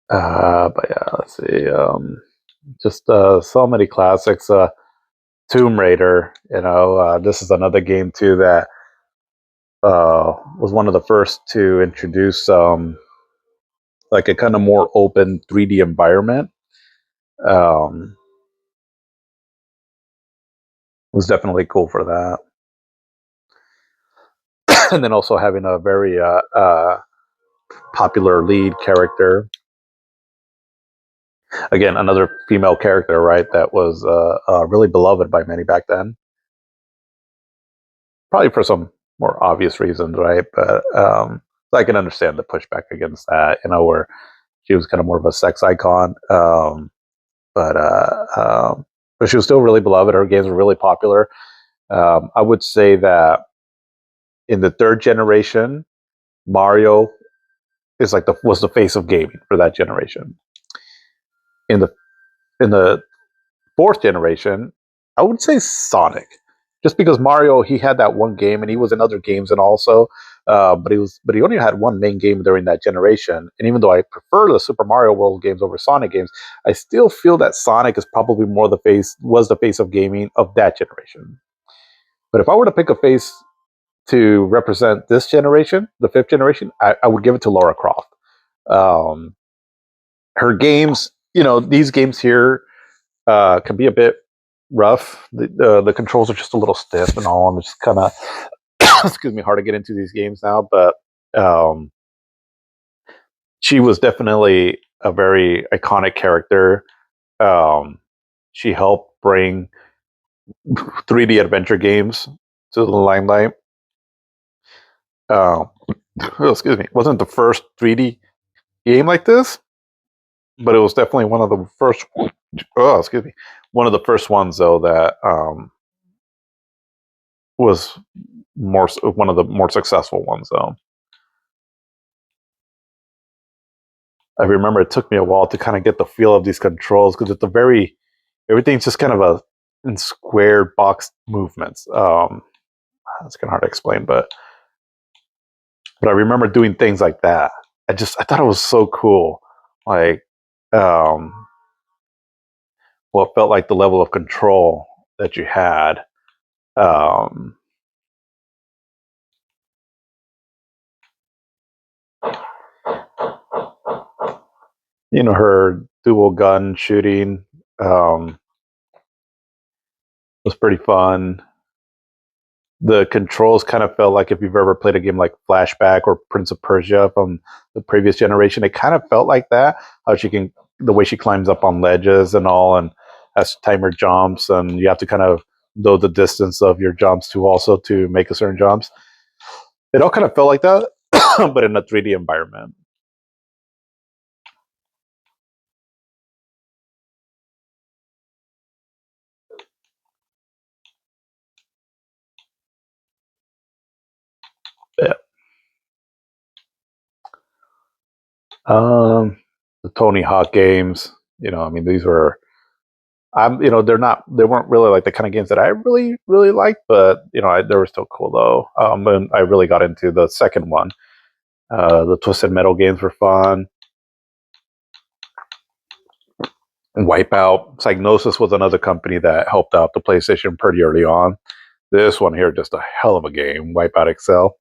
But yeah, let's see. Just so many classics. Tomb Raider. This is another game too that was one of the first to introduce like a kind of more open 3D environment. Um, was definitely cool for that. And then also having a very popular lead character. Again, another female character, right? That was really beloved by many back then. Probably for some more obvious reasons, right? But I can understand the pushback against that. Where she was kind of more of a sex icon, but but she was still really beloved. Her games were really popular. I would say that in the third generation, Mario is like was the face of gaming for that generation. In the fourth generation, I would say Sonic, just because Mario he had that one game and he was in other games and also, but he only had one main game during that generation. And even though I prefer the Super Mario World games over Sonic games, I still feel that Sonic is probably more the face of gaming of that generation. But if I were to pick a face to represent this generation, the fifth generation, I would give it to Laura Croft. Um, Her games, these games here can be a bit rough. The controls are just a little stiff and all, and it's kind of excuse me, hard to get into these games now. But um, she was definitely a very iconic character. Um, she helped bring 3D adventure games to the limelight. Uh, oh, excuse me, it wasn't the first 3D game like this, but it was definitely one of the first. Oh, excuse me, one of the first ones though that was one of the more successful ones though. I remember it took me a while to kind of get the feel of these controls because it's everything's just kind of a in square box movements. It's kind of hard to explain, but But I remember doing things like that. I thought it was so cool. Like, um, what felt like the level of control that you had. Um, her dual gun shooting was pretty fun. The controls kind of felt like if you've ever played a game like Flashback or Prince of Persia from the previous generation, it kind of felt like that. How she can, the way she climbs up on ledges and all, and has timer jumps, and you have to kind of know the distance of your jumps to also to make a certain jumps. It all kind of felt like that, but in a 3D environment. Yeah. Um, the Tony Hawk games, I mean, these were they weren't really like the kind of games that I really liked, but they were still cool though. And I really got into the second one. The Twisted Metal games were fun. And Wipeout, Psygnosis was another company that helped out the PlayStation pretty early on. This one here, just a hell of a game, Wipeout Excel.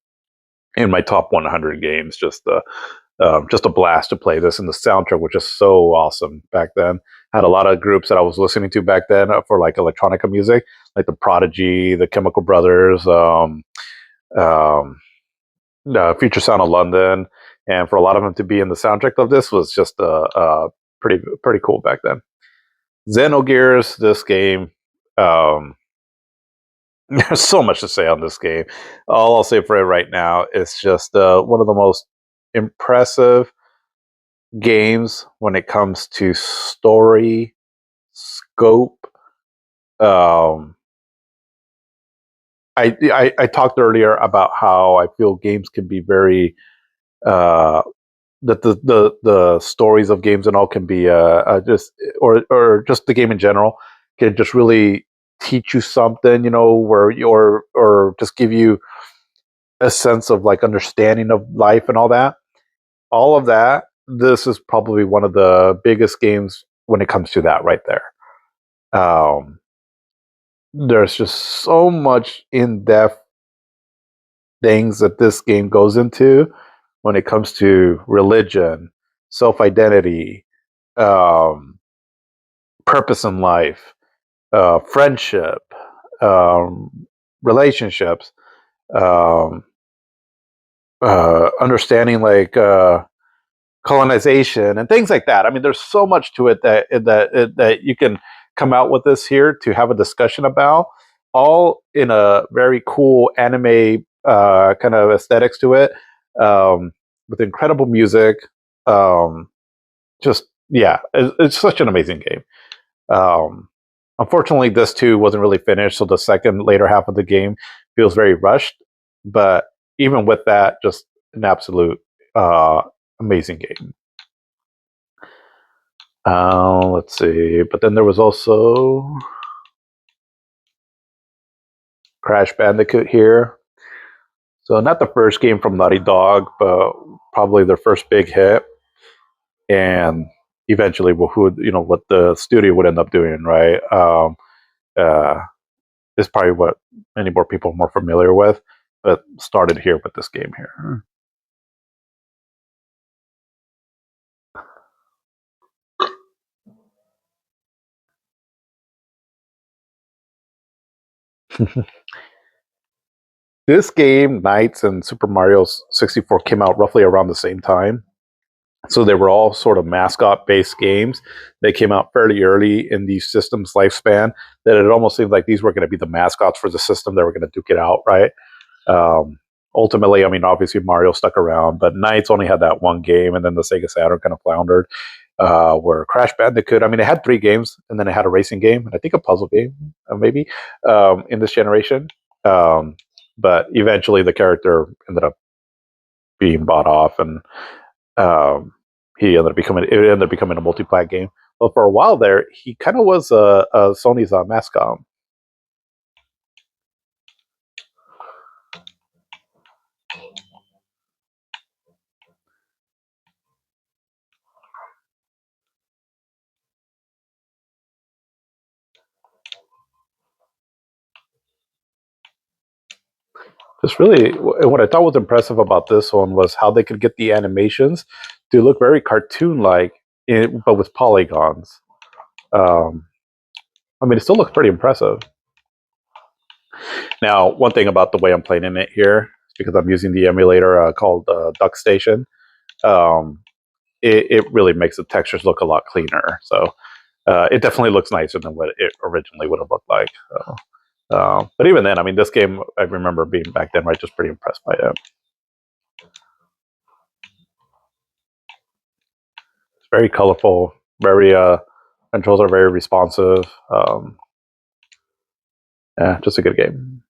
In my top 100 games, just a blast to play this, and the soundtrack was just so awesome back then. Had a lot of groups that I was listening to back then for like electronica music, like the Prodigy, the Chemical Brothers, Future Sound of London, and for a lot of them to be in the soundtrack of this was just pretty cool back then. Xenogears, this game. Um, there's so much to say on this game. All I'll say for it right now is just one of the most impressive games when it comes to story, scope. Um, I talked earlier about how I feel games can be very uh, that the stories of games and all can be just or just the game in general can just really teach you something, where or just give you a sense of like understanding of life and all that. All of that. This is probably one of the biggest games when it comes to that right there. Um, there's just so much in depth things that this game goes into when it comes to religion, self identity, um, purpose in life, friendship, um, relationships, um, understanding like colonization and things like that. I mean, there's so much to it that you can come out with this here to have a discussion about, all in a very cool anime kind of aesthetics to it, um, with incredible music. Um, just yeah, it's such an amazing game. Um, unfortunately, this too wasn't really finished, so the second later half of the game feels very rushed. But even with that, just an absolute uh, amazing game. Let's see. But then there was also Crash Bandicoot here. So not the first game from Naughty Dog, but probably their first big hit. And eventually, what the studio would end up doing, right? Uh, is probably what many more people are more familiar with, but started here with this game here. This game, Knights and Super Mario 64, came out roughly around the same time. So they were all sort of mascot based games. They came out fairly early in the system's lifespan, that it almost seemed like these were going to be the mascots for the system. They were going to duke it out, right? Um, ultimately, I mean, obviously Mario stuck around, but Knights only had that one game, and then the Sega Saturn kind of floundered. Where Crash Bandicoot, I mean, it had three games, and then it had a racing game, and I think a puzzle game, maybe, in this generation. Um, but eventually, the character ended up being bought off, and um, it ended up becoming a multi-plat game. But for a while there, he kind of was Sony's mascot. This really, what I thought was impressive about this one was how they could get the animations to look very cartoon-like, but with polygons. Um, I mean, it still looks pretty impressive. Now, one thing about the way I'm playing in it here, because I'm using the emulator called Duck Station, um, it really makes the textures look a lot cleaner. So it definitely looks nicer than what it originally would have looked like. So, but even then, I mean, this game, I remember being back then, right, just pretty impressed by it. It's very colorful, very controls are very responsive. Yeah, just a good game.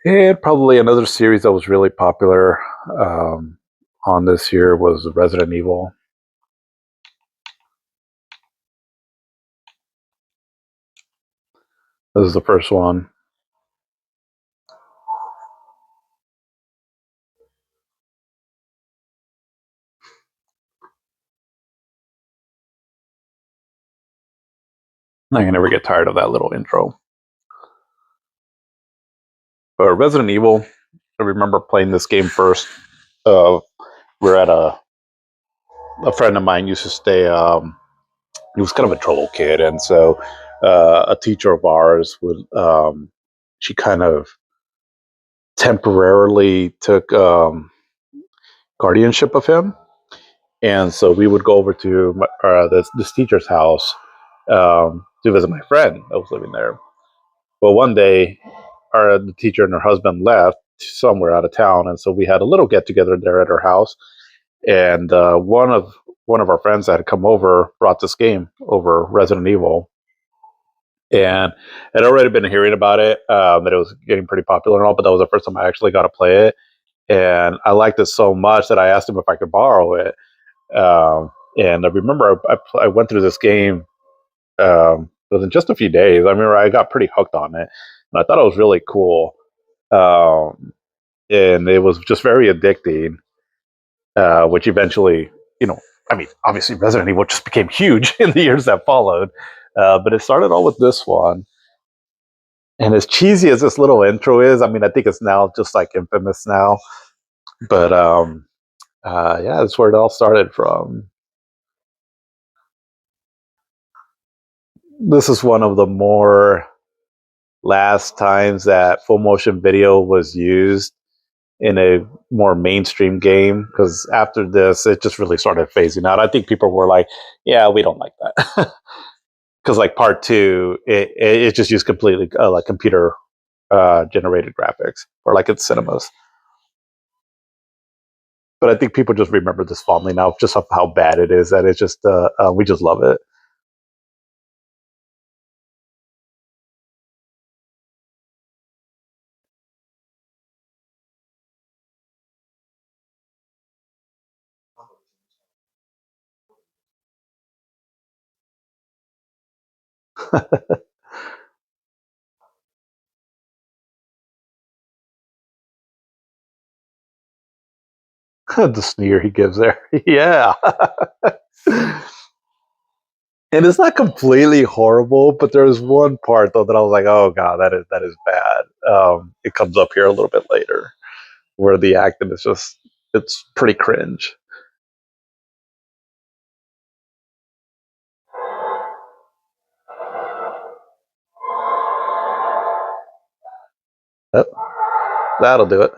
And probably another series that was really popular on this year was Resident Evil. This is the first one. I can never get tired of that little intro. But Resident Evil, I remember playing this game first. We're at a friend of mine used to stay. He was kind of a trouble kid, and so a teacher of ours would. She kind of temporarily took guardianship of him, and so we would go over to this teacher's house to visit my friend that was living there. Well, one day, the teacher and her husband left somewhere out of town, and so we had a little get together there at her house. And one of our friends that had come over brought this game over, Resident Evil, and I'd already been hearing about it, that it was getting pretty popular and all. But that was the first time I actually got to play it, and I liked it so much that I asked him if I could borrow it. And I remember I went through this game within just a few days. I remember I got pretty hooked on it, and I thought it was really cool. Um, and it was just very addicting, which eventually, you know, I mean, obviously Resident Evil just became huge in the years that followed. But it started all with this one. And as cheesy as this little intro is, I mean, I think it's now just like infamous now. But yeah, that's where it all started from. This is one of the more last times that full motion video was used in a more mainstream game, because after this it just really started phasing out. I think people were like, yeah, we don't like that. Because like part two, it just used completely like computer generated graphics, or like it's cinemas. But I think people just remember this fondly now, just of how bad it is, that it's just we just love it. The sneer he gives there, yeah. And it's not completely horrible, but there's one part though that I was like, "Oh god, that is bad." It comes up here a little bit later, where the acting is just it's pretty cringe. Yep, that'll do it.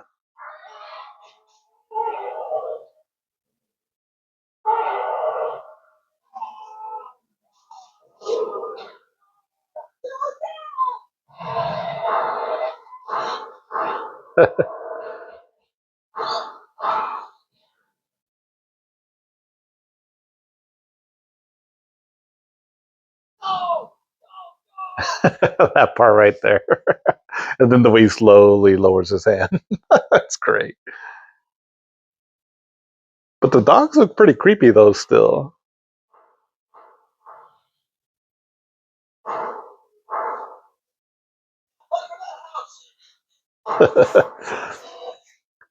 That part right there, and then the way he slowly lowers his hand. That's great. But the dogs look pretty creepy though. Still,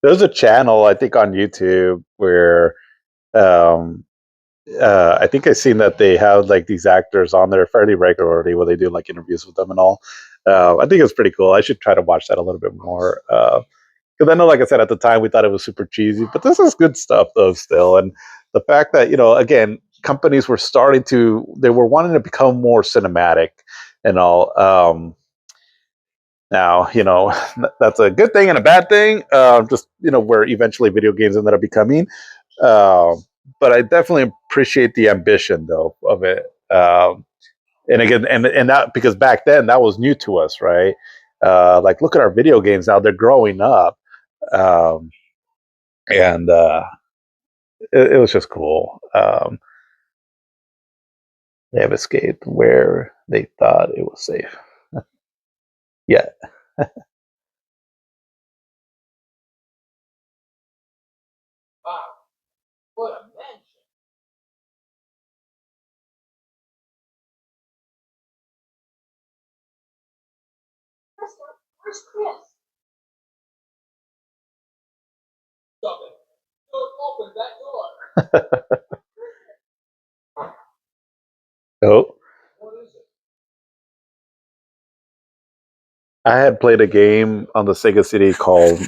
there's a channel I think on YouTube where um, I think I've seen that they have like these actors on there fairly regularly where they do like interviews with them and all. I think it's pretty cool. I should try to watch that a little bit more. Because I know, like I said, at the time we thought it was super cheesy, but this is good stuff though still. And the fact that, again, companies were starting to, they were wanting to become more cinematic and all. Now, that's a good thing and a bad thing. Just, where eventually video games ended up becoming. Um, but I definitely appreciate the ambition though of it. And again, and that, because back then that was new to us, right? Like, look at our video games now; they're growing up, um, and it was just cool. They have escaped where they thought it was safe. Yeah. Oh, I had played a game on the Sega CD called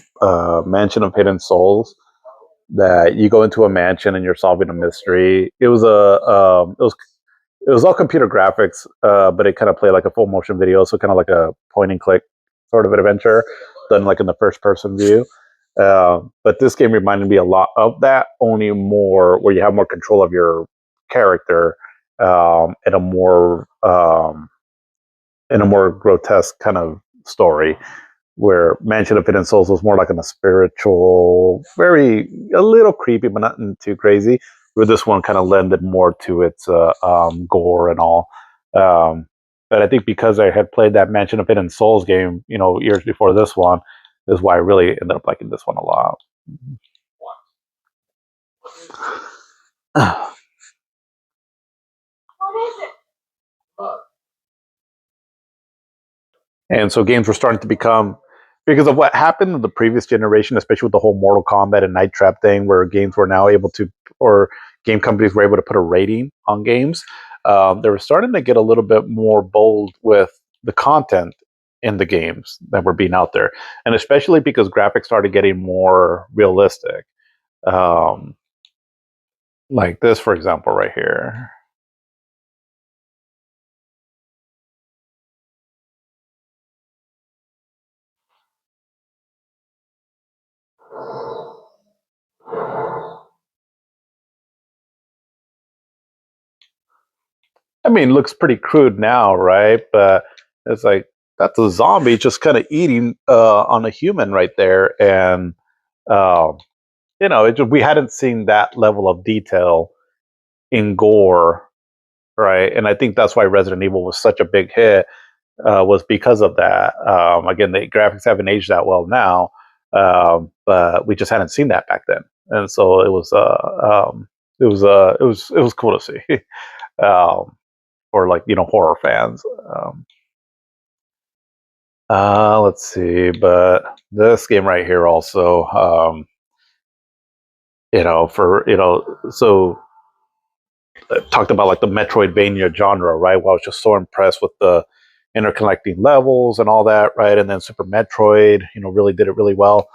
Mansion of Hidden Souls. That you go into a mansion and you're solving a mystery. It was all computer graphics, but it kind of played like a full motion video, so kind of like a point and click sort of an adventure, done like in the first person view. But this game reminded me a lot of that, only more where you have more control of your character, and a more grotesque kind of story. Where Mansion of Hidden Souls was more like in a spiritual, a little creepy, but not too crazy. Where this one kind of lended more to its gore and all. Um, but I think because I had played that Mansion of Hidden Souls game, years before this one, is why I really ended up liking this one a lot. And so games were starting to become, because of what happened in the previous generation, especially with the whole Mortal Kombat and Night Trap thing, where games were now able to, or game companies were able to put a rating on games. They were starting to get a little bit more bold with the content in the games that were being out there, and especially because graphics started getting more realistic. Um, like this, for example, right here. I mean, looks pretty crude now, right? But it's like that's a zombie just kind of eating on a human right there, and uh, we hadn't seen that level of detail in gore, right? And I think that's why Resident Evil was such a big hit, was because of that. Again, the graphics haven't aged that well now, but we just hadn't seen that back then, and so it was cool to see. um, for like horror fans. Let's see, but this game right here also, for so talked about like the Metroidvania genre, right? Well, I was just so impressed with the interconnecting levels and all that, right? And then Super Metroid, really did it really well.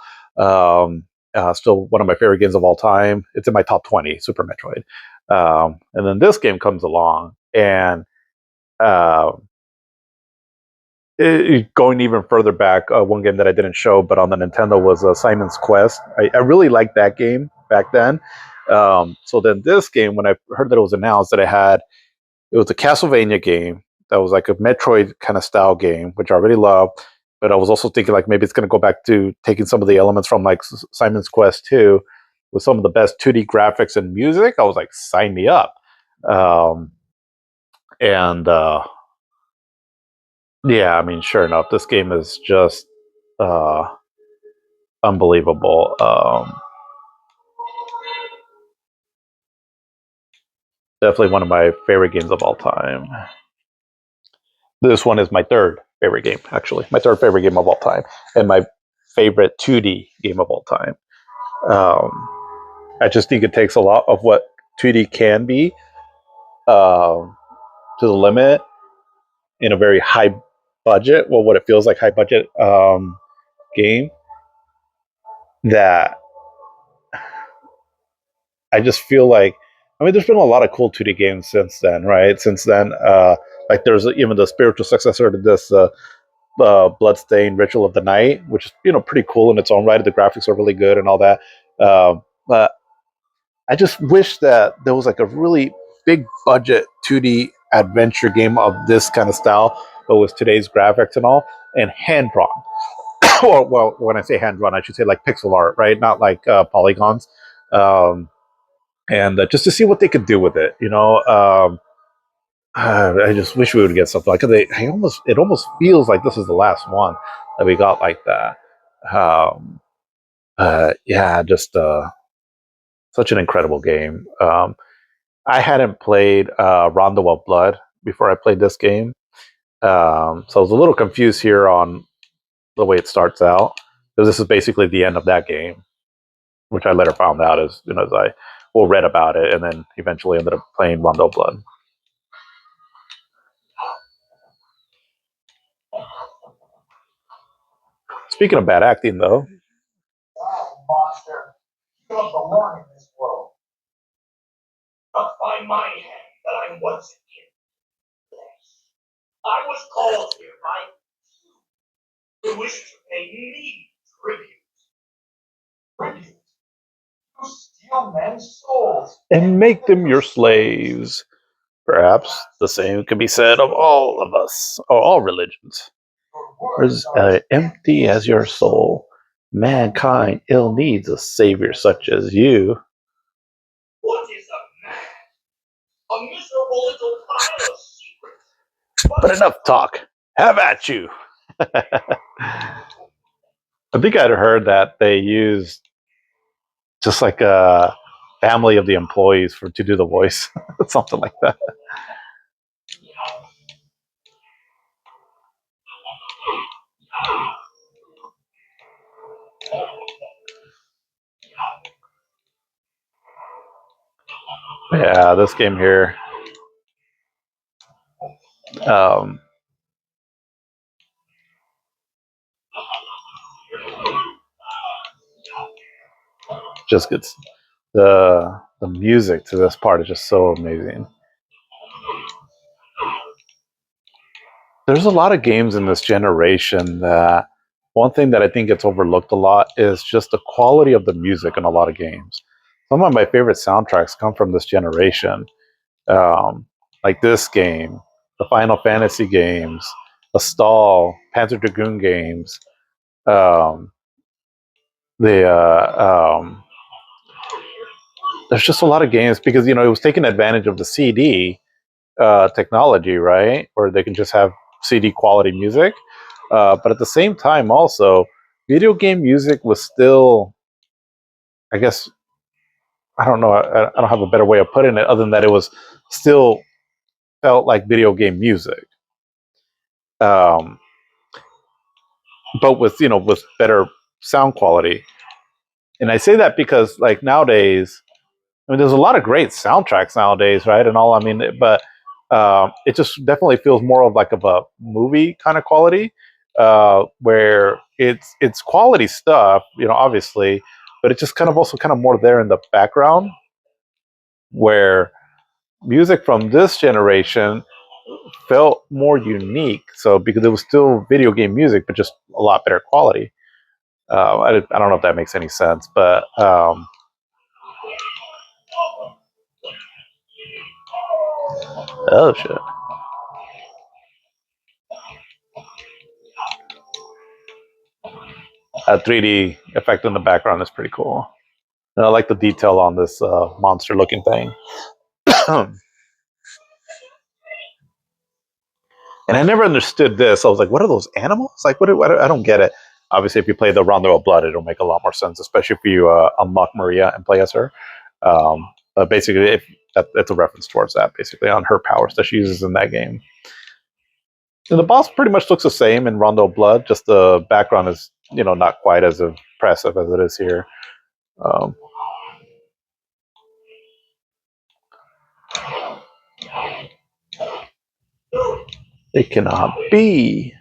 Still one of my favorite games of all time. It's in my top 20, Super Metroid. And then this game comes along, and uh, going even further back, one game that I didn't show, but on the Nintendo was Simon's Quest. I really liked that game back then. So then this game, when I heard that it was announced that it was a Castlevania game that was like a Metroid kind of style game, which I already loved. But I was also thinking like maybe it's going to go back to taking some of the elements from like Simon's Quest 2 with some of the best 2D graphics and music. I was like, sign me up. Um, and Yeah, I mean, sure enough, this game is just uh, unbelievable. Definitely one of my favorite games of all time. This one is my third favorite game, actually. My third favorite game of all time, and my favorite 2D game of all time. Um, I just think it takes a lot of what 2D can be, to the limit in a very high budget, well, what it feels like high budget game, that I just feel like, I mean, there's been a lot of cool 2D games since then, right? Since then, like there's even the spiritual successor to this, Bloodstained Ritual of the Night, which is pretty cool in its own right. The graphics are really good and all that. But I just wish that there was like a really big budget 2D adventure game of this kind of style, but with today's graphics and all, and hand drawn. Or, well, when I say hand drawn, I should say like pixel art, right? Not like polygons. Um, and just to see what they could do with it, I just wish we would get something like it almost feels like this is the last one that we got like that. Um, yeah, just such an incredible game. I hadn't played Rondo of Blood before I played this game, so I was a little confused here on the way it starts out, because this is basically the end of that game, which I later found out as I read about it, and then eventually ended up playing Rondo of Blood. Speaking of bad acting, though, monster. You don't belong in this world. But by my hand that I once in flesh. I was called here by you who wish to pay me tribute. Tribute? You steal men's souls and make them your slaves. Perhaps the same can be said of all of us, or all religions. As empty as your soul, mankind ill needs a savior such as you. What is a man? A miserable little pile of secrets. But enough talk. Have at you. I think I'd heard that they used just like a family of the employees to do the voice, something like that. Yeah, this game here. Um, just gets the music to this part is just so amazing. There's a lot of games in this generation that one thing that I think gets overlooked a lot is just the quality of the music in a lot of games. Some of my favorite soundtracks come from this generation, like this game, the Final Fantasy games, the Stall, Panzer Dragoon games, um, the there's just a lot of games because it was taking advantage of the CD technology, right? Or they can just have CD quality music. But at the same time, also, video game music was still, I guess, I don't know, I don't have a better way of putting it other than that it was still felt like video game music. Um, but with better sound quality. And I say that because like nowadays, I mean, there's a lot of great soundtracks nowadays, right? And all, I mean, but it just definitely feels more of like of a movie kind of quality, where it's quality stuff, obviously, but it's just kind of also kind of more there in the background, where music from this generation felt more unique. So because it was still video game music, but just a lot better quality. I don't know if that makes any sense, but oh shit. 3D effect in the background is pretty cool. And I like the detail on this monster looking thing. And I never understood this. I was like, what are those animals? Like, I don't get it. Obviously, if you play the Rondo of Blood, it'll make a lot more sense, especially if you unlock Maria and play as her. But basically, that's a reference towards that, basically, on her powers that she uses in that game. And the boss pretty much looks the same in Rondo of Blood, just the background is, not quite as impressive as it is here. Um, It cannot be.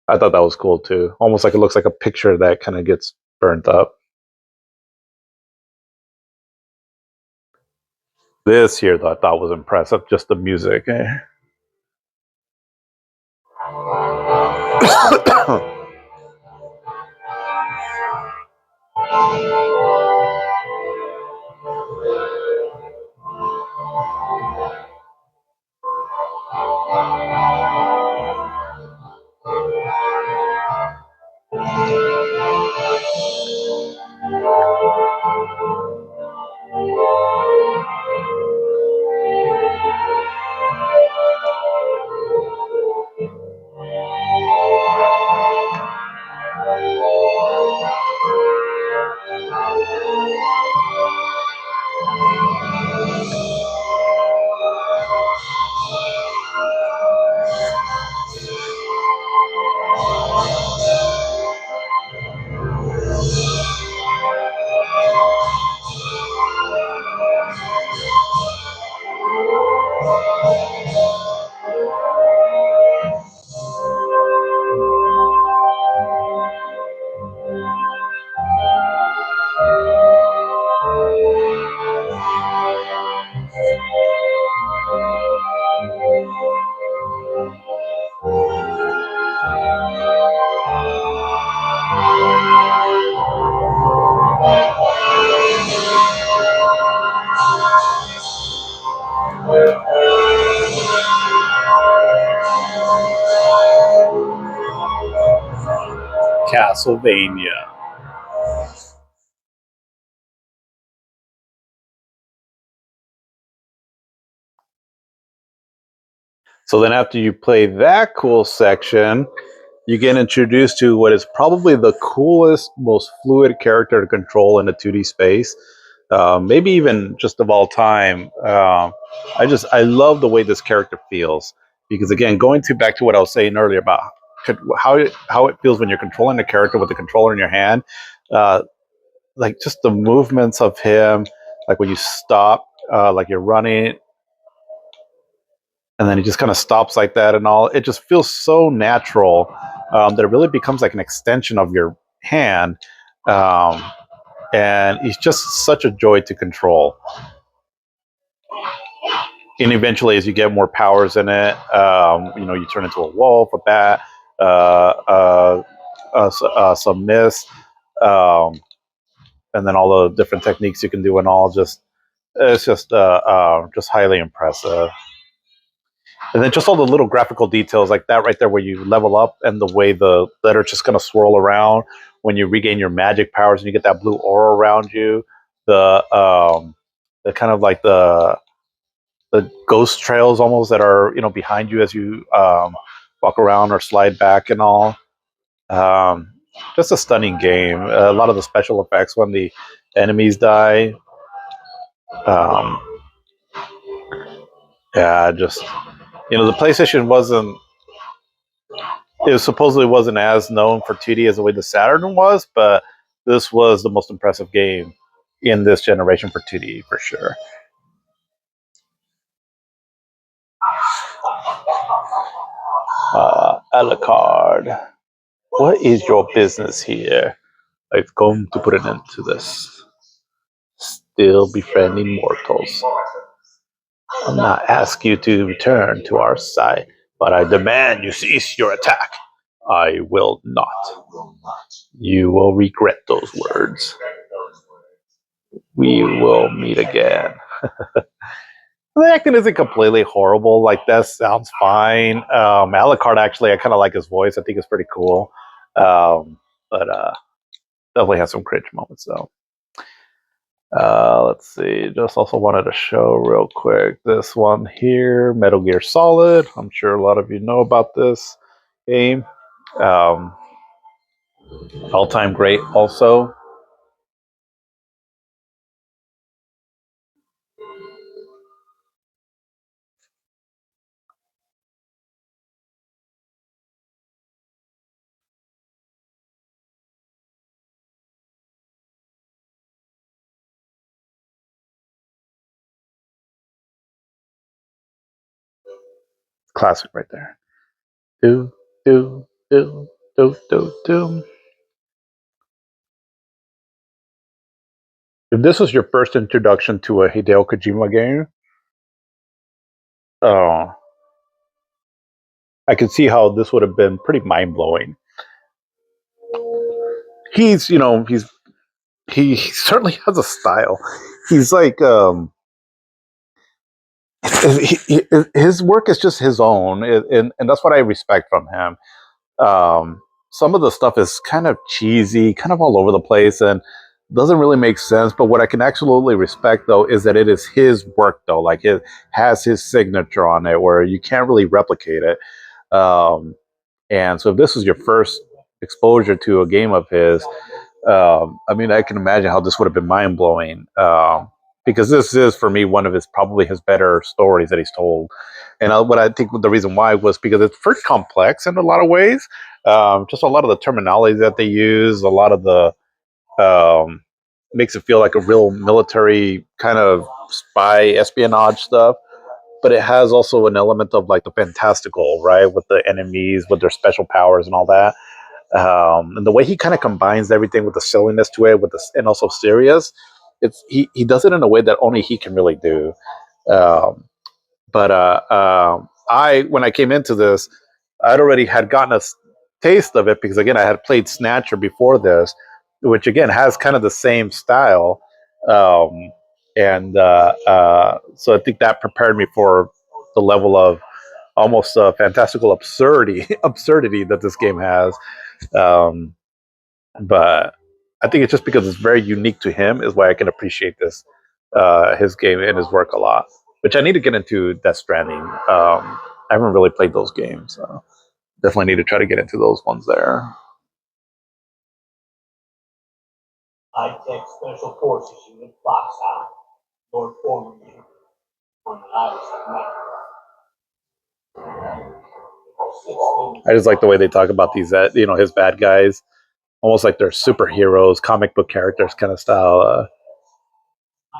I thought that was cool too. Almost like it looks like a picture that kind of gets burnt up. This here, though, I thought was impressive. Just the music. Castlevania. So then, after you play that cool section, you get introduced to what is probably the coolest, most fluid character to control in a 2D space, maybe even just of all time. I love the way this character feels because again, going to back to what I was saying earlier about how it feels when you're controlling the character with the controller in your hand, uh, like just the movements of him, like when you stop, like you're running and then he just kind of stops like that and all. It just feels so natural that it really becomes like an extension of your hand, um, and he's just such a joy to control. And eventually, as you get more powers in it, you turn into a wolf, a bat, some mist, um, and then all the different techniques you can do, and all just it's just highly impressive. And then just all the little graphical details like that right there where you level up and the way the letters just kind of swirl around when you regain your magic powers and you get that blue aura around you. The kind of like the ghost trails almost that are behind you as you walk around or slide back and all. Um, just a stunning game. A lot of the special effects when the enemies die. Um, yeah, just the PlayStation wasn't it supposedly wasn't as known for 2D as the way the Saturn was, but this was the most impressive game in this generation for 2D for sure. Alucard, what is your business here? I've come to put an end to this. Still befriending mortals. I'll not ask you to return to our side, but I demand you cease your attack. I will not. You will regret those words. We will meet again. The acting isn't completely horrible. Like that sounds fine. Alucard actually, I kind of like his voice. I think it's pretty cool. But definitely has some cringe moments though. Let's see. Just also wanted to show real quick this one here, Metal Gear Solid. I'm sure a lot of you know about this game. Um, All-time great. Also, classic right there. Do do do do do do. If this was your first introduction to a Hideo Kojima game, uh, I could see how this would have been pretty mind blowing. He's, you know, he certainly has a style. He's like, his work is just his own, and that's what I respect from him. Um, some of the stuff is kind of cheesy, kind of all over the place, and doesn't really make sense. But what I can absolutely respect, though, is that it is his work, though. Like it has his signature on it, where you can't really replicate it. Um, and so, if this was your first exposure to a game of his, I mean, I can imagine how this would have been mind blowing. Because this is for me one of his probably his better stories that he's told, and what I think the reason why was because it's pretty complex in a lot of ways. Just a lot of the terminology that they use, a lot of the um, makes it feel like a real military kind of spy espionage stuff. But it has also an element of like the fantastical, right, with the enemies, with their special powers and all that. And the way he kind of combines everything with the silliness to it, with the and also serious, he does it in a way that only he can really do. Um, but I when I came into this, I'd already had gotten a taste of it because again I had played Snatcher before this, which again has kind of the same style, and so I think that prepared me for the level of almost fantastical absurdity that this game has. Um, but I think it's just because it's very unique to him is why I can appreciate this his game and his work a lot. Which I need to get into Death Stranding. I haven't really played those games, so definitely need to try to get into those ones there. High-tech special forces unit Foxhound, Lord Foreman unit, when I was I just like the way they talk about these, his bad guys, almost like they're superheroes, comic book characters kind of style.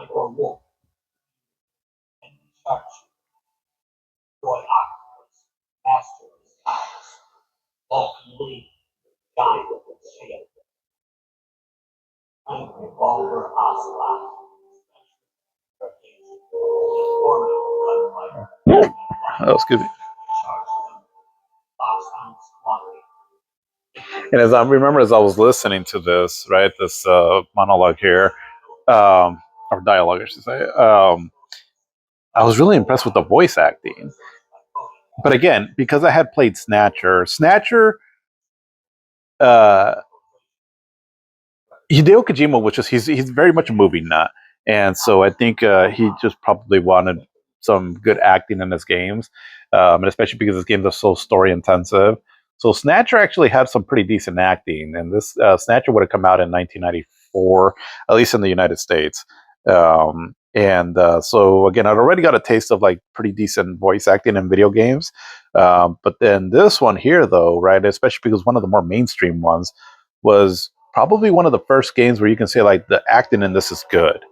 Igor Wolf, and Charge, Roy Octopus, Master of Disguise, Vulcan Lee, Giant Shield, and Revolver Ocelot, Oh, excuse me. And as I remember, as I was listening to this, right, this monologue here, or dialogue, I should say, I was really impressed with the voice acting. But again, because I had played Snatcher, uh, Hideo Kojima was just he's very much a movie nut, and so I think he just probably wanted some good acting in his games, and especially because his games are so story intensive. So Snatcher actually had some pretty decent acting, and this Snatcher would have come out in 1994, at least in the United States. And so again, I'd already got a taste of like pretty decent voice acting in video games, but then this one here, though, right, especially because one of the more mainstream ones was probably one of the first games where you can say like the acting in this is good.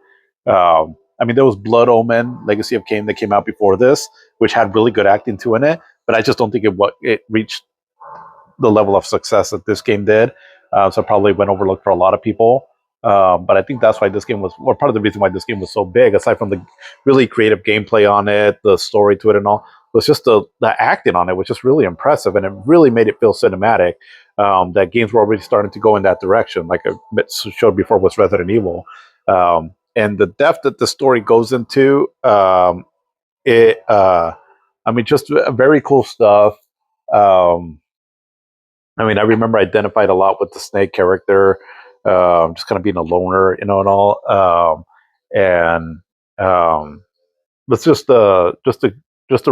I mean, there was Blood Omen, Legacy of Kain that came out before this, which had really good acting too in it, but I just don't think it reached the level of success that this game did. So probably went overlooked for a lot of people. But I think that's why this game was, or part of the reason why this game was so big, aside from the really creative gameplay on it, the story to it, and all, was just the acting on it was just really impressive, and it really made it feel cinematic. That games were already starting to go in that direction, like I showed before was Resident Evil, and the depth that the story goes into, it, I mean, just very cool stuff. Um, I mean, I remember I identified a lot with the Snake character, just kind of being a loner, and all. And it's just a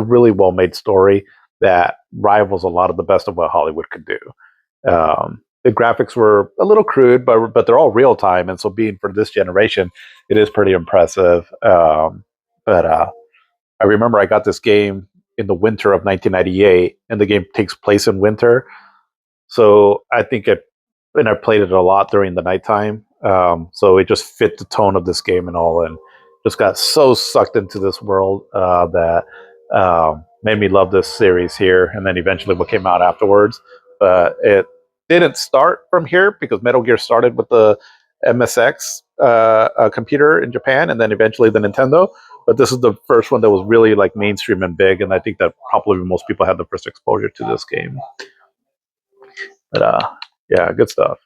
really well made story that rivals a lot of the best of what Hollywood could do. The graphics were a little crude, but they're all real time, and so being for this generation, it is pretty impressive. But I remember I got this game in the winter of 1998, and the game takes place in winter, so I think and I played it a lot during the nighttime. So it just fit the tone of this game and all, and just got so sucked into this world that made me love this series here, and then eventually what came out afterwards. But it didn't start from here because Metal Gear started with the MSX computer in Japan, and then eventually the Nintendo. But this is the first one that was really like mainstream and big, and I think that probably most people had the first exposure to this game. But yeah, good stuff.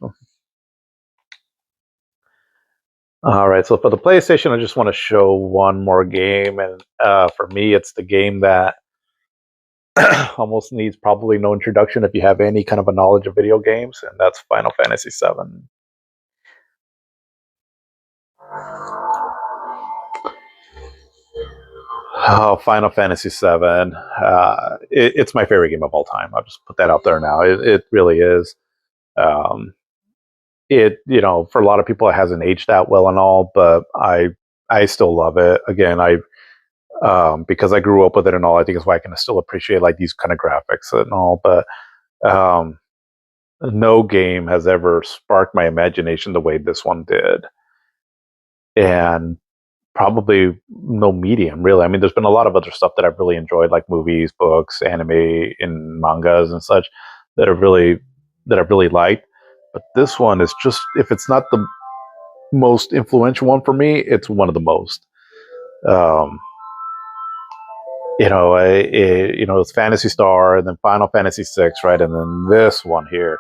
All right, so for the PlayStation, I just want to show one more game, and for me, it's the game that almost needs probably no introduction if you have any kind of a knowledge of video games, and that's Final Fantasy VII. Oh, Final Fantasy VII. It's my favorite game of all time. I'll just put that out there now. It really is. Um, for a lot of people, it hasn't aged that well and all, but I still love it. Again, because I grew up with it and all, I think is why I can still appreciate like these kind of graphics and all. But um, no game has ever sparked my imagination the way this one did, and probably no medium really. I mean, there's been a lot of other stuff that I've really enjoyed, like movies, books, anime, and mangas and such that I've really liked. But this one is just, if it's not the most influential one for me, it's one of the most. Um, it's Fantasy Star and then Final Fantasy VI, right, and then this one here.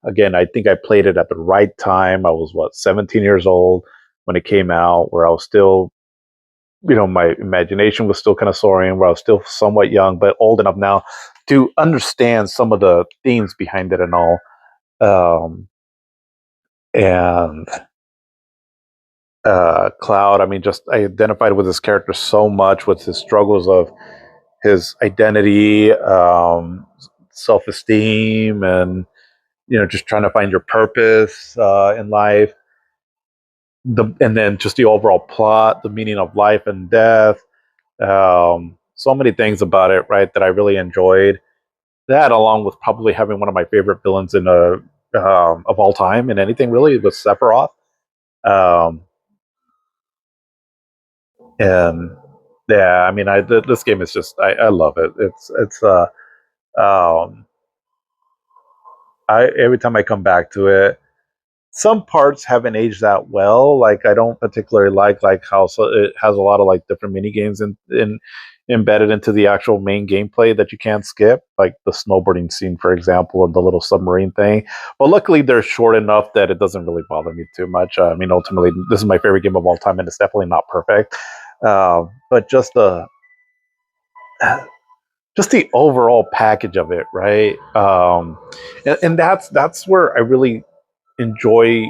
Again, I think I played it at the right time. I was 17 years old when it came out, where I was still, my imagination was still kind of soaring, where I was still somewhat young, but old enough now to understand some of the themes behind it and all. And Cloud, I mean, just I identified with his character so much, with his struggles of his identity, self-esteem, and just trying to find your purpose in life. And then just the overall plot, the meaning of life and death. So many things about it, right, that I really enjoyed. That, along with probably having one of my favorite villains in of all time in anything really, was Sephiroth. Um, and yeah, I mean, this game is just, I love it. Um, I every time I come back to it, some parts haven't aged that well. Like, I don't particularly like how it has a lot of like different mini games in embedded into the actual main gameplay that you can't skip, like the snowboarding scene, for example, or the little submarine thing. But luckily, they're short enough that it doesn't really bother me too much. I mean, ultimately, this is my favorite game of all time, and it's definitely not perfect. But just the overall package of it, right? And that's where I really enjoy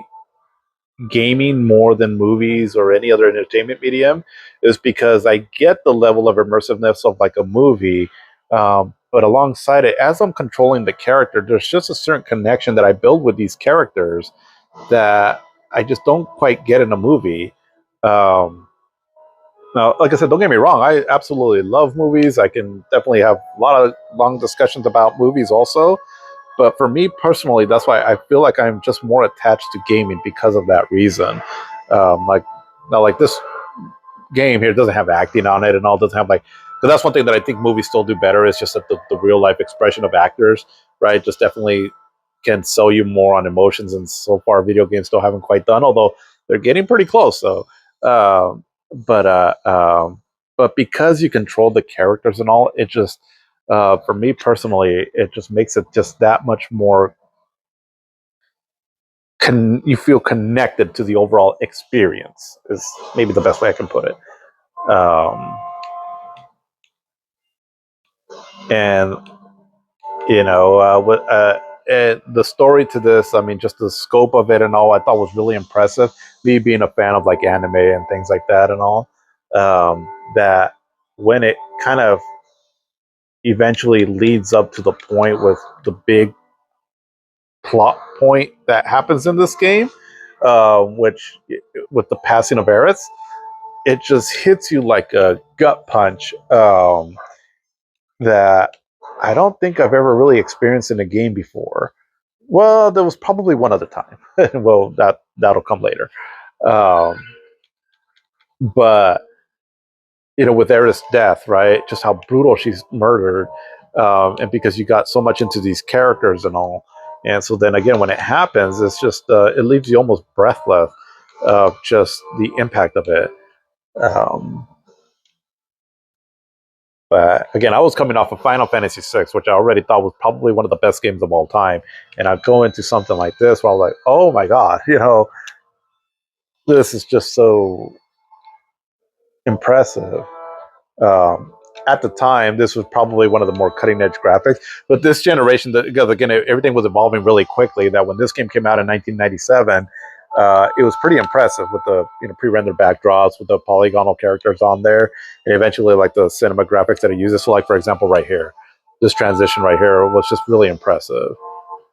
gaming more than movies or any other entertainment medium, is because I get the level of immersiveness of like a movie, but alongside it, as I'm controlling the character, there's just a certain connection that I build with these characters that I just don't quite get in a movie. Um, Now, like I said, don't get me wrong, I absolutely love movies. I can definitely have a lot of long discussions about movies also. But for me personally, that's why I feel like I'm just more attached to gaming because of that reason. Like, now, like this game here doesn't have acting on it and all, doesn't have like, because that's one thing that I think movies still do better, is just that the real life expression of actors, right, just definitely can sell you more on emotions, and so far video games still haven't quite done, although they're getting pretty close. So um, but but because you control the characters and all, it just, for me personally, it just makes it just that much more, you feel connected to the overall experience, is maybe the best way I can put it. um, and the story to this, I mean, just the scope of it and all, I thought was really impressive. Me being a fan of like anime and things like that and all, that when it kind of eventually leads up to the point with the big plot point that happens in this game, which, with the passing of Eris, it just hits you like a gut punch, that I don't think I've ever really experienced in a game before. Well, there was probably one other time. Well, that'll come later. Um, but with Eris' death, right? Just how brutal she's murdered, and because you got so much into these characters and all, and so then again, when it happens, it's just it leaves you almost breathless of just the impact of it. Um, but again, I was coming off of Final Fantasy VI, which I already thought was probably one of the best games of all time, and I go into something like this where I'm like, oh my god, this is just so impressive. Um, at the time, this was probably one of the more cutting edge graphics. But this generation, because again, everything was evolving really quickly. That when this game came out in 1997, it was pretty impressive with the pre-rendered backdrops, with the polygonal characters on there, and eventually like the cinema graphics that it uses. So, like for example, right here, this transition right here was just really impressive.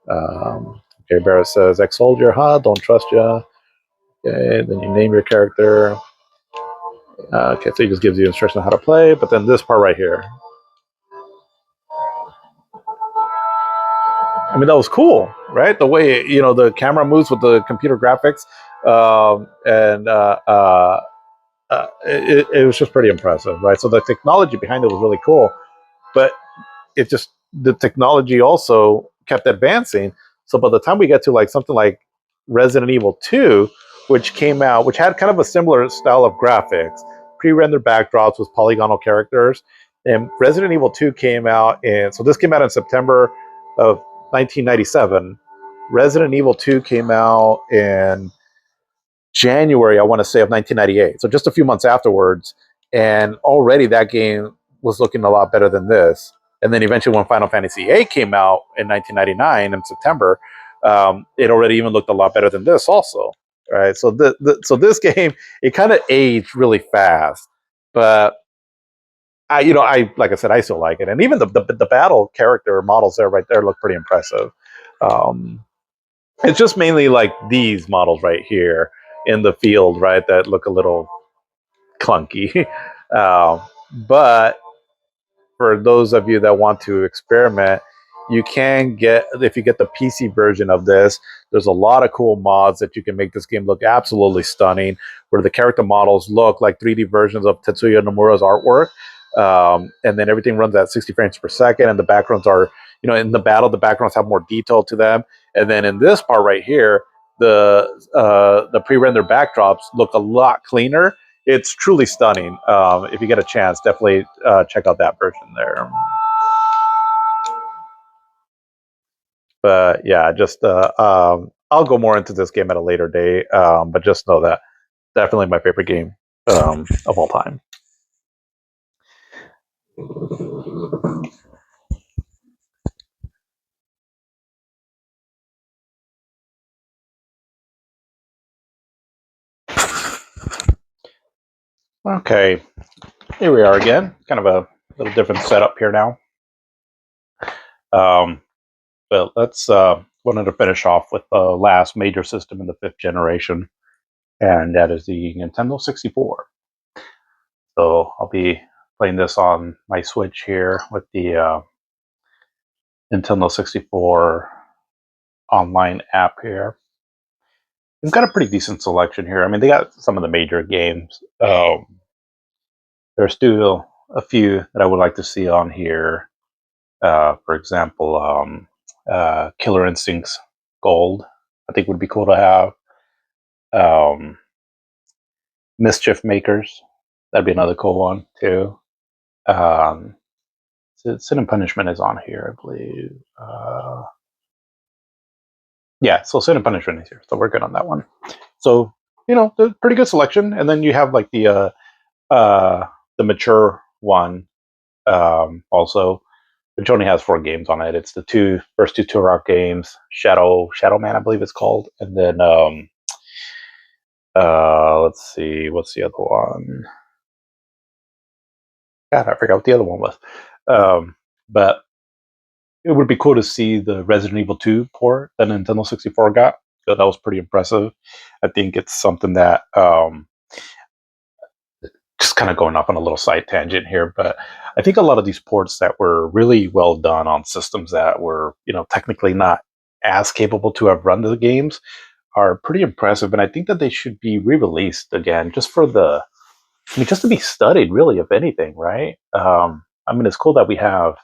Okay, Barrett says, "Ex-soldier, huh? Don't trust you." Okay, then you name your character. Okay, so he just gives you instructions on how to play, but then this part right here, I mean, that was cool, right? The way the camera moves with the computer graphics, and it was just pretty impressive, right? So the technology behind it was really cool, but it just the technology also kept advancing. So by the time we get to like something like Resident Evil 2, which came out, which had kind of a similar style of graphics, pre-rendered backdrops with polygonal characters, and Resident Evil 2 came out, and so this came out in September of 1997. Resident Evil 2 came out in January, I want to say, of 1998. So just a few months afterwards, and already that game was looking a lot better than this. And then eventually, when Final Fantasy VIII came out in 1999 in September, it already even looked a lot better than this, also. Right. So so this game, it kind of aged really fast, but I like I said, I still like it, and even the battle character models there, right there, look pretty impressive. Um, it's just mainly like these models right here in the field, right, that look a little clunky. But for those of you that want to experiment, you can get, if you get the PC version of this, there's a lot of cool mods that you can make this game look absolutely stunning, where the character models look like 3D versions of Tetsuya Nomura's artwork. And then everything runs at 60 frames per second, and the backgrounds are, in the battle, the backgrounds have more detail to them. And then in this part right here, the pre-rendered backdrops look a lot cleaner. It's truly stunning. If you get a chance, definitely check out that version there. But yeah, just I'll go more into this game at a later date. But just know that definitely my favorite game of all time. Okay, here we are again. Kind of a little different setup here now. But let's wanted to finish off with the last major system in the 5th generation, and that is the Nintendo 64. So I'll be playing this on my Switch here with the Nintendo 64 online app here. They've got a pretty decent selection here. I mean, they got some of the major games. There's still a few that I would like to see on here. For example, Killer Instincts Gold, I think would be cool to have. Mischief Makers, that'd be another cool one too. Sin and Punishment is on here, I believe. Yeah, so Sin and Punishment is here, so we're good on that one. So the pretty good selection, and then you have like the mature one also, which only has 4 games on it. It's the first two Turok games, Shadow Man, I believe it's called, and then let's see, what's the other one? God, I forgot what the other one was. But it would be cool to see the Resident Evil 2 port that Nintendo 64 got. So that was pretty impressive. I think it's something that just kind of going off on a little side tangent here, but I think a lot of these ports that were really well done on systems that were, technically not as capable to have run the games are pretty impressive. And I think that they should be re-released again, just for the I mean, just to be studied, really, if anything, right? I mean, it's cool that we have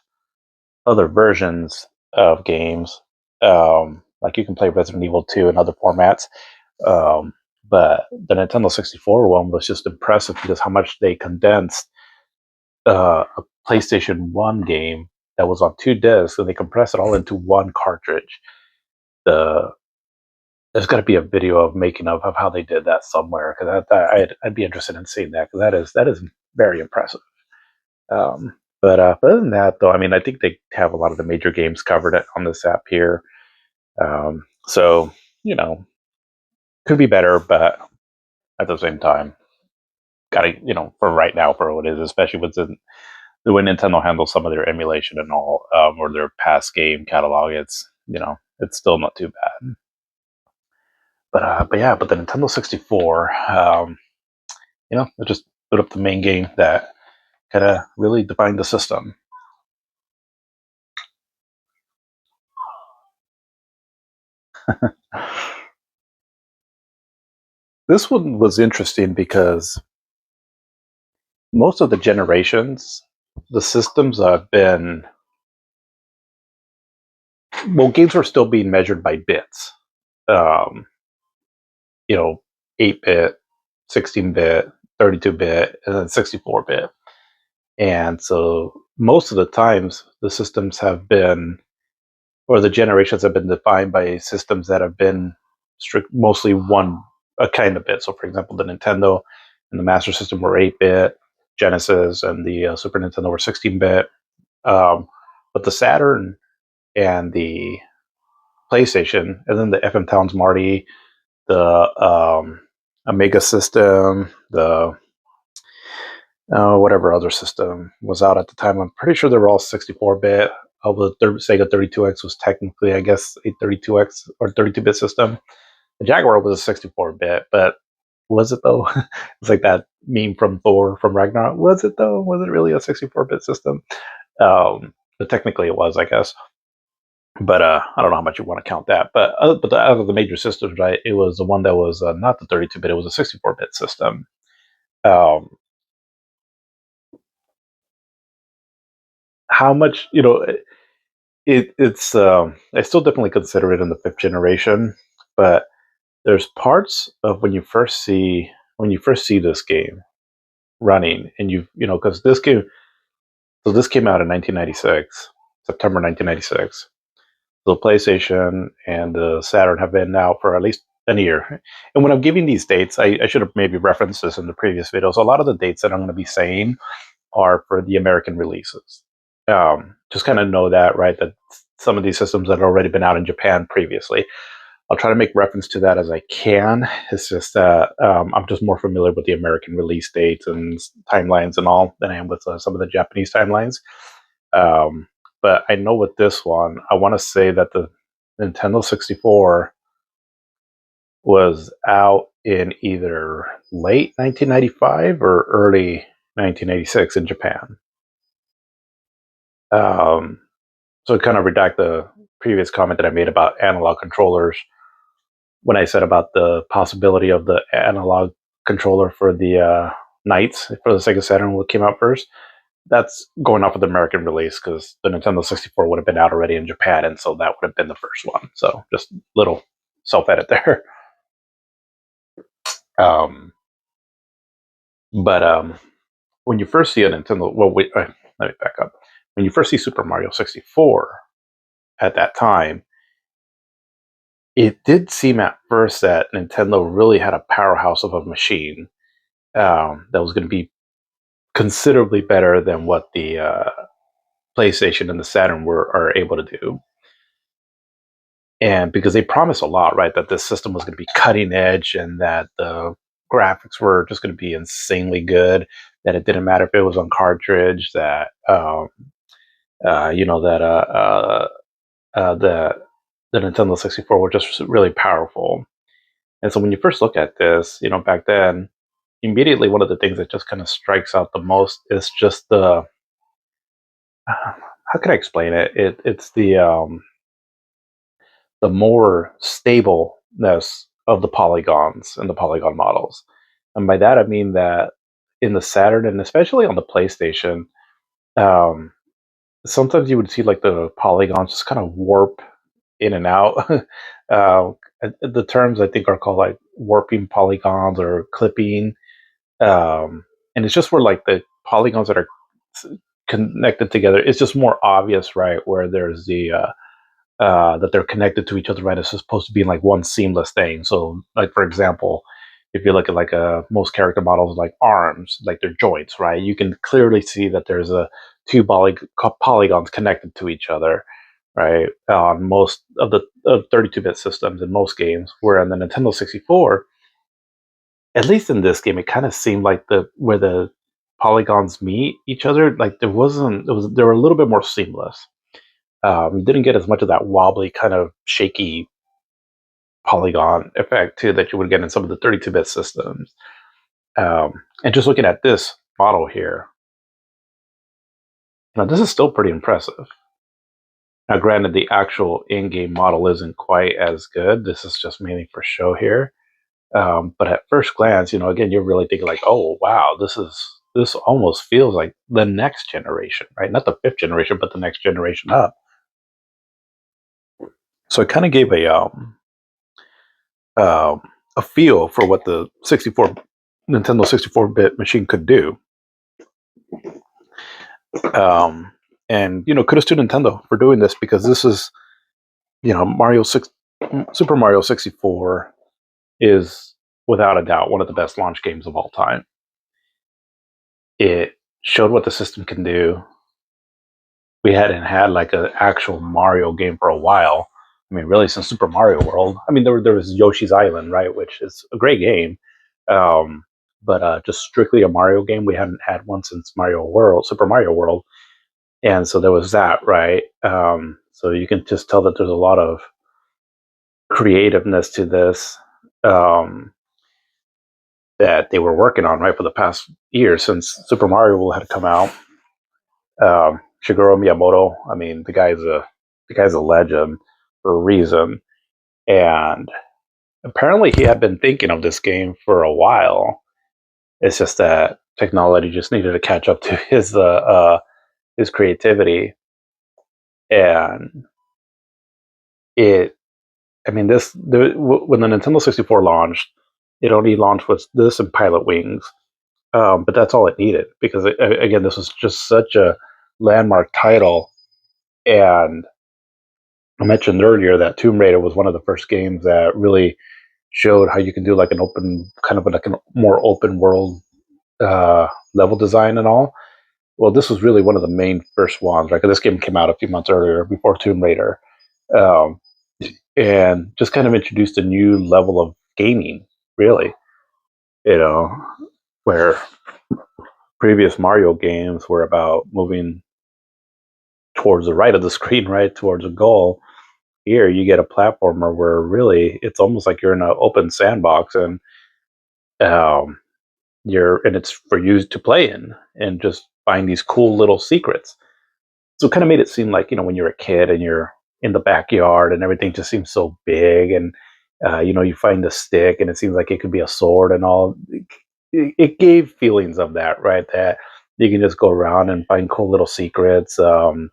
other versions of games. Like you can play Resident Evil 2 in other formats. Um, but the Nintendo 64 one was just impressive because how much they condensed a PlayStation 1 game that was on 2 discs and they compressed it all into one cartridge. The There's got to be a video of making of how they did that somewhere because I'd be interested in seeing that because that is very impressive. But other than that, though, I mean, I think they have a lot of the major games covered on this app here. So you know, could be better, but at the same time, gotta for right now for what it is, especially with the way Nintendo handles some of their emulation and all, or their past game catalog, it's still not too bad. But yeah, but the Nintendo 64, it just put up the main game that kind of really defined the system. This one was interesting because most of the generations, the systems have been games were still being measured by bits. Um, 8-bit, 16-bit, 32-bit, and then 64-bit. And so most of the times, the systems have been, or the generations have been defined by systems that have been mostly one a kind of bit. So, for example, the Nintendo and the Master System were 8-bit, Genesis and the Super Nintendo were 16-bit. But the Saturn and the PlayStation, and then the FM Towns Marty, the Amiga system, the whatever other system was out at the time. I'm pretty sure they were all 64-bit. Although the Sega 32X was technically, I guess, a 32X or 32-bit system. The Jaguar was a 64-bit, but was it though? It's like that meme from Thor from Ragnarok. Was it though? Was it really a 64-bit system? But technically, it was, I guess. But I don't know how much you want to count that. But out of the major systems, right, it was the one that was not the 32-bit; it was a 64-bit system. Um, how much it's I still definitely consider it in the fifth generation, but there's parts of when you first see this game running, and because this came out in 1996, September 1996. The PlayStation and the Saturn have been out for at least a year. And when I'm giving these dates, I should have maybe referenced this in the previous videos. A lot of the dates that I'm going to be saying are for the American releases. Just kind of know that, right? That some of these systems that had already been out in Japan previously. I'll try to make reference to that as I can. It's just that I'm just more familiar with the American release dates and timelines and all than I am with some of the Japanese timelines. Um, but I know with this one, I want to say that the Nintendo 64 was out in either late 1995 or early 1996 in Japan. Um, so kind of redact the previous comment that I made about analog controllers when I said about the possibility of the analog controller for the Knights for the Sega Saturn, what came out first. That's going off of the American release because the Nintendo 64 would have been out already in Japan, and so that would have been the first one. So just little self edit there. Um, but when you first see a Nintendo, well, wait, let me back up. When you first see Super Mario 64 at that time, it did seem at first that Nintendo really had a powerhouse of a machine that was going to be considerably better than what the PlayStation and the Saturn are able to do. And because they promised a lot, right, that this system was going to be cutting edge and that the graphics were just going to be insanely good, that it didn't matter if it was on cartridge, that that the Nintendo 64 were just really powerful. And so when you first look at this, back then, immediately one of the things that just kind of strikes out the most is just the how can I explain it? It's the more stableness of the polygons and the polygon models. And by that I mean that in the Saturn and especially on the PlayStation, um, sometimes you would see like the polygons just kind of warp in and out. uh, the terms I think are called like warping polygons or clipping, and it's just where like the polygons that are connected together. It's just more obvious, right? Where there's the that they're connected to each other, right? It's supposed to be like one seamless thing. So, like for example, if you look at like most character models, like arms, like their joints, right? You can clearly see that there's a two polygons connected to each other, right? On most of the 32-bit systems in most games, where on the Nintendo 64, at least in this game, it kind of seemed like where the polygons meet each other, like they were a little bit more seamless. You didn't get as much of that wobbly kind of shaky polygon effect too that you would get in some of the 32-bit systems. And just looking at this model here, now this is still pretty impressive. Now, granted, the actual in-game model isn't quite as good. This is just mainly for show here. But at first glance, again, you're really thinking like, oh wow, this almost feels like the next generation, right? Not the fifth generation, but the next generation up. So it kind of gave um, a feel for what the Nintendo 64-bit machine could do. Um, and kudos to Nintendo for doing this because this is Super Mario 64 is without a doubt one of the best launch games of all time. It showed what the system can do. We hadn't had like an actual Mario game for a while. I mean, really since Super Mario World. I mean, there was Yoshi's Island, right, which is a great game, but just strictly a Mario game, we hadn't had one since Super Mario World, and so there was that, right? So you can just tell that there's a lot of creativeness to this that they were working on, right, for the past year since Super Mario World had come out. Shigeru Miyamoto, I mean, the guy's a legend for a reason, and apparently he had been thinking of this game for a while. It's just that technology just needed to catch up to his creativity, and it. I mean, when the Nintendo 64 launched, it only launched with this and Pilot Wings, but that's all it needed because again, this was just such a landmark title, and I mentioned earlier that Tomb Raider was one of the first games that really showed how you can do like an open, kind of like a more open world level design and all. Well, this was really one of the main first ones, right? Because this game came out a few months earlier before Tomb Raider, um, and just kind of introduced a new level of gaming, really. You know, where previous Mario games were about moving towards the right of the screen, right towards a goal. Here, you get a platformer where really it's almost like you're in an open sandbox, and um, it's for you to play in and just find these cool little secrets. So it kind of made it seem like when you're a kid and you're in the backyard and everything just seems so big, and you find a stick and it seems like it could be a sword and all. It gave feelings of that, right? That you can just go around and find cool little secrets, and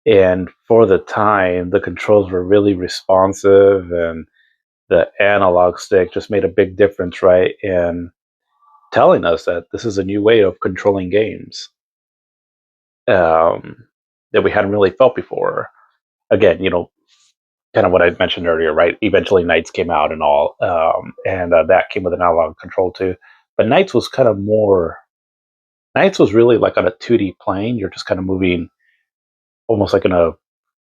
and for the time, the controls were really responsive, and the analog stick just made a big difference, right? In telling us that this is a new way of controlling games, um, that we hadn't really felt before. Again, kind of what I mentioned earlier, right? Eventually, Knights came out and all, and that came with an analog control too. But Knights was really like on a 2D plane. You're just kind of moving almost like in a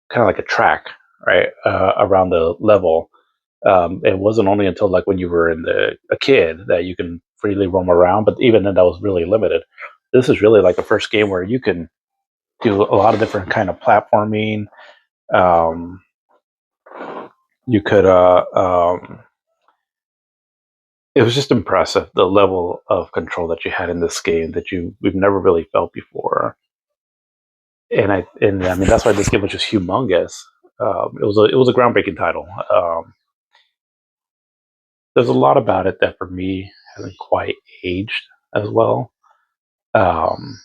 kind of like a track, right, around the level. It wasn't only until like when you were a kid that you can freely roam around, but even then that was really limited. This is really like the first game where you can do a lot of different kind of platforming. Um, you could it was just impressive the level of control that you had in this game that we've never really felt before. And I mean that's why this game was just humongous. It was a groundbreaking title. there's a lot about it that for me hasn't quite aged as well. Um,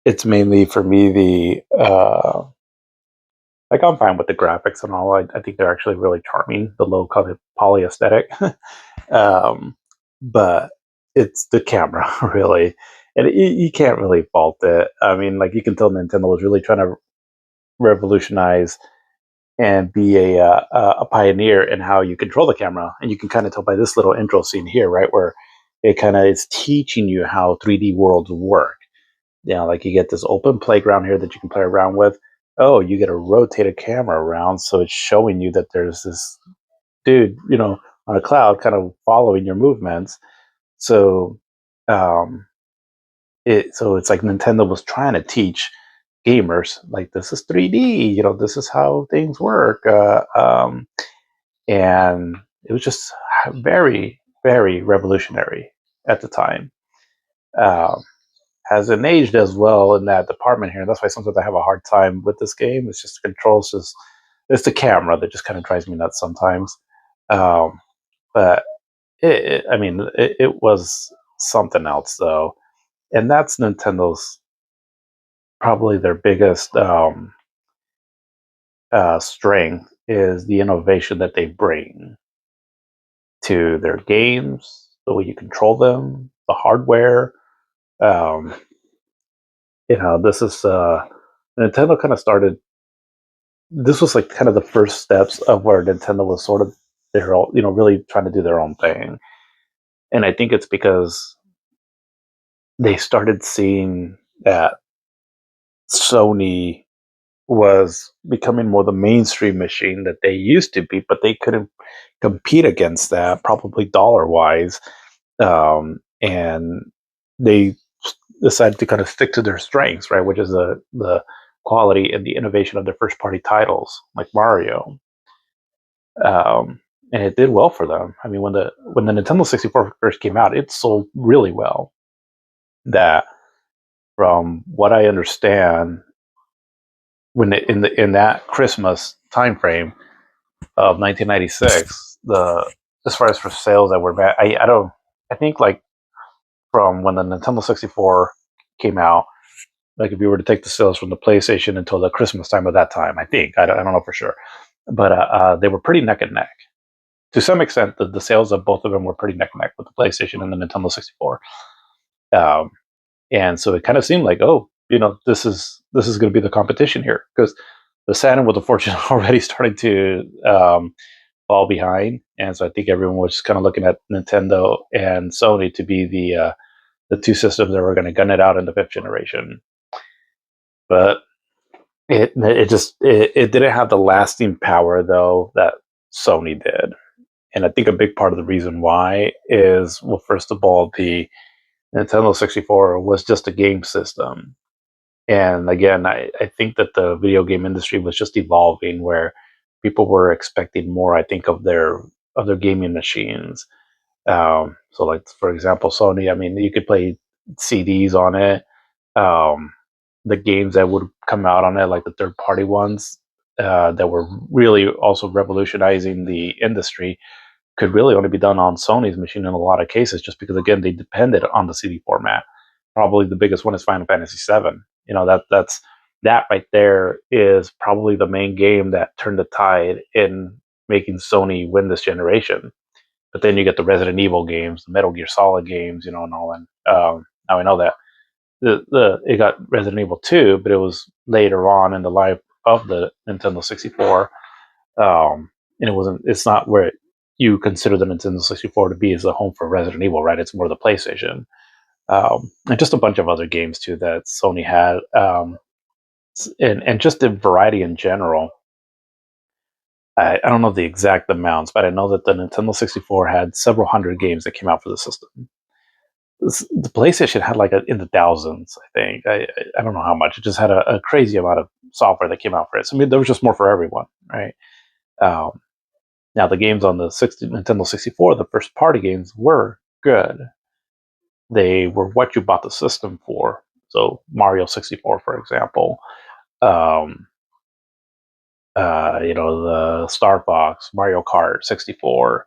it's mainly for me like I'm fine with the graphics and all. I think they're actually really charming. The low color poly aesthetic, um, but it's the camera really, and you can't really fault it. I mean, like you can tell Nintendo was really trying to revolutionize and be a pioneer in how you control the camera, and you can kind of tell by this little intro scene here, right, where it kind of is teaching you how 3D worlds work. Like you get this open playground here that you can play around with. Oh, you get a rotated camera around, so it's showing you that there's this dude, on a cloud, kind of following your movements. So, um, it's like Nintendo was trying to teach gamers, like this is 3D. This is how things work, and it was just very, very revolutionary at the time. Um, hasn't aged as well in that department here. That's why sometimes I have a hard time with this game. It's just the controls, just it's the camera that just kind of drives me nuts sometimes. Um, but I mean, it was something else though, and that's Nintendo's probably their biggest strength is the innovation that they bring to their games, the way you control them, the hardware. Um, this is Nintendo kind of started. This was like kind of the first steps of where Nintendo was sort of their own, really trying to do their own thing. And I think it's because they started seeing that Sony was becoming more the mainstream machine that they used to be, but they couldn't compete against that, probably dollar wise. And they decided to kind of stick to their strengths, right? Which is the quality and the innovation of their first party titles, like Mario. And it did well for them. I mean, when the Nintendo 64 first came out, it sold really well. That, from what I understand, in that Christmas time frame of 1996, the as far as for sales that were bad, I don't I think like from when the Nintendo 64 came out, like if you were to take the sales from the PlayStation until the Christmas time of that time, I don't know for sure, but they were pretty neck and neck. To some extent, the sales of both of them were pretty neck and neck with the PlayStation and the Nintendo 64. Um, and so it kind of seemed like, oh, this is going to be the competition here, because the Saturn with the Fortune already starting to fall behind, and so I think everyone was just kind of looking at Nintendo and Sony to be the two systems that were going to gun it out in the fifth generation. But it didn't have the lasting power though that Sony did. And I think a big part of the reason why is, well, first of all, the Nintendo 64 was just a game system. And again, I think that the video game industry was just evolving, where people were expecting more, I think, of their gaming machines. So like for example, Sony, I mean, you could play CDs on it. Um, the games that would come out on it, like the third party ones, that were really also revolutionizing the industry, could really only be done on Sony's machine in a lot of cases, just because again they depended on the CD format. Probably the biggest one is Final Fantasy VII. That right there is probably the main game that turned the tide in making Sony win this generation. But then you get the Resident Evil games, the Metal Gear Solid games, and all. And now we know that the it got Resident Evil 2, but it was later on in the life of the Nintendo 64. And it's not where you consider the Nintendo 64 to be as a home for Resident Evil, right? It's more the PlayStation. And just a bunch of other games too that Sony had, and just the variety in general. I don't know the exact amounts, but I know that the Nintendo 64 had several hundred games that came out for the system. The PlayStation had like in the thousands, I think. I don't know how much. It just had a crazy amount of software that came out for it. So I mean, there was just more for everyone, right? Um, Now the games on the Nintendo 64, the first party games, were good. They were what you bought the system for. So Mario 64, for example. Um, the Star Fox, Mario Kart 64,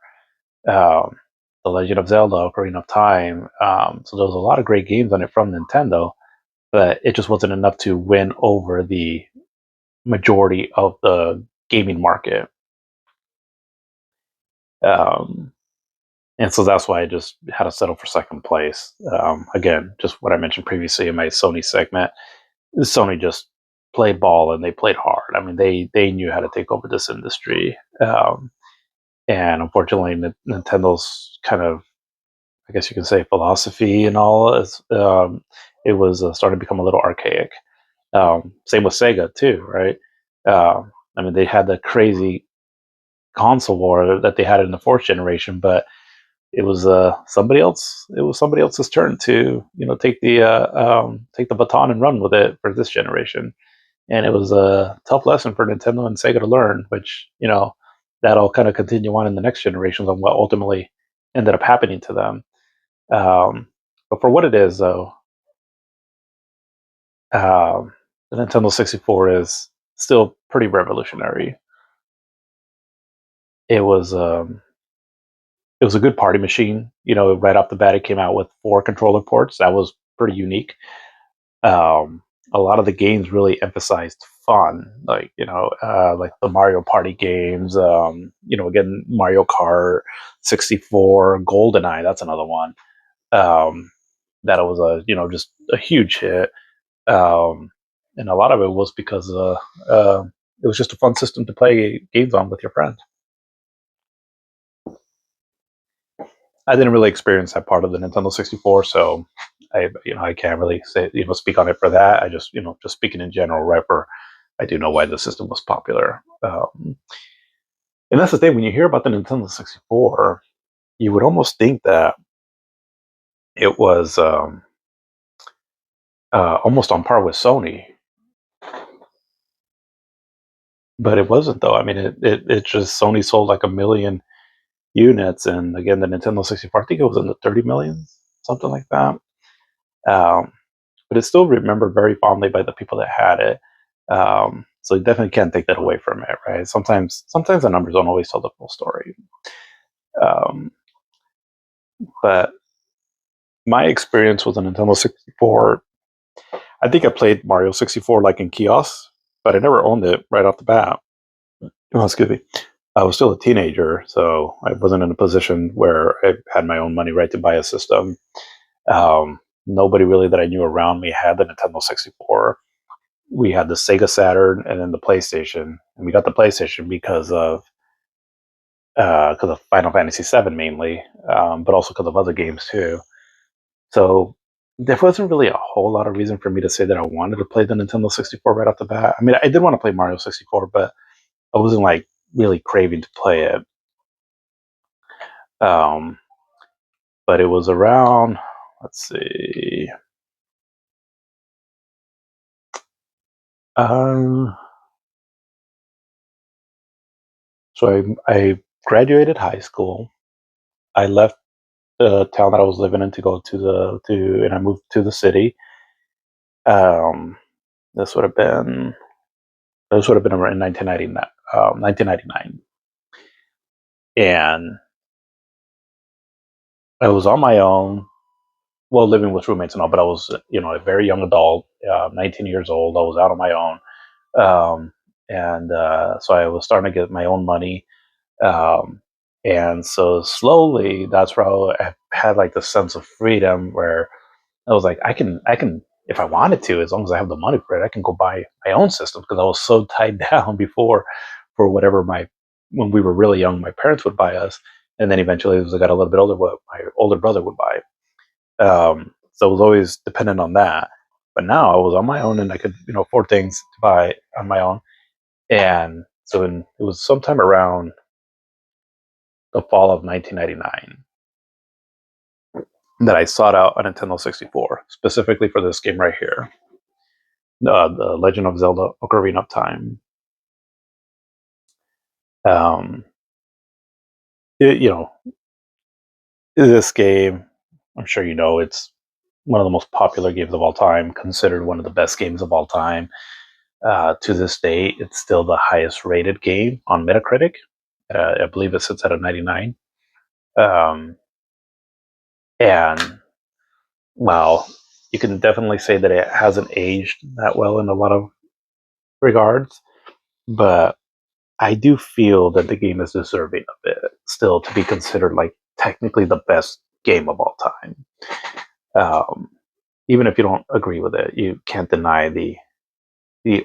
um, The Legend of Zelda, Ocarina of Time. So there was a lot of great games on it from Nintendo, but it just wasn't enough to win over the majority of the gaming market. Um, and so that's why I just had to settle for second place. Again, just what I mentioned previously in my Sony segment. Sony just played ball and they played hard. I mean, they knew how to take over this industry. And unfortunately, Nintendo's kind of, I guess you can say, philosophy and all is it was starting to become a little archaic. Same with Sega too, right? I mean, they had the crazy console war that they had in the fourth generation, but it was somebody else. It was somebody else's turn to take the baton and run with it for this generation. And it was a tough lesson for Nintendo and Sega to learn, which that'll kind of continue on in the next generations on what ultimately ended up happening to them. But for what it is, though, um, the Nintendo 64 is still pretty revolutionary. It was um, it was a good party machine. Right off the bat, it came out with 4 controller ports. That was pretty unique. Um, a lot of the games really emphasized fun, like the Mario Party games. Again, Mario Kart 64, GoldenEye. That's another one. Um, that was just a huge hit. Um, and a lot of it was because it was just a fun system to play games on with your friends. I didn't really experience that part of the Nintendo 64, so I can't really say speak on it for that. I just speaking in general, right? For I do know why the system was popular, and that's the thing. When you hear about the Nintendo 64, you would almost think that it was almost on par with Sony, but it wasn't though. I mean, it just Sony sold like 1 million units, and again, the Nintendo 64, I think it was in the 30 million, something like that. Um, but it's still remembered very fondly by the people that had it. So you definitely can't take that away from it, right? Sometimes the numbers don't always tell the full story. Um, but my experience with the Nintendo 64, I think I played Mario 64 like in kiosks, but I never owned it right off the bat. Oh, excuse me. I was still a teenager, so I wasn't in a position where I had my own money right to buy a system. Nobody really that I knew around me had the Nintendo 64. We had the Sega Saturn and then the PlayStation, and we got the PlayStation because of Final Fantasy VII mainly, but also because of other games too. So there wasn't really a whole lot of reason for me to say that I wanted to play the Nintendo 64 right off the bat. I mean, I did want to play Mario 64, but I wasn't like really craving to play it. Um, but it was around, let's see, um, so I graduated high school. I left the town that I was living in to go and I moved to the city. Um, this would have been around in 1999, and I was on my own. Well, living with roommates and all, but I was a very young adult, 19 years old. I was out on my own, and so I was starting to get my own money. Um, and so slowly, that's where I had like the sense of freedom where I was like, I can, if I wanted to, as long as I have the money for it, I can go buy my own system because I was so tied down before for whatever when we were really young, my parents would buy us, and then eventually, as I got a little bit older, what my older brother would buy. So I was always dependent on that. But now I was on my own, and I could afford things to buy on my own. And so it was sometime around the fall of 1999 that I sought out a Nintendo 64 specifically for this game right here, the Legend of Zelda: Ocarina of Time. Um, it, you know, this game, I'm sure it's one of the most popular games of all time, considered one of the best games of all time. To this day, it's still the highest rated game on Metacritic. I believe it sits at a 99. Um, and well, you can definitely say that it hasn't aged that well in a lot of regards, but I do feel that the game is deserving of it still to be considered like technically the best game of all time. Um, Even if you don't agree with it, you can't deny the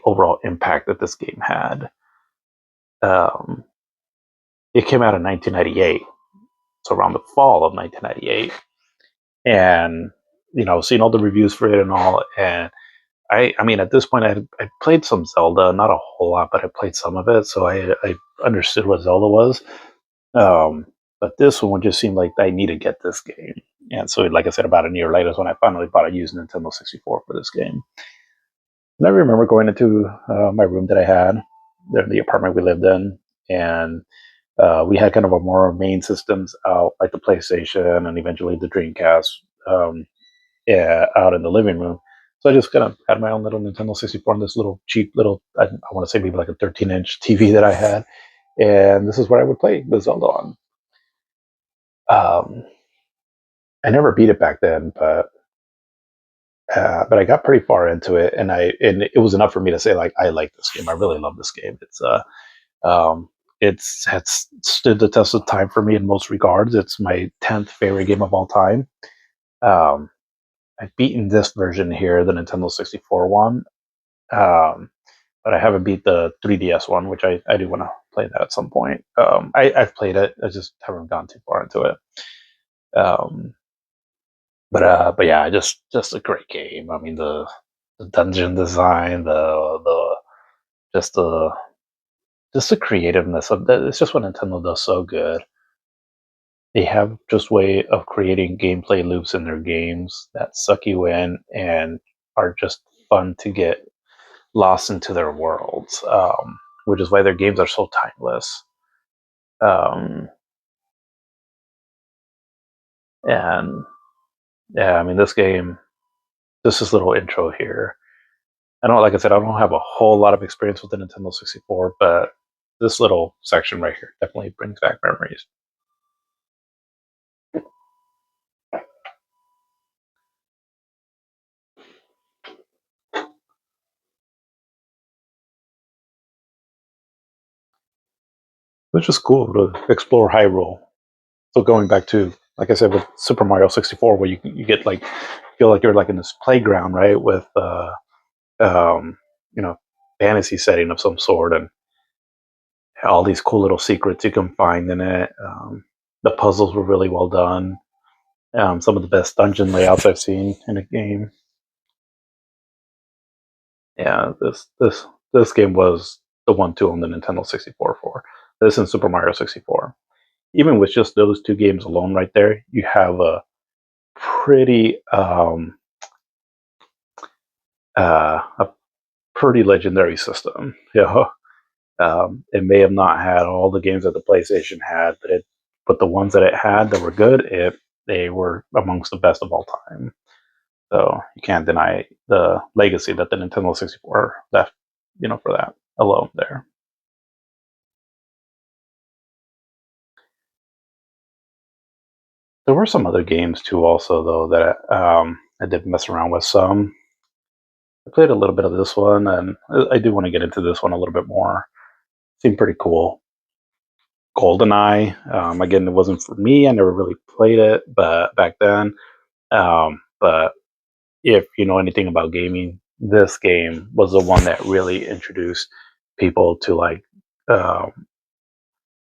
overall impact that this game had. Um, it came out in 1998, so around the fall of 1998, and seeing all the reviews for it and all, and I mean, at this point, I played some Zelda, not a whole lot, but I played some of it, so I understood what Zelda was. Um, but this one just seemed like I need to get this game, and so, like I said, about a year later is when I finally bought a used Nintendo 64 for this game. And I remember going into my room that I had, the apartment we lived in, and we had kind of a more main systems out, like the PlayStation and eventually the Dreamcast, yeah, out in the living room. So I just kind of had my own little Nintendo 64 and this little cheap little, I want to say maybe like a 13-inch TV that I had. And this is where I would play the Zelda on. Um, I never beat it back then, but I got pretty far into it, and it was enough for me to say like I like this game. I really love this game. Um, it's has stood the test of time for me in most regards. It's my 10th favorite game of all time. Um, I've beaten this version here, the Nintendo 64 one, but I haven't beat the 3DS one, which I do want to play that at some point. I've played it, I just haven't gone too far into it. Um, but yeah, just a great game. I mean the dungeon design, the just the just the creativeness of that. It's just what Nintendo does so good. They have just way of creating gameplay loops in their games that suck you in and are just fun to get lost into their worlds, which is why their games are so timeless. Um, and yeah, I mean, this little intro here. Like I said, I don't have a whole lot of experience with the Nintendo 64, but this little section right here definitely brings back memories. It's just cool to explore Hyrule. So going back to, like I said, with Super Mario 64, where you get like feel like you're like in this playground, right, with um, you know fantasy setting of some sort, and all these cool little secrets you can find in it. The puzzles were really well done. Some of the best dungeon layouts I've seen in a game. Yeah, this game was the one-two on the Nintendo 64 for this and Super Mario 64. Even with just those two games alone, right there, you have pretty um, a pretty legendary system. It may have not had all the games that the PlayStation had, but the ones that it had that were good, they were amongst the best of all time. So you can't deny the legacy that the Nintendo 64 left, for that alone there. There were some other games too, also though that I did mess around with some. I played a little bit of this one, and I do want to get into this one a little bit more. Seemed pretty cool. GoldenEye. Again, it wasn't for me. I never really played it, but back then. But if you know anything about gaming, this game was the one that really introduced people to like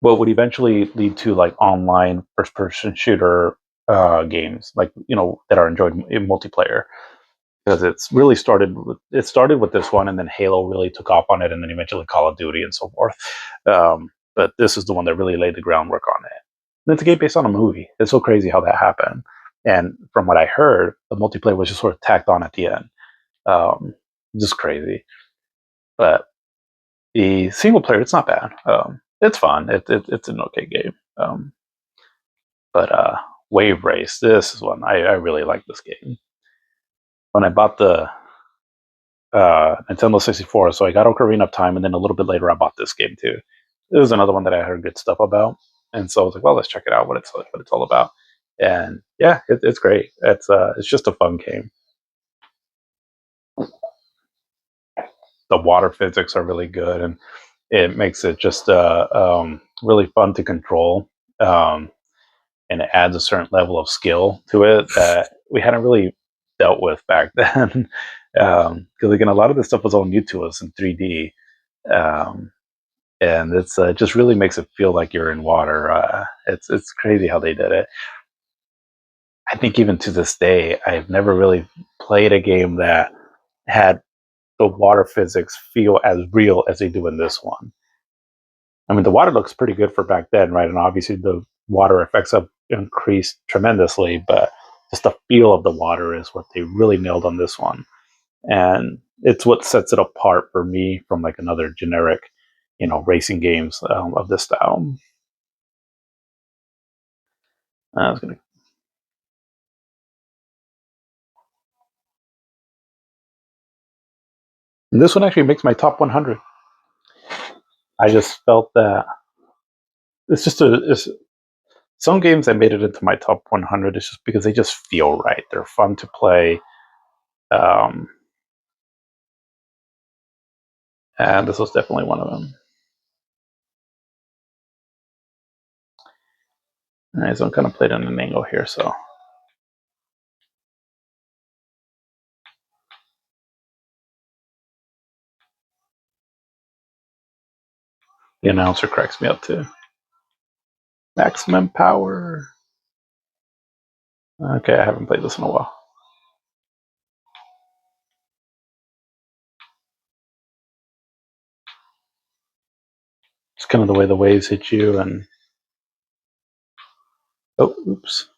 what would eventually lead to like online first-person shooter games, like that are enjoyed in multiplayer. Because it started with this one, and then Halo really took off on it, and then eventually Call of Duty and so forth. But this is the one that really laid the groundwork on it. And it's a game based on a movie. It's so crazy how that happened. And from what I heard, the multiplayer was just sort of tacked on at the end. Um, just crazy. But the single player, it's not bad. It's fun. It's an okay game. But Wave Race, this is one I really like this game. When I bought the Nintendo 64. So I got Ocarina of Time, and then a little bit later, I bought this game too. It was another one that I heard good stuff about, and so I was like, well, let's check it out, what it's all about. And yeah, it's great. It's just a fun game. The water physics are really good, and it makes it just really fun to control. Um, and it adds a certain level of skill to it that we hadn't really dealt with back then. Because again, a lot of this stuff was all new to us in 3D, um, and it's just really makes it feel like you're in water. It's crazy how they did it. I think even to this day, I've never really played a game that had the water physics feel as real as they do in this one. I mean, the water looks pretty good for back then, right? And obviously, the water effects have increased tremendously, but just the feel of the water is what they really nailed on this one. And it's what sets it apart for me from like another generic, racing games of this style. I was gonna. And this one actually makes my top 100. I just felt that it's just some games that made it into my top 100 is just because they just feel right. They're fun to play. Um, and this was definitely one of them. All right, so I'm kind of played on an angle here, so the announcer cracks me up too. Maximum power. Okay, I haven't played this in a while. It's kind of the way the waves hit you, and oh, oops.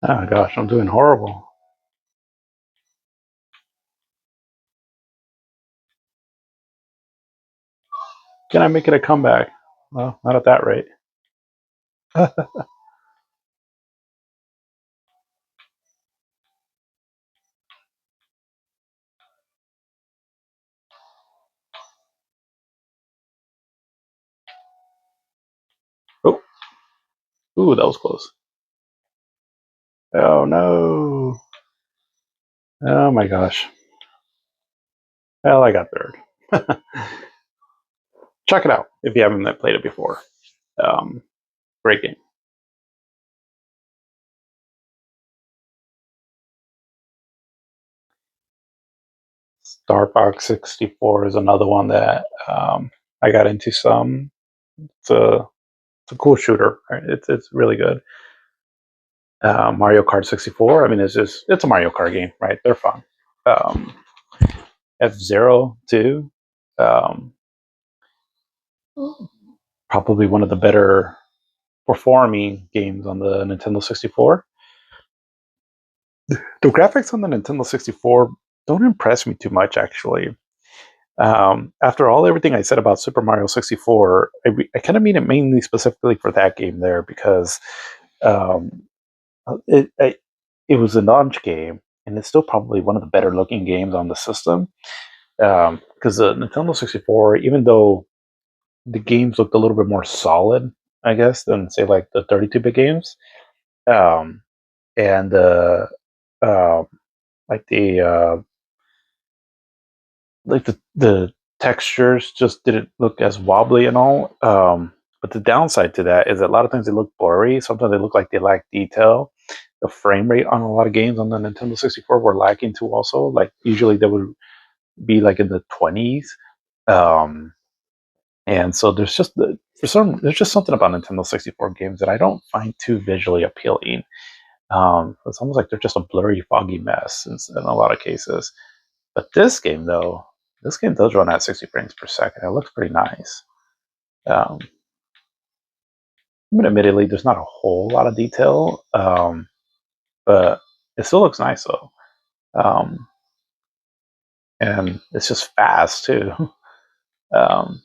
Oh gosh, I'm doing horrible. Can I make it a comeback? Well, not at that rate. Oh, ooh, that was close. Oh no. Oh my gosh. Well, I got third. Check it out if you haven't played it before. Um, Great game. Star Fox 64 is another one that I got into some. It's a it's a cool shooter. Right? It's really good. Mario Kart 64. I mean, it's a Mario Kart game, right? They're fun. Um, F-Zero too. Um, Probably one of the better performing games on the Nintendo 64. The graphics on the Nintendo 64 don't impress me too much, actually. After everything I said about Super Mario 64, I kind of mean it mainly specifically for that game there because um, it was a launch game, and it's still probably one of the better looking games on the system. Because the Nintendo 64, even though the games looked a little bit more solid, I guess, than say like the 32-bit games, um, and uh, like the textures just didn't look as wobbly and all. But the downside to that is that a lot of times they look blurry. Sometimes they look like they lack detail. The frame rate on a lot of games on the Nintendo 64 were lacking too. Also, like usually they would be like in the 20s. Um, and so there's just something about Nintendo 64 games that I don't find too visually appealing. It's almost like they're just a blurry, foggy mess in a lot of cases. But this game does run at 60 frames per second. It looks pretty nice. Um, I mean, admittedly, there's not a whole lot of detail, but it still looks nice though. Um, and it's just fast too. um,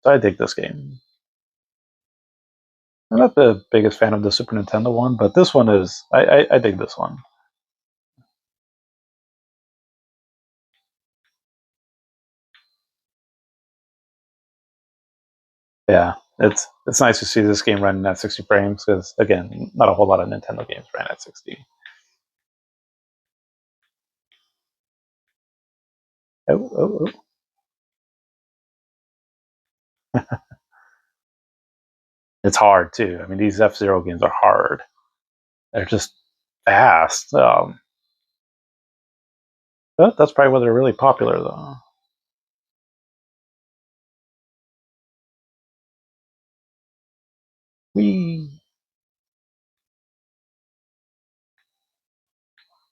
so I dig this game. I'm not the biggest fan of the Super Nintendo one, but this one is. I dig this one. Yeah, it's nice to see this game running at 60 frames because again, not a whole lot of Nintendo games ran at 60. Oh, oh, oh. It's hard too. I mean, these F-Zero games are hard. They're just fast. But that's probably why they're really popular, though. We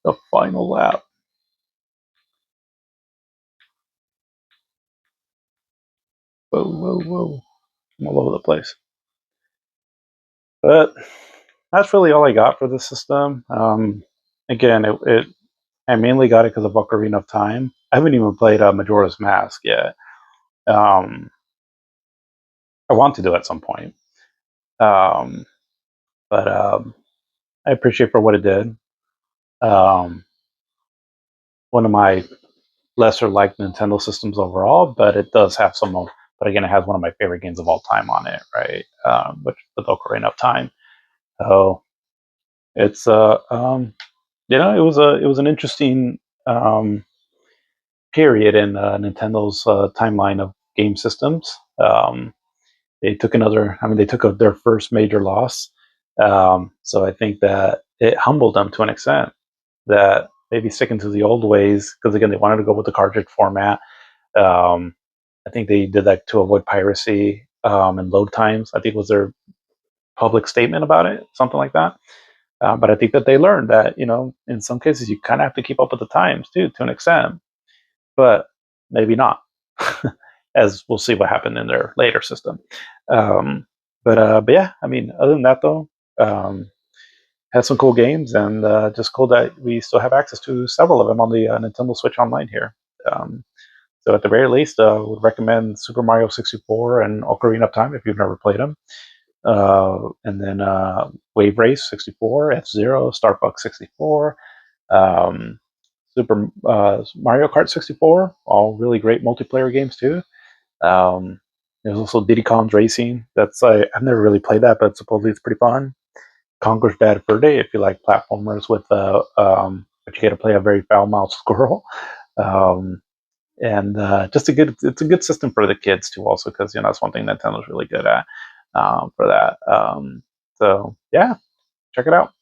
the final lap. Whoa, whoa, whoa! I'm all over the place. But that's really all I got for this system. Again, I mainly got it because of Ocarina of Time. I haven't even played Majora's Mask yet. Um, I want to do at some point. Um, but I appreciate for what it did. Um, one of my lesser liked Nintendo systems overall, but it does have some. But again, it has one of my favorite games of all time on it, right? Which is Ocarina of Time. So it's it was an interesting um, period in Nintendo's timeline of game systems. They took they took their first major loss. So I think that it humbled them to an extent that maybe sticking to the old ways, because again, they wanted to go with the cartridge format. Um, I think they did that to avoid piracy and load times. I think was their public statement about it, something like that. But I think that they learned that in some cases you kind of have to keep up with the times too, to an extent, but maybe not, as we'll see what happened in their later system. Um, but yeah, I mean, other than that though, has some cool games, and just cool that we still have access to several of them on the Nintendo Switch Online here. Um, so at the very least, would recommend Super Mario 64 and Ocarina of Time if you've never played them. And then Wave Race 64, F-Zero, Star Fox 64, um, Super Mario Kart 64, all really great multiplayer games too. There's also Diddy Kong's Racing. I've never really played that, but supposedly it's pretty fun. Conker's Bad Fur Day if you like platformers with but you get to play a very foul mouthed squirrel. Um, and it's a good system for the kids too, also because that's one thing Nintendo's really good at for that. So yeah, check it out.